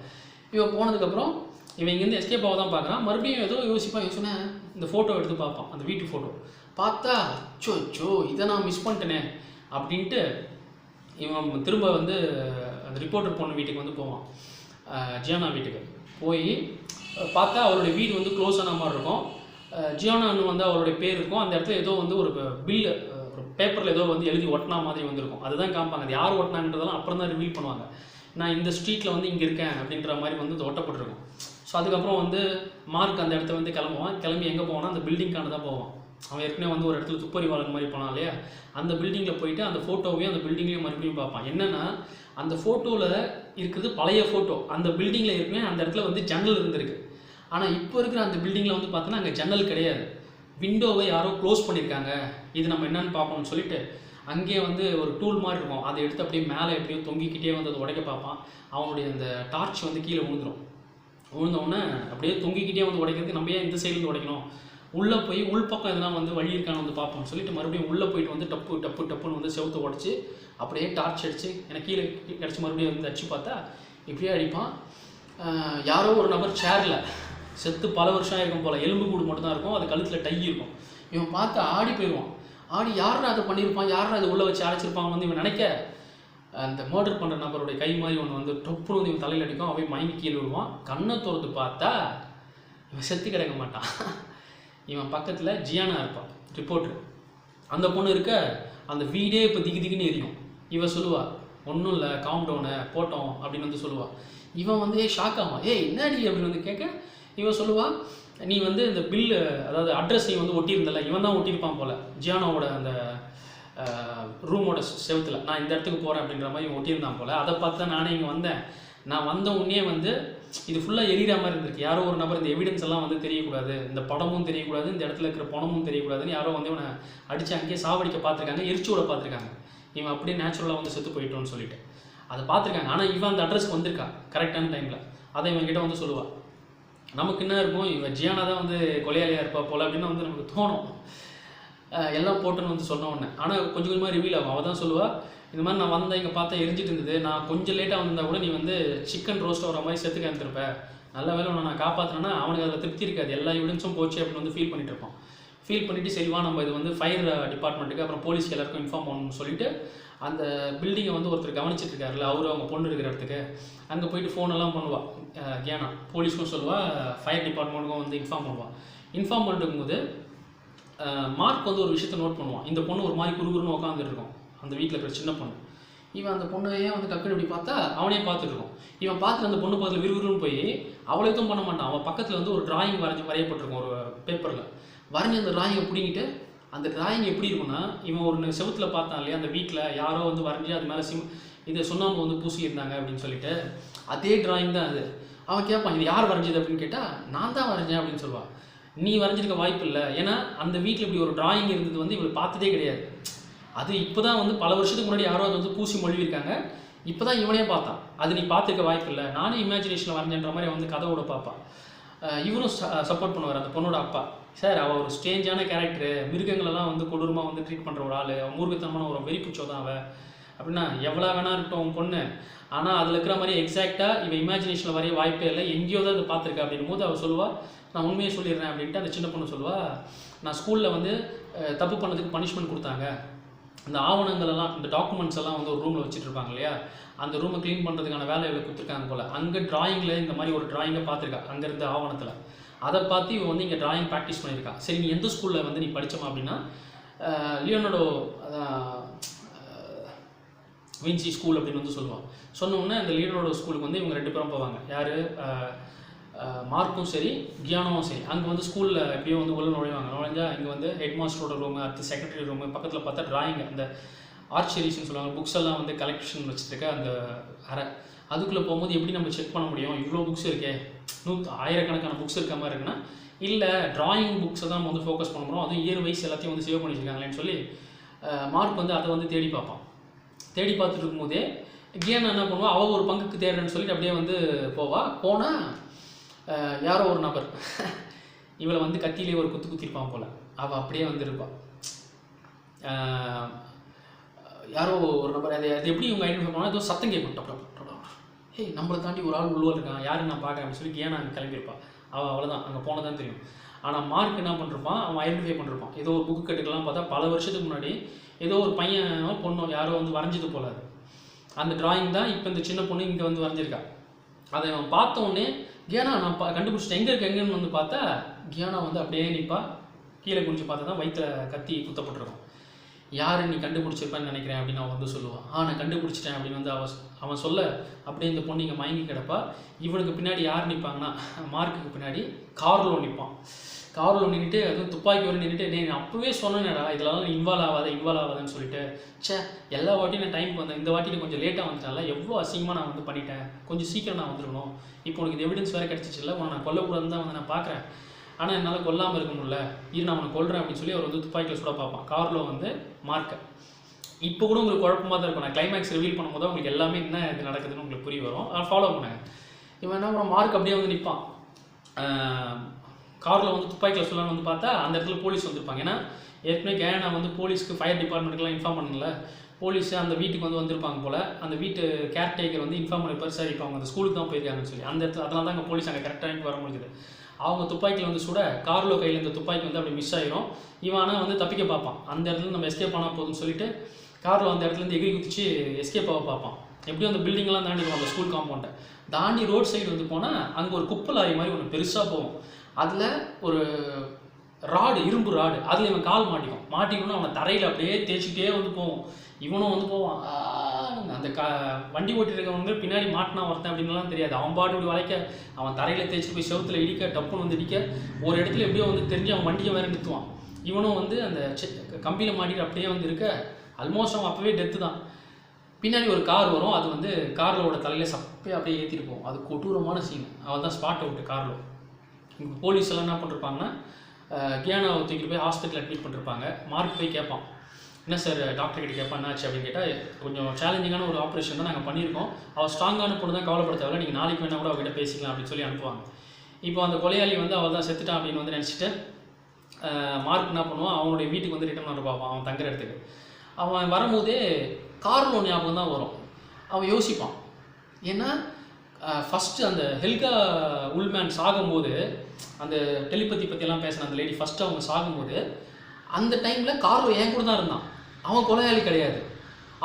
இவன் போனதுக்கப்புறம் இவன் இங்கேருந்து எஸ்கேப் ஆக தான் பார்க்குறான். மறுபடியும் ஏதோ யோசிப்பேன். இந்த ஃபோட்டோ எடுத்து பார்ப்பான், அந்த வீட்டு ஃபோட்டோ. பார்த்தா அச்சோ இதை நான் மிஸ் பண்ணிட்டேனே அப்படின்ட்டு இவன் திரும்ப வந்து அந்த ரிப்போர்ட்டர் பொண்ணு வீட்டுக்கு வந்து போவான், ஜியானா வீட்டுக்கு. போய் பார்த்தா அவருடைய வீடு வந்து க்ளோஸ் ஆன மாதிரி இருக்கும். ஜியானான்னு வந்து அவருடைய பேர் இருக்கும். அந்த இடத்துல ஏதோ வந்து ஒரு பில்லு, ஒரு பேப்பரில் ஏதோ வந்து எழுதி ஒட்டினா மாதிரி வந்துருக்கும். அதுதான் காமிப்பாங்க. அது யார் ஒட்டினாங்கன்றதெல்லாம் அப்புறம் தான் ரிவீல் பண்ணுவாங்க. நான் இந்த ஸ்ட்ரீட்டில் வந்து இங்கே இருக்கேன் அப்படின்ற மாதிரி வந்து இது ஒட்டப்பட்டிருக்கும். ஸோ அதுக்கப்புறம் வந்து மார்க் அந்த இடத்த வந்து கிளம்பி எங்கே போவான்னா அந்த பில்டிங்கான தான் போவான். அவன் ஏற்கனவே வந்து ஒரு இடத்துல துப்பறிவாளன் மாதிரி போனான் இல்லையா, அந்த பில்டிங்கில் போயிட்டு அந்த ஃபோட்டோவையும் அந்த பில்டிங்லேயும் மறுபடியும் பார்ப்பான். என்னென்னா அந்த ஃபோட்டோவில் இருக்குது பழைய ஃபோட்டோ. அந்த பில்டிங்கில் ஏற்கனவே அந்த இடத்துல வந்து ஜன்னல் இருந்திருக்கு. ஆனால் இப்போ இருக்கிற அந்த பில்டிங்கில் வந்து பார்த்தோன்னா அங்கே ஜன்னல் கிடையாது. விண்டோவை யாரோ க்ளோஸ் பண்ணியிருக்காங்க. இது நம்ம என்னென்னு பார்ப்போம்னு சொல்லிட்டு அங்கேயே வந்து ஒரு டூல் மாதிரி இருக்கும். அதை எடுத்து அப்படியே மேலே எப்படியோ தொங்கிக்கிட்டே வந்து அதை உடைக்க பார்ப்பான். அவனுடைய அந்த டார்ச் வந்து கீழே விழுந்தோடனே அப்படியே தொங்கிக்கிட்டே வந்து உடைக்கிறதுக்கு நம்ம ஏன் இந்த சைட்லேருந்து உடைக்கணும், உள்ளே போய் உள்பக்கம் எதனா வந்து வழி இருக்கான்னு வந்து பார்ப்போம்னு சொல்லிட்டு மறுபடியும் உள்ளே போயிட்டு வந்து டப்புன்னு வந்து செவுத்து உடச்சி அப்படியே டார்ச் அடித்து எனக்கு கீழே கிடச்சி மறுபடியும் வந்து அடித்து பார்த்தா இப்படியே அடிப்பான். யாரோ ஒரு நபர் சேரில் செத்து பல வருஷம் ஆயிருக்கும் போல், எலும்பு கூடு மட்டும் தான் இருக்கும், அது கழுத்தில் டை இருக்கும். இவன் பார்த்து ஆடி போயிடுவான். ஆடி யாரும் அதை பண்ணியிருப்பான், யாரும் அதை உள்ளே வச்சு அடைச்சிருப்பாங்க வந்து இவன் நினைக்க, அந்த மர்டர் பண்ணுற நபருடைய கை மாதிரி ஒன்று வந்து டொப்புன்னு வந்து இவன் தலையில் அடிக்கும். அவன் மயங்கி கீழே விடுவான். கண்ணை திறந்து பார்த்தா இவன் செத்து கிடக்க மாட்டான். இவன் பக்கத்தில் ஜியானா இருப்பான், ரிப்போர்ட்ரு. அந்த பொண்ணு இருக்க அந்த வீடே இப்போ திகுன்னு எரியும். இவன் சொல்லுவா ஒன்றும் இல்லை, காம் டவுனு போட்டோம் அப்படின்னு வந்து சொல்லுவாள். இவன் வந்து ஷாக் ஆவான். என்னடி அப்படின்னு வந்து கேட்க இவன் சொல்லுவாள், நீ வந்து இந்த பில்லு அதாவது அட்ரஸ் நீ வந்து ஒட்டியிருந்தல, இவன் தான் ஒட்டியிருப்பான் போல் ஜியானாவோட அந்த ரூமோட செவத்தில், நான் இந்த இடத்துக்கு போகிறேன் அப்படின்ற மாதிரி ஒட்டியிருந்தான் போல். அதை பார்த்து தான் நானே இங்கே வந்தேன். நான் வந்த உடனே வந்து இது ஃபுல்லாக எரியிற மாதிரி இருந்திருக்கு. யாரோ ஒரு நபர் இந்த எவிடன்ஸ் எல்லாம் வந்து தெரியக்கூடாது, இந்த படமும் தெரியக்கூடாது, இந்த இடத்துல இருக்கிற பணமும் தெரியக்கூடாதுன்னு யாரோ வந்து இவனை அடித்து அங்கேயே சாவடிக்க பார்த்துருக்காங்க, எரிச்சோட பார்த்துருக்காங்க. இவன் அப்படியே நேச்சுரலாக வந்து செத்து போயிட்டோன்னு சொல்லிட்டு அதை பார்த்துருக்காங்க. ஆனால் இவன் அந்த அட்ரஸ்க்கு வந்திருக்கான் கரெக்டான டைமில். அதை இவன் கிட்ட வந்து சொல்லுவாள். நமக்கு என்ன இருக்கும், இவன் ஜியானா தான் வந்து கொலையாளியாக இருப்பா போல் அப்படின்னு வந்து நமக்கு தோணும், எல்லாம் போட்டுன்னு வந்து சொன்ன உடனே. ஆனால் கொஞ்சம் கொஞ்சமாக ரிவீல் ஆகும். அவள் தான் சொல்லுவாள், இந்த மாதிரி நான் வந்தேன், இங்கே பார்த்தா எரிஞ்சிட்டு இருந்தது, நான் கொஞ்சம் லேட்டாக வந்தால் கூட நீ வந்து சிக்கன் ரோஸ்ட் வர மாதிரி செத்துக்க இருந்திருப்ப, நல்ல வேலை உன்னை நான் காப்பாற்றினேன்னா அவனுக்கு அதில் திருப்தி இருக்காது, எல்லா எவிடன்ஸும் போச்சு அப்படின்னு வந்து ஃபீல் பண்ணிட்டு இருப்பான். ஃபீல் பண்ணிவிட்டு சரிவா நம்ம இது வந்து ஃபயர் டிபார்ட்மெண்ட்டுக்கு அப்புறம் போலீஸ்க்கு எல்லாருக்கும் இன்ஃபார்ம் பண்ணணும்னு சொல்லிட்டு அந்த பில்டிங்கை வந்து ஒருத்தர் கவனிச்சிட்டு இருக்காருல்ல, அவங்க பொண்ணு இருக்கிற இடத்துக்கு அங்கே போயிட்டு ஃபோனெல்லாம் பண்ணுவாள் ஜியானா. போலீஸ்க்கும் சொல்லுவாள், ஃபயர் டிபார்ட்மெண்ட்டுக்கும் வந்து இன்ஃபார்ம் பண்ணுவாள். இன்ஃபார்ம் பண்ணிருக்கும்போது மார்க் வந்து ஒரு விஷயத்தை நோட் பண்ணுவான். இந்த பொண்ணு ஒரு மாதிரி குறுகுறுன்னு உட்காந்துட்டு இருக்கும், அந்த வீட்டில் இருக்கிற சின்ன பொண்ணு. இவன் அந்த பொண்ணையே வந்து டக்குன்னு இப்படி பார்த்தா அவனே பார்த்துட்டு இருக்கும். இவன் பார்த்துட்டு அந்த பொண்ணு பக்கத்தில் விறுவிறுன்னு போய் அவளை எதுவும் பண்ண மாட்டான். அவன் பக்கத்தில் வந்து ஒரு டிராயிங் வரையப்பட்டிருக்கும் ஒரு பேப்பரில். வரைஞ்சி அந்த டிராயிங்கை பிடிங்கிட்டு, அந்த டிராயிங் எப்படி இருக்குன்னா, இவன் ஒரு செவத்தில் பார்த்தான் இல்லையா, அந்த வீட்டில் யாரோ வந்து வரைஞ்சி அது மேலே இதை சுண்ணாம்பு வந்து பூசியிருந்தாங்க அப்படின்னு சொல்லிட்டு, அதே டிராயிங் தான் அது. அவன் கேட்பான், இது யார் வரைஞ்சது அப்படின்னு கேட்டால், நான் தான் வரைஞ்சேன் அப்படின்னு சொல்லுவாள். நீ வரைஞ்சிருக்க வாய்ப்பு இல்லை, ஏன்னா அந்த வீட்டில் இப்படி ஒரு டிராயிங் இருந்தது வந்து இவளை பார்த்ததே கிடையாது. அது இப்போ தான் வந்து பல வருஷத்துக்கு முன்னாடி யாரோ அது வந்து பூசி மொழிவிருக்காங்க, இப்போ தான் இவனே பார்த்தான். அது நீ பார்த்துருக்க வாய்ப்பு இல்லை, நானே இமேஜினேஷனில் வரைஞ்சன்ற மாதிரி வந்து கதையோட பார்ப்பான். இவரும் சப்போர்ட் பண்ணுவார், அந்த பொண்ணோட அப்பா. சார் அவள் ஒரு ஸ்ட்ரேஞ்சான கேரக்டரு, மிருகங்களெல்லாம் வந்து கொடூரமாக வந்து ட்ரீட் பண்ணுற ஒரு ஆள், அவன் மூர்க்கத்தனமான ஒரு வெறிப்புச்சோ தான் அவள் அப்படின்னா, எவ்வளோ வேணா இருக்கட்டும் அவன் பொண்ணு, ஆனால் அதில் இருக்கிற மாதிரி எக்ஸாக்டாக இவன் இமேஜினேஷனில் வரைய வாய்ப்பே இல்லை, எங்கேயோ தான் அதை பார்த்துருக்கா அப்படின்னும் போது அவள் சொல்லுவாள், நான் உண்மையை சொல்லிடுறேன் அப்படின்ட்டு. அந்த சின்ன பொண்ணு சொல்லுவாள், நான் ஸ்கூலில் வந்து தப்பு பண்ணதுக்கு பனிஷ்மெண்ட் கொடுத்தாங்க, அந்த ஆவணங்களெல்லாம் இந்த டாக்குமெண்ட்ஸ் எல்லாம் வந்து ஒரு ரூமில் வச்சுட்டு இருப்பாங்க இல்லையா, அந்த ரூமை க்ளீன் பண்ணுறதுக்கான வேலைகளை கொடுத்துருக்காங்க போல். அங்கே டிராயிங்கில் இந்த மாதிரி ஒரு டிராயிங்கை பார்த்துருக்கா, அங்கே இருந்த ஆவணத்தில். அதை பார்த்து இவன் வந்து இங்கே டிராயிங் ப்ராக்டிஸ் பண்ணியிருக்கான். சரி நீ எந்த ஸ்கூலில் வந்து நீ படித்தமா அப்படின்னா, லியோனார்டோ வின்சி ஸ்கூல் அப்படின்னு வந்து சொல்லுவான். சொன்ன உடனே அந்த லியோனார்டோ ஸ்கூலுக்கு வந்து இவங்க 2 பேரும் போவாங்க. யார், மார்க்கும் சரி கியானாவும் சரி. அங்கே வந்து ஸ்கூலில் எப்படியோ வந்து உள்ள நுழைஞ்சா இங்கே வந்து ஹெட் மாஸ்டரோட ரூமு, அடுத்து செக்ரட்டரி ரூமு, பக்கத்தில் பார்த்தா டிராயிங், அந்த ஆர்ச்சரிஸ்ன்னு சொல்லுவாங்க, புக்ஸ் எல்லாம் வந்து கலெக்ஷன் வச்சுருக்க அந்த அறை. அதுக்குள்ளே போகும்போது எப்படி நம்ம செக் பண்ண முடியும், இவ்வளோ புக்ஸ் இருக்கே, ஆயிரக்கணக்கான புக்ஸ் இருக்க மாதிரி இருக்குன்னா, இல்லை டிராயிங் புக்ஸை தான் நம்ம வந்து ஃபோக்கஸ் பண்ண முடியும், அதுவும் இயர் வைஸ் எல்லாத்தையும் வந்து சேவ் பண்ணி வச்சுருக்காங்களேன்னு சொல்லி மார்க் வந்து அதை வந்து தேடி பார்ப்பான். தேடி பார்த்துட்டு இருக்கும்போதே கியானா என்ன பண்ணுவாள், அவள் ஒரு பங்குக்கு தேடுறேன்னு சொல்லிட்டு அப்படியே வந்து போனால் யாரோ ஒரு நபர் இவளை வந்து கத்தியிலே ஒரு குத்திருப்பான் போல். அவள் அப்படியே வந்து இருப்பாள். யாரோ ஒரு நபர், அது எப்படி இவங்க ஐடென்டிஃபை பண்ணால் ஏதோ சத்தம் கேட்கும், ஏய் நம்மளை தாண்டி ஒரு ஆள் உள்ளே இருக்கான், யாருன்னு நான் பார்க்குறேன் அப்படின்னு சொல்லி கியானா அங்கே கிளம்பியிருப்பான். அவள் அவ்வளோதான், அங்கே போனதான் தெரியும். ஆனால் மார்க் என்ன பண்ணிருப்பான், அவன் ஐடென்டிஃபை பண்ணிருப்பான். ஏதோ ஒரு புக்கு கட்டுக்கெல்லாம் பார்த்தா பல வருஷத்துக்கு முன்னாடி ஏதோ ஒரு பையன் பொண்ணோ யாரோ வந்து வரைஞ்சது போல அது. அந்த டிராயிங் தான் இப்போ இந்த சின்ன பொண்ணு இங்கே வந்து வரைஞ்சிருக்கா. அதை அவன் பார்த்த உடனே கியானா நான் கண்டுபிடிச்சிட்டேன், எங்கே இருக்கு எங்கேன்னு வந்து பார்த்தா கியானா வந்து அப்படியே நிற்பா. கீழே குடிச்சு பார்த்தா தான் வயிற்றில் கத்தி குத்தப்பட்டிருக்கும். யார் நீ கண்டுபிடிச்சிருப்பான்னு நினைக்கிறேன் அப்படின்னு அவன் வந்து சொல்லுவான். நான் கண்டுபிடிச்சிட்டேன் அப்படின்னு வந்து அவன் சொல்ல அப்படியே இந்த பொண்ணு இங்கே மயங்கி கிடப்பா. இவனுக்கு பின்னாடி யார் நிற்பாங்கன்னா, மார்க்குக்கு பின்னாடி கார்லோ நிற்பான். கார்லோ நின்றுட்டு அதுவும் துப்பாக்கி வரை நின்றுட்டு, நான் அப்போவே சொன்னேனடா இதெல்லாம் நீ இன்வால்வ் ஆகாதுன்னு சொல்லிட்டு, எல்லா வாட்டியும் நான் டைமுக்கு வந்தேன், இந்த வாட்டி கொஞ்சம் லேட்டாக வந்துட்டால, எவ்வளோ அசிங்கமாக நான் வந்து பண்ணிட்டேன், கொஞ்சம் சீக்கிரம் நான் வந்துடணும், இப்போ உனக்கு இது எவிடன்ஸ் வேறு கிடச்சிச்சில்ல, உன்னை நான் கொல்லக்கூடாதுன்னு தான் வந்து நான் பார்க்குறேன், ஆனால் என்னால் கொல்லாமல் இருக்க முடியல, இது நான் உனக்கு கொல்றேன் அப்படின்னு சொல்லி அவர் வந்து துப்பாக்கியில் சுட பார்ப்பான். கார்லோ வந்து மார்க்கை. இப்போ கூட உங்களுக்கு குழப்பமாக தான் இருக்கும். நான் கிளைமேக்ஸ் ரிவீல் பண்ணும்போது உங்களுக்கு எல்லாமே என்ன இது நடக்குதுன்னு உங்களுக்கு புரிய வரும். அதை ஃபாலோ பண்ணாங்க. இவன் என்ன பண்ணுறான், மார்க் அப்படியே வந்து நிற்பான். காரில் வந்து துப்பாக்கியில் சொல்லலாம்னு வந்து பார்த்தா அந்த இடத்துல போலீஸ் வந்திருப்பாங்க. ஏன்னா ஏற்கனவே கேனா வந்து போலீஸ்க்கு ஃபயர் டிபார்ட்மெண்ட்டுக்குலாம் இன்ஃபார்ம் பண்ணல. போலீஸ் அந்த வீட்டுக்கு வந்து வந்திருப்பாங்க போல். அந்த வீட்டு கேர்டேக்கர் வந்து இன்ஃபார்ம் பண்ணிப்பார், சார் இப்போ அவங்க அந்த ஸ்கூலுக்கு தான் போயிருக்காங்கன்னு சொல்லி. அந்த இடத்துல அதனால தான் அங்கே போலீஸ் அங்கே கரெக்டாக வர முடியுது. அவங்க துப்பாக்கியில் வந்து சுட கார்லோ கையில் இந்த துப்பாக்கி வந்து அப்படி மிஸ் ஆயிரும். இவனா வந்து தப்பிக்க பார்ப்பான். அந்த இடத்துல நம்ம எஸ்கேப் ஆனால் போதும்னு சொல்லிட்டு கார்லோ அந்த இடத்துலேருந்து எகிரி குதிச்சு எஸ்கேப் ஆக பார்ப்பான். எப்படியும் அந்த பில்டிங்லாம் தாண்டிடுவோம், அந்த ஸ்கூல் காம்பவுண்டை தாண்டி ரோட் சைடு வந்து போனால் அங்கே ஒரு குப்பை லாரி மாதிரி ஒன்று பெருசாக போகும். அதில் ஒரு ராடு, இரும்பு ராடு, அதில் இவன் கால் மாட்டிக்கணும்னு அவனை தரையில் அப்படியே தேய்ச்சிக்கிட்டே வந்து போவோம். இவனும் வந்து போவான். அந்த வண்டி ஓட்டிருக்கவங்க பின்னாடி மாட்டினா ஒருத்தன் அப்படின்லாம் தெரியாது. அவன் பாட்டு இப்படி வளைக்க அவன் தரையில் தேய்ச்சி போய் செவத்தில் இடிக்க, டப்புன்னு வந்து இடிக்க, ஒரு இடத்துல எப்படியோ வந்து தெரிஞ்சு அவன் வண்டியை வேறு நிறுத்துவான். இவனும் வந்து அந்த கம்பியில் மாட்டிட்டு அப்படியே வந்து இருக்க, ஆல்மோஸ்ட் அவன் அப்போவே டெத்து தான். பின்னாடி ஒரு கார் வரும், அது வந்து கார்லோட தலையில் சப்பே அப்படியே ஏற்றிட்டு போகும். அது கொடூரமான சீன். அவன் தான் ஸ்பாட் அவுட்டு கார்லோ. இப்போ போலீஸ் எல்லாம் என்ன பண்ணிருப்பாங்கன்னா, கியானாவை தூக்கிட்டு போய் ஹாஸ்பிட்டல் அட்மிட் பண்ணிருப்பாங்க. மார்க் போய் கேட்பான், என்ன சார் டாக்டர் கிட்ட கேட்பான் என்னாச்சு அப்படின்னு கேட்டால், கொஞ்சம் சேலஞ்சிங்கான ஒரு ஆப்ரேஷன் தான் நாங்கள் பண்ணியிருக்கோம், அவள் ஸ்ட்ராங்கான பொண்ணு தான், கவலைப்பட தேவையில்ல, நீங்கள் நாளைக்கு வேணால் கூட அவகிட்ட பேசிக்கலாம் அப்படின்னு சொல்லி அனுப்புவாங்க. இப்போ அந்த கொலையாளி வந்து அவள் தான் செத்துட்டான் அப்படின்னு வந்து நினச்சிட்டு மார்க் என்ன பண்ணுவான், அவனுடைய வீட்டுக்கு வந்து ரிட்டர்ன் பண்ண பார்ப்பான். அவன் தங்குற இடத்துக்கு அவன் வரும்போதே கார்லோ ஞாபகம் தான் வரும். அவன் யோசிப்பான், ஏன்னா ஃபஸ்ட்டு அந்த ஹெல்கா உல்மேன் சாகும்போது, அந்த டெலிபதி பற்றியெல்லாம் பேசின அந்த லேடி ஃபஸ்ட்டு அவங்க சாகும்போது அந்த டைமில் கார்லோ என் கூட தான் இருந்தான். அவன் கொலையாளி கிடையாது.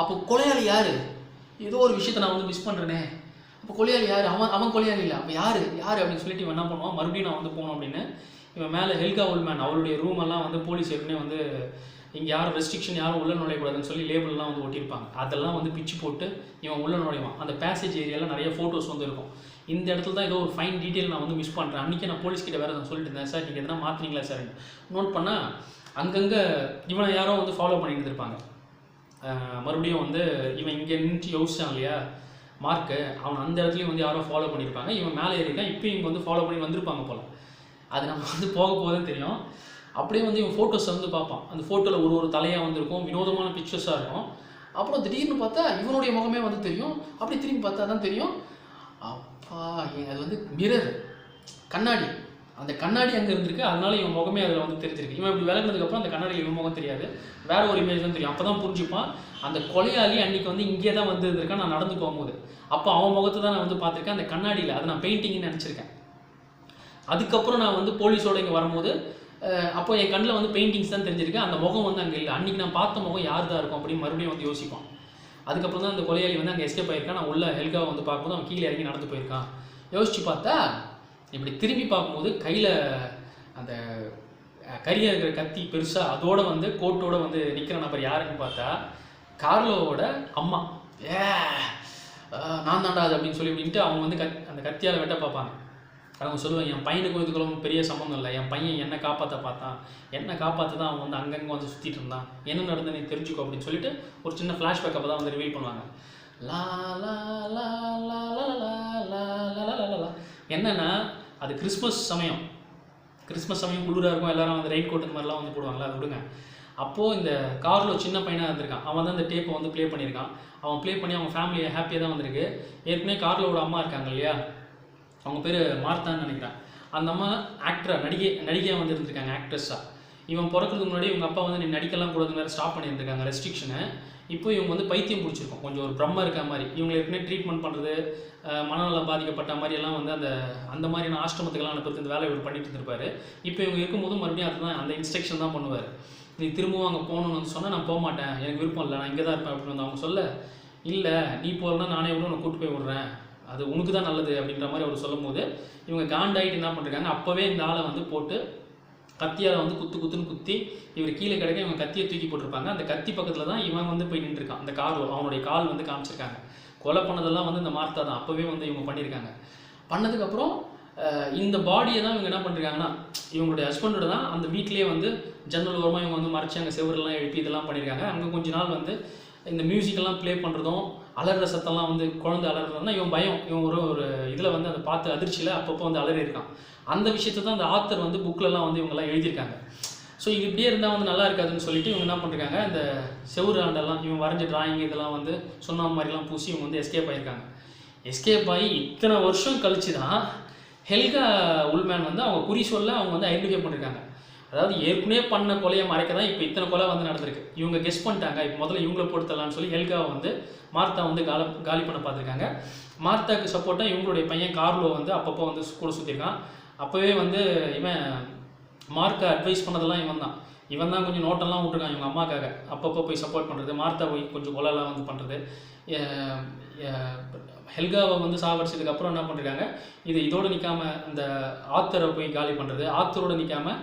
அப்போ கொலையாளி யார்? ஏதோ ஒரு விஷயத்தை நான் வந்து மிஸ் பண்ணுறேனே. அப்போ கொலையாளி யார்? அவன் கொலையாளி இல்லை. அப்போ யார் அப்படின்னு சொல்லிட்டு இவன் என்ன பண்ணுவான், மறுபடியும் நான் வந்து போகணும் அப்படின்னு இவன் மேலே ஹெல்கா உல்மேன் அவருடைய ரூம் எல்லாம் வந்து போலீஸ் ஏற்கனவே வந்து இங்கே யாரும் ரெஸ்ட்ரிக்ஷன் யாரும் உள்ள நுழையக்கூடாதுன்னு சொல்லி லேபிள்லாம் வந்து ஒட்டியிருப்பாங்க. அதெல்லாம் வந்து பிச்சு போட்டு இவன் உள்ள நுழைவான். அந்த பேசேஜ் ஏரியாவில் நிறைய ஃபோட்டோஸ் வந்து இருக்கும். இந்த இடத்துல தான் ஏதோ ஒரு ஃபைன் டீட்டெயில் நான் வந்து மிஸ் பண்ணுறேன். அன்றைக்கி நான் போலீஸ்கிட்ட வேறு நான் சொல்லிட்டு இருந்தேன், சார் நீங்கள் எதனா மாற்றினீங்களா சார் நோட் பண்ணால் அங்கங்கே இவனை யாரோ வந்து ஃபாலோ பண்ணிட்டு இருப்பாங்க. மறுபடியும் வந்து இவன் இங்கே நின்று யோசிச்சான் இல்லையா மார்க்கு, அவன் அந்த இடத்துலையும் வந்து யாரோ ஃபாலோ பண்ணியிருப்பாங்க. இவன் மேலே ஏறிக்கான், இப்போயும் இங்கே வந்து ஃபாலோ பண்ணி வந்திருப்பாங்க போல். அது நம்ம வந்து போக போதுன்னு தெரியும். அப்படியே வந்து இவன் ஃபோட்டோஸை வந்து பார்ப்பான். அந்த ஃபோட்டோவில் ஒரு தலையாக வந்திருக்கும், வினோதமான பிக்சர்ஸாக இருக்கும். அப்புறம் திடீர்னு பார்த்தா இவனுடைய முகமே வந்து தெரியும். அப்படி திரும்பி பார்த்தா தான் தெரியும், அப்பா அது வந்து மிரர், கண்ணாடி. அந்த கண்ணாடி அங்கே இருந்திருக்கு, அதனால இவன் முகமே அதில் வந்து தெரிஞ்சிருக்கு. இவன் இப்படி விளக்குனதுக்கப்புறம் அந்த கண்ணாடியில் இவன் முகம் தெரியாது, வேற ஒரு இமேஜ் தான் தெரியும். அப்போ தான் புரிஞ்சுப்பான், அந்த கொலையாளி அன்றைக்கி வந்து இங்கே தான் வந்து இருந்திருக்கான் நான் நடந்து போகும்போது. அப்போ அவன் முகத்தை தான் நான் வந்து பார்த்துருக்கேன் அந்த கண்ணாடியில். அது நான் பெயிண்டிங்னு நினச்சிருக்கேன். அதுக்கப்புறம் நான் வந்து போலீஸோடு இங்கே வரும்போது அப்போ என் கண்ணில் வந்து பெயிண்டிங்ஸ் தான் தெரிஞ்சிருக்கு, அந்த முகம் வந்து அங்கே இல்லை. அன்றைக்கி நான் பார்த்த முகம் யார் தான் இருக்கும் அப்படின்னு மறுபடியும் வந்து யோசிப்பான். அதுக்கப்புறம் தான் அந்த கொலையாளி வந்து அங்கே எஸ்கேப் ஆகிருக்கான். நான் உள்ள ஹெல்காவை வந்து பார்க்கும்போது அவன் கீழே இறங்கி நடந்து போயிருக்கான். யோசிச்சு பார்த்தா இப்படி திரும்பி பார்க்கும்போது கையில் அந்த கரியாக இருக்கிற கத்தி பெருசாக அதோட வந்து கோட்டோடு வந்து நிற்கிற நபர் யாருன்னு பார்த்தா கார்லோவோட அம்மா. நான் தாண்டா அது அப்படின்னு அப்படின்ட்டு அவங்க வந்து அந்த கத்தியால் வெட்ட பார்ப்பாங்க. அவங்க சொல்லுவாங்க, என் பையனுக்கும் இதுக்குள்ள பெரிய சம்மந்தம் இல்லை, என் பையன் என்னை காப்பாற்ற பார்த்தான், என்னை காப்பாற்ற தான் அவன் வந்து அங்கங்கே வந்து சுற்றிட்டு இருந்தான், என்ன நடந்து நீ தெரிஞ்சுக்கோ அப்படின்னு சொல்லிட்டு ஒரு சின்ன ஃப்ளாஷ்பேக் அப்போ தான் வந்து ரிவீல் பண்ணுவாங்க. லா லா லா லா லா லா லா லா. என்னென்னா அது கிறிஸ்மஸ் சமயம் குளிராக இருக்கும், எல்லாரும் வந்து ரெயின் கோட் இந்த மாதிரிலாம் வந்து போடுவாங்களா, அது விடுங்க. அப்போது இந்த கார்லோ சின்ன பையனாக இருந்திருக்கான், அவன் தான் இந்த டேப்பை வந்து ப்ளே பண்ணியிருக்கான். அவன் ப்ளே பண்ணி அவன் ஃபேமிலியை ஹாப்பியாக தான் வந்திருக்கு. ஏற்கனவே கார்லோட அம்மா இருக்காங்க இல்லையா, அவங்க பேர் மார்த்தான்னு நினைக்கிறேன். அந்த அம்மா ஆக்டராக நடிகையாக வந்து இருந்திருக்காங்க, ஆக்ட்ரஸாக. இவன் பிறக்கிறதுக்கு முன்னாடி இவங்க அப்பா வந்து நீ நடிக்கலாம் கூடாதுன்னு வேறு ஸ்டாப் பண்ணியிருக்காங்க ரெஸ்ட்ரிக்ஷனை. இப்போ இவங்க வந்து பைத்தியம் பிடிச்சிருக்கோம், கொஞ்சம் ஒரு பிரம்ம இருக்க மாதிரி. இவங்க ஏற்கனவே ட்ரீட்மெண்ட் பண்ணுறது, மனநலம் பாதிக்கப்பட்ட மாதிரியெல்லாம் வந்து அந்த மாதிரியான ஆசிரமத்துக்கெல்லாம் அனுப்புறது இந்த வேலை இவர் பண்ணிட்டு இருந்திருப்பாரு. இப்போ இவங்க இருக்கும்போது மறுபடியும் அதுதான் அந்த இன்ஸ்ட்ரக்ஷன் தான் பண்ணுவார். நீ திரும்பவும் அங்கே போகணும்னு வந்து சொன்னால் நான் போக மாட்டேன், எனக்கு விருப்பம் இல்லை, நான் இங்கே தான் இருப்பேன் அப்படின்னு வந்து அவங்க சொல்ல, இல்லை நீ போகலன்னா நானே கூட உன்னை கூட்டு போய் விட்றேன், அது உனக்கு தான் நல்லது அப்படின்ற மாதிரி அவர் சொல்லும் போது இவங்க காண்டாயிட்டு என்ன பண்ணுறாங்க, அப்போவே இந்த ஆளை வந்து போட்டு கத்தியால் வந்து குத்துன்னு குத்தி இவர் கீழே கிடக்க இவங்க கத்தியை தூக்கி போட்டிருப்பாங்க. அந்த கத்தி பக்கத்தில் தான் இவன் வந்து போய் நின்றுருக்கான். அந்த அவனுடைய கால் வந்து காமிச்சிருக்காங்க. கொலை பண்ணதெல்லாம் வந்து இந்த மார்த்தா தான் அப்போவே வந்து இவங்க பண்ணியிருக்காங்க. பண்ணதுக்கப்புறம் இந்த பாடியை தான் இவங்க என்ன பண்ணிருக்காங்கன்னா, இவங்களுடைய ஹஸ்பண்டோட தான் அந்த வீட்லேயே வந்து ஜன்னல் ஓரமாக இவங்க வந்து மறைச்சி அங்கே செவரெல்லாம் எழுப்பி இதெல்லாம் பண்ணியிருக்காங்க. அங்கே கொஞ்ச நாள் வந்து இந்த மியூசிக்கெல்லாம் ப்ளே பண்ணுறதும் அலற சத்தம்லாம் வந்து குழந்தை அலறதுனா இவன் பயம், இவன் ஒரு இதில் வந்து அதை பார்த்து அதிர்ச்சியில் அப்பப்போ வந்து அலறியிருக்கான். அந்த விஷயத்தை தான் அந்த ஆத்தர் வந்து புக்கிலலாம் வந்து இவங்கெல்லாம் எழுதியிருக்காங்க. ஸோ இது இப்படியே இருந்தால் வந்து நல்லா இருக்காதுன்னு சொல்லிட்டு இவங்க என்ன பண்ணிருக்காங்க, இந்த செவுறு ஆண்டெல்லாம் இவன் வரைஞ்ச டிராயிங் இதெல்லாம் வந்து சொன்ன மாதிரிலாம் பூசி இவங்க வந்து எஸ்கேப் ஆகியிருக்காங்க. எஸ்கேப் ஆகி இத்தனை வருஷம் கழிச்சு தான் ஹெல்கா உல்மேன் வந்து அவங்க குறி சொல்ல அவங்க வந்து ஐடென்டிஃபை பண்ணியிருக்காங்க. அதாவது ஏற்கனவே பண்ண கொலையை மறைக்க தான் இப்போ இத்தனை கொலை வந்து நடந்திருக்கு. இவங்க கெஸ் பண்ணிட்டாங்க, இப்போ முதல்ல இவங்களை பொறுத்தலான்னு சொல்லி ஹெல்காவை வந்து மார்த்தா வந்து காலி பண்ண பார்த்துருக்காங்க. மார்த்தாக்கு சப்போர்ட்டாக இவங்களுடைய பையன் கார்லோ வந்து அப்பப்போ வந்து கூட சுற்றிருக்கான். அப்போவே வந்து இவன் மார்க்கை அட்வைஸ் பண்ணதெல்லாம் இவன் தான் கொஞ்சம் நோட்டெல்லாம் விட்டுருக்கான் இவங்க அம்மாக்காக. அப்பப்போ போய் சப்போர்ட் பண்ணுறது, மார்த்தா போய் கொஞ்சம் கொலைலாம் வந்து பண்ணுறது. ஹெல்காவை வந்து சாவடிச்சதுக்கப்புறம் என்ன பண்ணிருக்காங்க, இதோடு நிற்காமல் அந்த ஆத்தரை போய் காலி பண்ணுறது, ஆத்தரோடு நிற்காமல்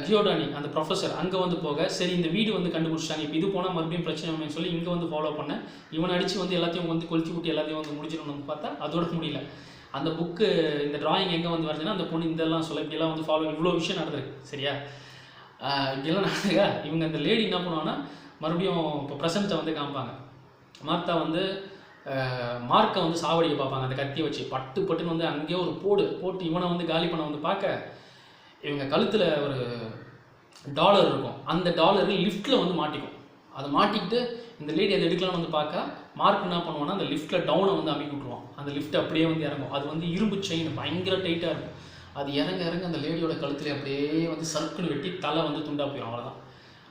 கியோடானி அந்த ப்ரொஃபஸர் அங்கே வந்து போக, சரி இந்த வீடு வந்து கண்டுபிடிச்சாங்க, இப்போ இது போனால் மறுபடியும் பிரச்சனை சொல்லி இங்கே வந்து ஃபாலோ பண்ண, இவனை அடித்து வந்து எல்லாத்தையும் வந்து கொளுத்தி விட்டு எல்லாத்தையும் வந்து முடிச்சிடணும்னு வந்து பார்த்தா அதோட முடியல. அந்த புக்கு இந்த டிராயிங் எங்கே வந்து வருதுன்னா அந்த பொண்ணு இதெல்லாம் சொல்ல இப்படியெல்லாம் வந்து ஃபாலோ இவ்வளோ விஷயம் நடந்திருக்கு. சரியா, இப்படியெல்லாம் நடந்துங்க. இவங்க அந்த லேடி என்ன பண்ணுவாங்கன்னா மறுபடியும் இப்போ ப்ரெசண்ட்டை வந்து காமிப்பாங்க. மார்த்தா வந்து மார்க்கை வந்து சாவடிக்க பார்ப்பாங்க அந்த கத்தியை வச்சு, பட்டுன்னு வந்து அங்கேயே ஒரு போட்டு இவனை வந்து காலி பண்ண வந்து பார்க்க, இவங்க கழுத்தில் ஒரு டாலர் இருக்கும், அந்த டாலரு லிஃப்ட்டில் வந்து மாட்டிக்கும். அதை மாட்டிக்கிட்டு இந்த லேடி அதை எடுக்கலாம்னு வந்து பார்க்க, மார்க் என்ன பண்ணுவான்னா அந்த லிஃப்ட்டில் டவுனை வந்து அமைக்க விட்ருவான். அந்த லிஃப்ட் அப்படியே வந்து இறங்கும். அது வந்து இரும்பு செயின் பயங்கர டைட்டாக இருக்கும். அது இறங்க அந்த லேடியோட கழுத்தில் அப்படியே வந்து சர்க்குன்னு வெட்டி தலை வந்து துண்டா போயிடும். அவ்வளோதான்.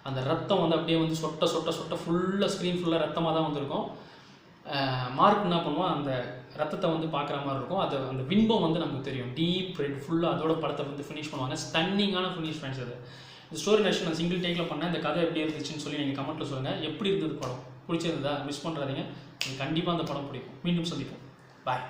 அந்த ரத்தம் வந்து அப்படியே வந்து சொட்ட ஃபுல்லாக ஸ்க்ரீன் ஃபுல்லாக ரத்தமாக தான் வந்துருக்கும். மார்க் என்ன பண்ணுவான், அந்த ரத்தத்தை வந்து பார்க்குற மாதிரி இருக்கும். அது அந்த பின்பம் வந்து நமக்கு தெரியும், டீப் ரெட் ஃபுல்லாக அதோட படத்தை வந்து ஃபினிஷ் பண்ணுவாங்க. ஸ்டன்னிங்கான ஃபினிஷ் ஃப்ரெண்ட்ஸ். அது இந்த ஸ்டோரி நெக்ஸ்ட் நான் சிங்கிள் டேக்கில் பண்ணேன். இந்த கதை எப்படி இருந்துச்சுன்னு சொல்லி நீங்கள் கமெண்ட்டில் சொல்லுங்கள். எப்படி இருந்தது படம், பிடிச்சிருந்ததா? மிஸ் பண்ணுறாதீங்க, கண்டிப்பாக அந்த படம் பிடிக்கும். மீண்டும் சந்திப்போம். பாய்.